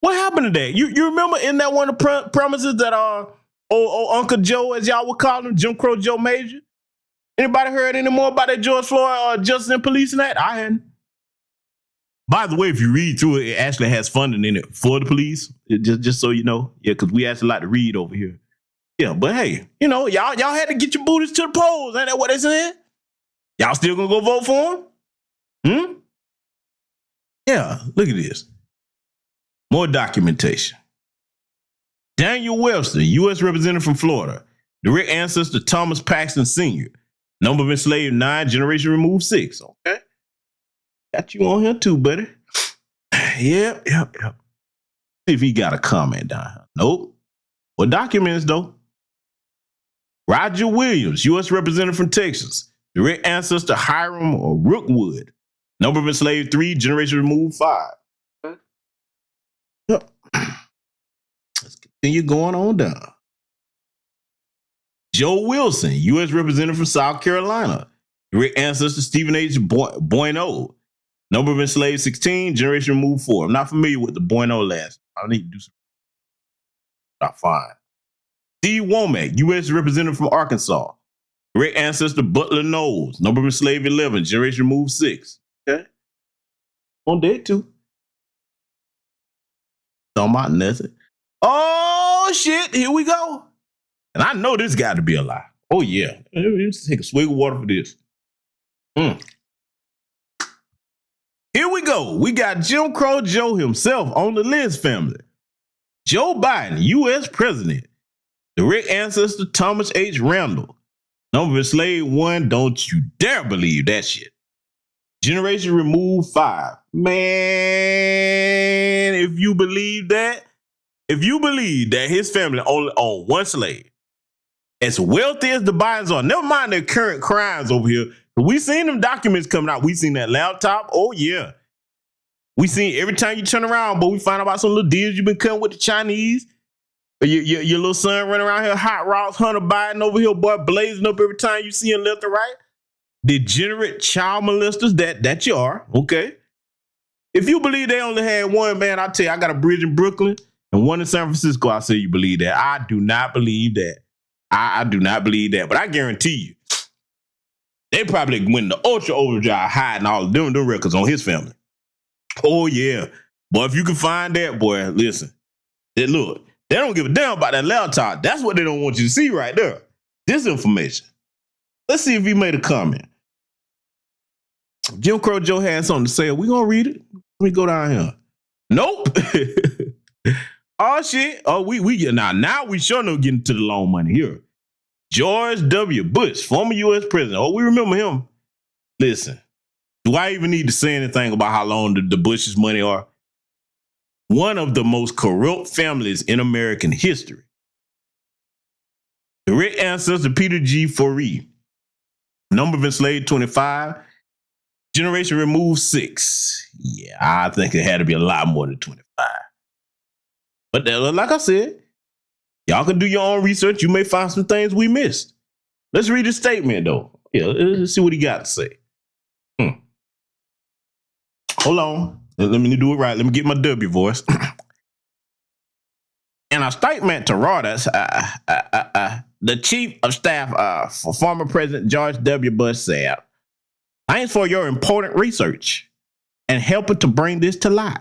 What happened to that? You remember in that one of the premises that old Uncle Joe, as y'all would call him, Jim Crow Joe Major? Anybody heard any more about that George Floyd Justice and Police and that? I hadn't. By the way, if you read through it, it actually has funding in it for the police. Just so you know. Yeah, because we actually like to read over here. Yeah, but hey, you know, y'all had to get your booties to the polls. Ain't that what they said? Y'all still gonna go vote for him? Yeah, look at this. More documentation. Daniel Webster, U.S. Representative from Florida. Direct ancestor Thomas Paxton Sr. Number of enslaved 9, generation removed 6. Okay. Got you on here too, buddy. Yep. See if he got a comment down here. Nope. What documents, though? Roger Williams, U.S. Representative from Texas. Direct ancestor Hiram or Rookwood. Number of enslaved 3, generation removed 5. Okay. Yep. Let's continue going on down. Joe Wilson, U.S. Representative from South Carolina. Direct ancestor Stephen H. Boino. Number of enslaved 16, generation removed 4. I'm not familiar with the Boino last. I need to do some. Not fine. Steve Womack, U.S. Representative from Arkansas. Direct ancestor Butler Knowles. Number of enslaved 11, generation removed 6. Okay. On day 2. Talking about nothing. Oh, shit. Here we go. And I know this got to be a lie. Oh, yeah. Let's take a swig of water for this. Here we go. We got Jim Crow Joe himself on the list, family. Joe Biden, U.S. President. Direct ancestor Thomas H. Randall. Number of enslaved 1. Don't you dare believe that shit. Generation removed 5. Man, if you believe that his family only owned 1 slave, as wealthy as the Bidens are, never mind their current crimes over here, we seen them documents coming out. We seen that laptop. Oh, yeah. We seen every time you turn around, but we find out about some little deals you've been cutting with the Chinese. Your little son running around here, hot rods, Hunter Biden over here, boy, blazing up every time you see him left and right. Degenerate child molesters that you are, okay? If you believe they only had 1, man, I'll tell you, I got a bridge in Brooklyn and 1 in San Francisco. I say you believe that. I do not believe that. I do not believe that. But I guarantee you, they probably went into ultra overdrive hiding all of them records on his family. Oh, yeah. Boy, if you can find that, boy, listen. Look, they don't give a damn about that laptop. That's what they don't want you to see right there. This information. Let's see if he made a comment. Jim Crow Joe had something to say. Are we going to read it? Let me go down here. Nope. Oh, shit. Oh, we get now we sure no getting to the loan money here. George W. Bush, former U.S. president. Oh, we remember him. Listen, do I even need to say anything about how long the Bush's money are? One of the most corrupt families in American history. Direct ancestor Peter G. Foree. Number of enslaved 25. Generation removed 6. Yeah, I think it had to be a lot more than 25. But like I said, y'all can do your own research. You may find some things we missed. Let's read his statement, though. Yeah, let's see what he got to say. Hold on. Let me do it right. Let me get my W voice. In a statement to Reuters, the chief of staff for former President George W. Bush said, "Thanks for your important research and helping to bring this to light."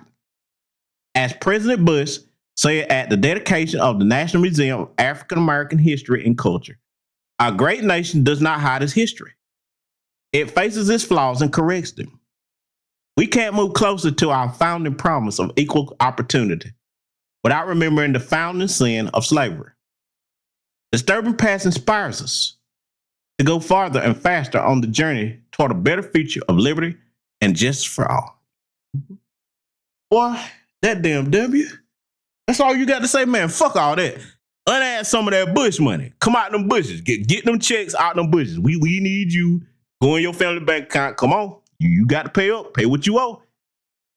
As President Bush said at the dedication of the National Museum of African American History and Culture, our great nation does not hide its history. It faces its flaws and corrects them. We can't move closer to our founding promise of equal opportunity without remembering the founding sin of slavery. Disturbing past inspires us to go farther and faster on the journey toward a better future of liberty and justice for all. Boy, that damn W. That's all you got to say, man. Fuck all that. Unadd some of that Bush money. Come out them bushes. Get them checks out them bushes. We need you. Go in your family bank account. Come on. You got to pay up. Pay what you owe.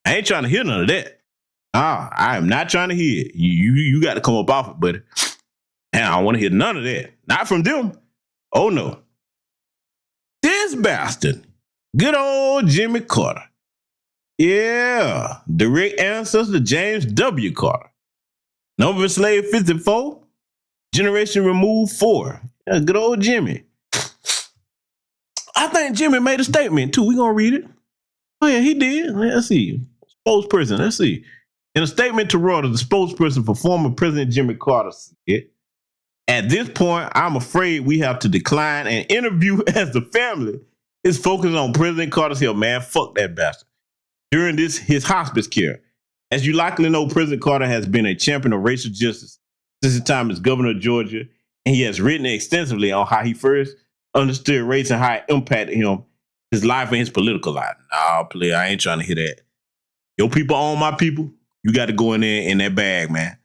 I ain't trying to hear none of that. I am not trying to hear it. You got to come up off it, buddy. And I don't want to hear none of that. Not from them. Oh, no. This bastard, good old Jimmy Carter, Yeah, direct ancestor James W. Carter. Number enslaved 54. Generation removed 4. Yeah, good old Jimmy. I think Jimmy made a statement too. We gonna read it. Oh yeah, he did. Let's see. Spokesperson. Let's see. In a statement to Reuters, the spokesperson for former President Jimmy Carter said, "At this point, I'm afraid we have to decline an interview as the family is focused on President Carter's health." Man, fuck that bastard. During his hospice care. As you likely know, President Carter has been a champion of racial justice since his time as governor of Georgia, and he has written extensively on how he first understood race and how it impacted him, his life and his political life. Nah, player, I ain't trying to hear that. Your people own my people. You got to go in there in that bag, man.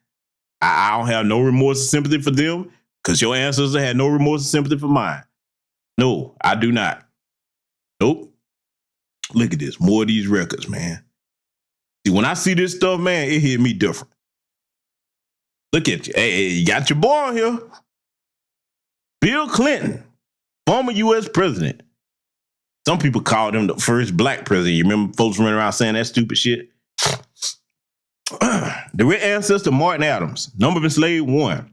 I don't have no remorse or sympathy for them because your ancestors had no remorse or sympathy for mine. No, I do not. Nope. Look at this. More of these records, man. See, when I see this stuff, man, it hit me different. Look at you. Hey, you got your boy on here. Bill Clinton, former U.S. president. Some people called him the first black president. You remember folks running around saying that stupid shit? The red ancestor Martin Adams, number of enslaved 1.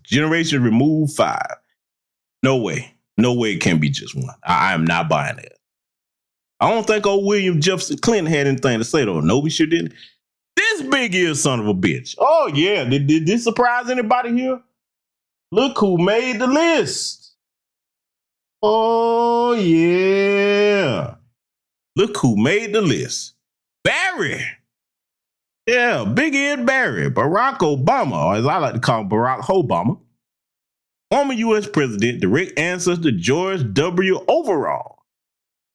Generation removed 5. No way. No way it can be just 1. I am not buying that. I don't think old William Jefferson Clinton had anything to say though. No, we sure didn't. This big ear son of a bitch. Oh yeah, did this surprise anybody here? Look who made the list. Oh yeah. Look who made the list. Barry. Yeah, big eared Barry. Barack Obama, or as I like to call him, Barack Obama. Former U.S. president, direct ancestor George W. Overall.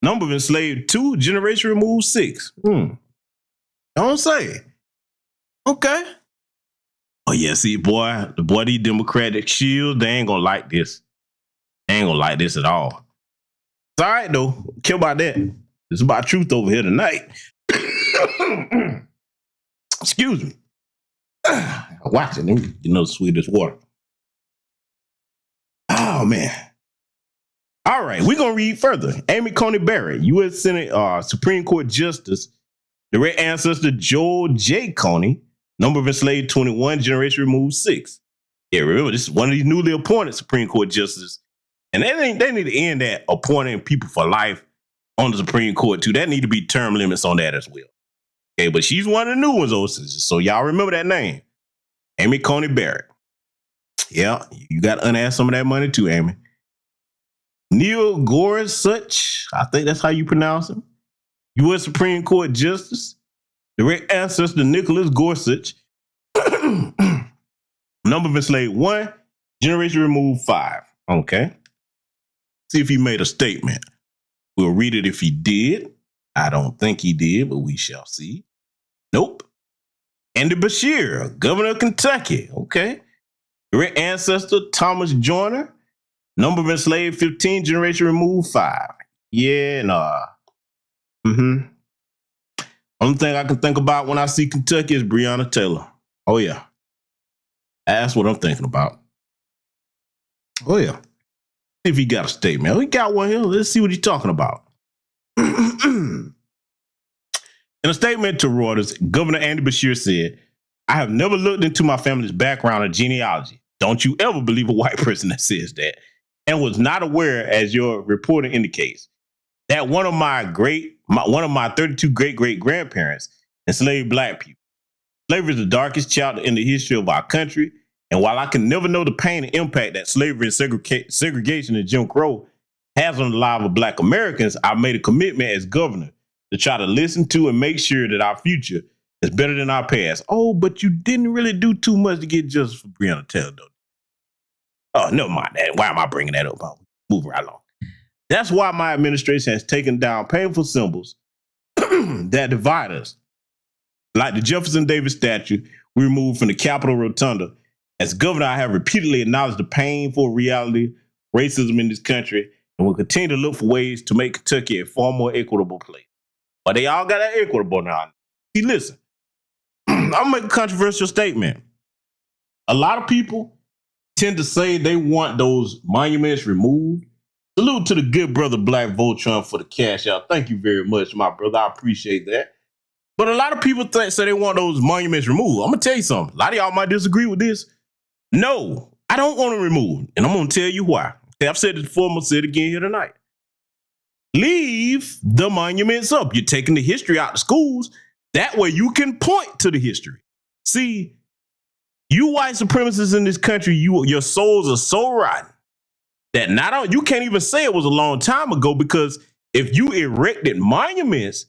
Number of enslaved 2, generation removed 6. Don't say. Okay. Oh yeah, see, boy, these Democratic shields, they ain't gonna like this. They ain't gonna like this at all. It's all right though. Care about that. It's about truth over here tonight. Excuse me. Watch it. Let me get another sweetest water. Oh man. All right, we're going to read further. Amy Coney Barrett, U.S. Senate Supreme Court Justice, direct ancestor Joel J. Coney, number of enslaved 21, generation removed 6. Yeah, remember, this is one of these newly appointed Supreme Court justices. And they need to end that appointing people for life on the Supreme Court, too. That need to be term limits on that as well. Okay, but she's one of the new ones, so y'all remember that name. Amy Coney Barrett. Yeah, you got to unask some of that money, too, Amy. Neil Gorsuch, I think that's how you pronounce him. U.S. Supreme Court Justice, direct ancestor Nicholas Gorsuch, number of enslaved 1, generation removed 5. Okay. See if he made a statement. We'll read it if he did. I don't think he did, but we shall see. Nope. Andy Beshear, governor of Kentucky. Okay. Direct ancestor Thomas Joyner. Number of enslaved 15, generation removed 5. Yeah, nah. Only thing I can think about when I see Kentucky is Breonna Taylor. Oh yeah. That's what I'm thinking about. Oh yeah. See if he got a statement. We got one here. Let's see what he's talking about. In a statement to Reuters, Governor Andy Beshear said, "I have never looked into my family's background or genealogy. Don't you ever believe a white person that says that. And was not aware, as your reporting indicates, that one of my 32 great-great-grandparents enslaved black people. Slavery is the darkest chapter in the history of our country, and while I can never know the pain and impact that slavery and segregation and Jim Crow has on the lives of black Americans, I made a commitment as governor to try to listen to and make sure that our future is better than our past." Oh, but you didn't really do too much to get justice for Breonna Taylor, though. Oh, never mind that. Why am I bringing that up? I'll move right along. That's why my administration has taken down painful symbols that divide us. Like the Jefferson Davis statue we removed from the Capitol Rotunda. As governor, I have repeatedly acknowledged the painful reality of racism in this country and will continue to look for ways to make Kentucky a far more equitable place. But they all got that equitable now. See, listen, I'll make a controversial statement. A lot of people tend to say they want those monuments removed Salute to the good brother Black Voltron for the cash out. Thank you very much, my brother. I appreciate that. But a lot of people say they want those monuments removed. I'm going to tell you something. A lot of y'all might disagree with this. No, I don't want them removed. And I'm going to tell you why. Okay, I've said it before. I'm going to say it again here tonight. Leave the monuments up. You're taking the history out of schools. That way you can point to the history. See, you white supremacists in this country, your souls are so rotten that you can't even say it was a long time ago, because if you erected monuments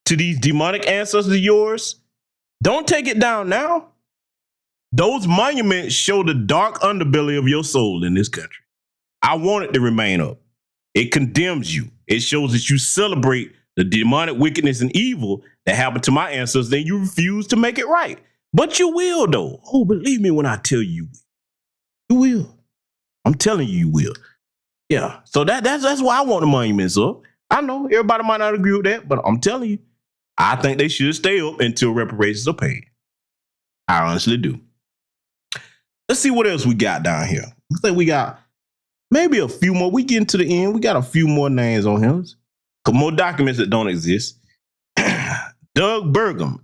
to these demonic ancestors of yours, don't take it down now. Those monuments show the dark underbelly of your soul in this country. I want it to remain up. It condemns you. It shows that you celebrate the demonic wickedness and evil that happened to my ancestors, and you refuse to make it right. But you will, though. Oh, believe me when I tell you, you will. I'm telling you, you will. Yeah. So that's why I want the monuments up. I know everybody might not agree with that, but I'm telling you, I think they should stay up until reparations are paid. I honestly do. Let's see what else we got down here. I think we got maybe a few more. We get into the end. We got a few more names on here. More documents that don't exist. Doug Burgum,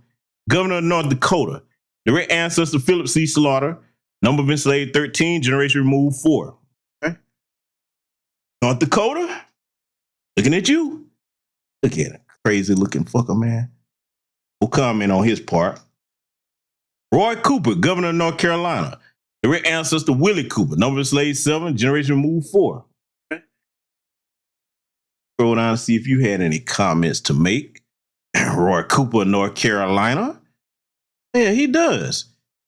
governor of North Dakota. Direct ancestor Philip C. Slaughter. Number of enslaved 13. Generation removed 4. Okay. North Dakota. Looking at you. Look at it. Crazy looking fucker, man. No comment on his part. Roy Cooper, governor of North Carolina. Direct ancestor Willie Cooper. Number of enslaved 7. Generation removed 4. Okay. Scroll down and see if you had any comments to make. Roy Cooper, North Carolina. Yeah, he does.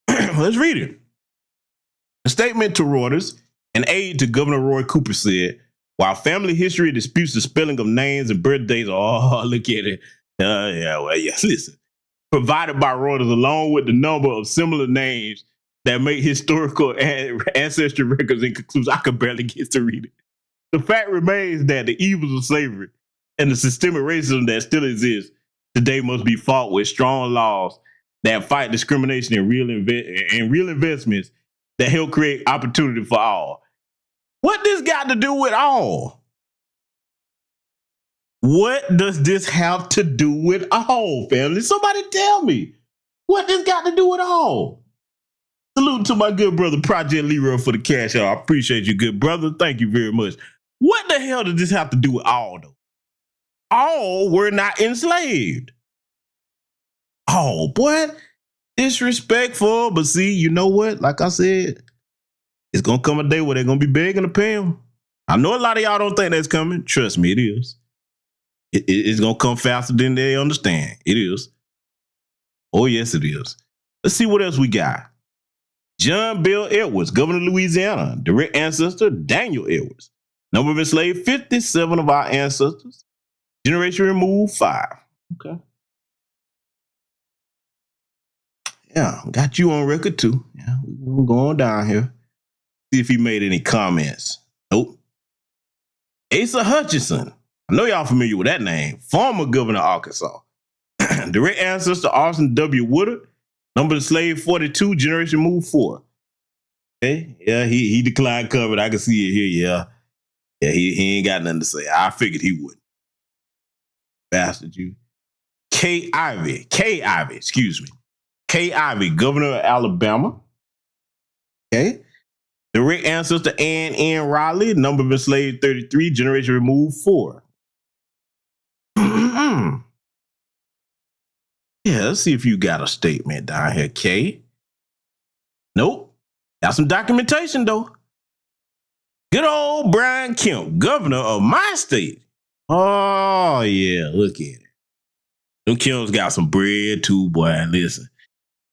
Let's read it. A statement to Reuters, an aide to Governor Roy Cooper said, while family history disputes the spelling of names and birthdays, oh, look at it. Listen. Provided by Reuters, along with the number of similar names that make historical ancestry records inconclusive. I could barely get to read it. The fact remains that the evils of slavery and the systemic racism that still exists today must be fought with strong laws that fight discrimination and real investments that help create opportunity for all. What this got to do with all? What does this have to do with all, family? Somebody tell me. What this got to do with all? Salute to my good brother, Project Leroy, for the cash out. I appreciate you, good brother. Thank you very much. What the hell does this have to do with all, though? All were not enslaved. Oh, boy. Disrespectful. But see, you know what? Like I said, it's going to come a day where they're going to be begging to pay them. I know a lot of y'all don't think that's coming. Trust me, it is. It's going to come faster than they understand. It is. Oh, yes, it is. Let's see what else we got. John Bell Edwards, governor of Louisiana. Direct ancestor, Daniel Edwards. Number of enslaved, 57 of our ancestors. Generation removed, 5. Okay. Yeah, got you on record too. Yeah, we're going down here. See if he made any comments. Nope. Asa Hutchinson. I know y'all familiar with that name. Former governor of Arkansas. Direct ancestor Austin W. Woodard. Number of enslaved 42. Generation moved 4. Okay. Yeah, he declined covered. I can see it here. Yeah. Yeah, he ain't got nothing to say. I figured he wouldn't. Bastard you. Kay Ivey, excuse me. Kay Ivey, governor of Alabama. Okay. Direct ancestor Ann N. Riley, number of enslaved 33, generation removed 4. Yeah, let's see if you got a statement down here, Kay. Nope. Got some documentation, though. Good old Brian Kemp, governor of my state. Oh, yeah, look at it. Them Kemps got some bread, too, boy. Listen.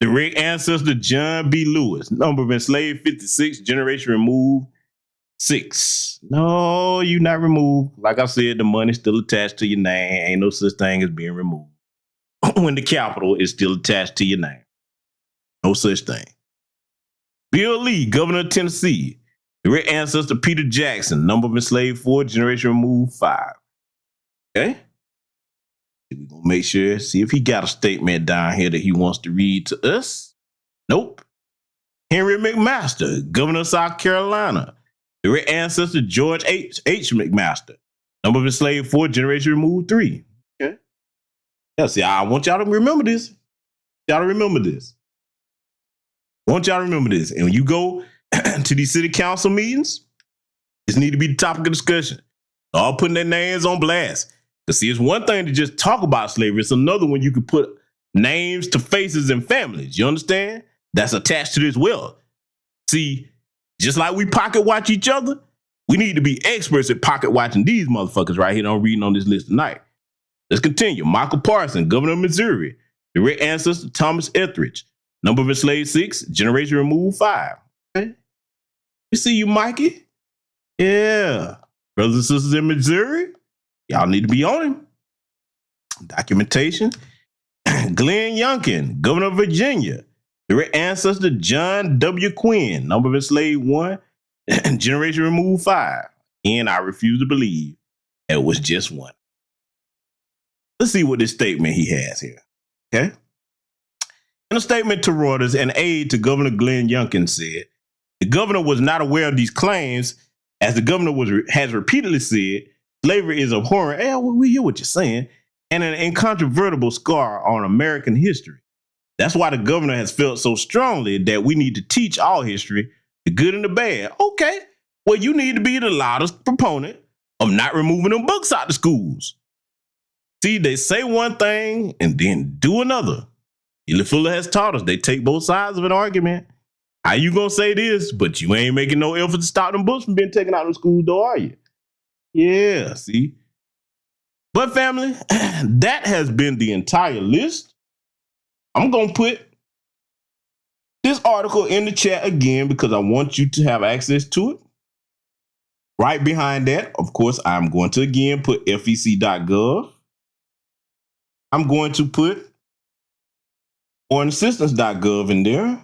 Direct ancestor John B. Lewis, number of enslaved 56, generation removed 6. No, you not removed. Like I said, the money's still attached to your name. Ain't no such thing as being removed. When the capital is still attached to your name. No such thing. Bill Lee, governor of Tennessee. Direct ancestor Peter Jackson, number of enslaved 4, generation removed 5. Okay. We're going to make sure, see if he got a statement down here that he wants to read to us. Nope. Henry McMaster, governor of South Carolina. Direct ancestor George H. McMaster. Number of enslaved 4, generation removed 3. Okay. Yeah, see, I want y'all to remember this. Y'all to remember this. I want y'all to remember this. And when you go to these city council meetings, this need to be the topic of discussion. All putting their names on blast. Because see, it's one thing to just talk about slavery. It's another when you can put names to faces and families. You understand? That's attached to this wealth. See, just like we pocket watch each other, we need to be experts at pocket watching these motherfuckers right here that I'm reading on this list tonight. Let's continue. Michael Parson, governor of Missouri. Direct ancestor Thomas Etheridge. Number of enslaved 6, generation removed 5. Okay. We see you, Mikey. Yeah. Brothers and sisters in Missouri, y'all need to be on him. Documentation. Glenn Youngkin, governor of Virginia. Direct ancestor John W. Quinn. Number of enslaved 1, generation removed 5. And I refuse to believe it was just 1. Let's see what this statement he has here. Okay. In a statement to Reuters, an aide to Governor Glenn Youngkin said, the governor was not aware of these claims, as the governor has repeatedly said, slavery is abhorrent. Hey, we hear what you're saying, and an incontrovertible scar on American history. That's why the governor has felt so strongly that we need to teach all history, the good and the bad. Okay, well, you need to be the loudest proponent of not removing them books out of schools. See, they say one thing and then do another. Ely Fuller has taught us they take both sides of an argument. How you gonna say this, but you ain't making no effort to stop them books from being taken out of school, though, are you? Yeah, see? But family, that has been the entire list. I'm gonna put this article in the chat again because I want you to have access to it. Right behind that, of course, I'm going to again put fec.gov. I'm going to put foreignassistance.gov in there.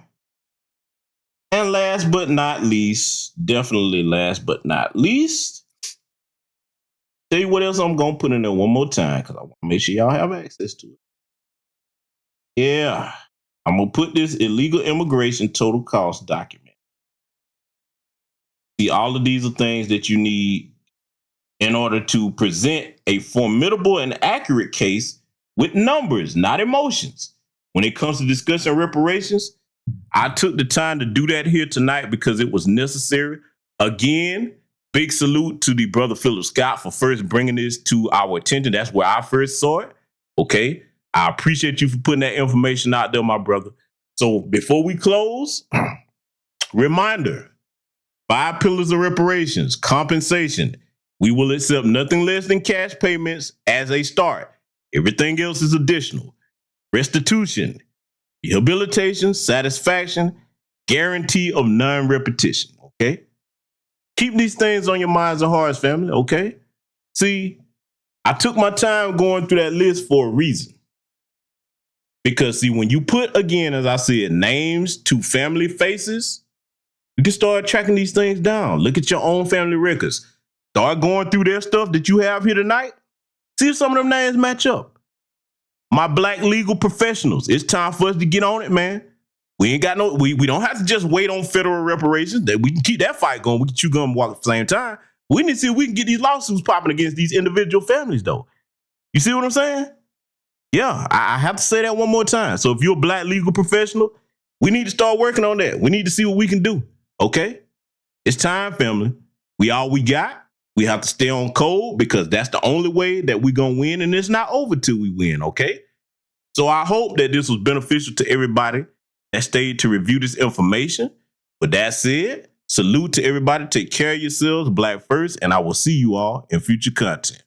And last but not least, definitely last but not least, tell you what else I'm going to put in there one more time because I want to make sure y'all have access to it. Yeah, I'm going to put this illegal immigration total cost document. See, all of these are things that you need in order to present a formidable and accurate case with numbers, not emotions. When it comes to discussing reparations, I took the time to do that here tonight because it was necessary. Again, big salute to the brother Philip Scott for first bringing this to our attention. That's where I first saw it. Okay. I appreciate you for putting that information out there, my brother. So before we close, reminder, 5 pillars of reparations, compensation. We will accept nothing less than cash payments as a start. Everything else is additional. Restitution, rehabilitation, satisfaction, guarantee of non-repetition, okay? Keep these things on your minds and hearts, family, okay? See, I took my time going through that list for a reason. Because, see, when you put, again, as I said, names to family faces, you can start tracking these things down. Look at your own family records. Start going through their stuff that you have here tonight. See if some of them names match up. My black legal professionals, it's time for us to get on it, man. We ain't got no, we don't have to just wait on federal reparations. That we can keep that fight going. We can chew gum and walk at the same time. We need to see if we can get these lawsuits popping against these individual families, though. You see what I'm saying? Yeah, I have to say that one more time. So if you're a black legal professional, we need to start working on that. We need to see what we can do, okay? It's time, family. We all we got. We have to stay on code because that's the only way that we're going to win, and it's not over till we win, okay? So I hope that this was beneficial to everybody that stayed to review this information. With that said, salute to everybody. Take care of yourselves, Black first, and I will see you all in future content.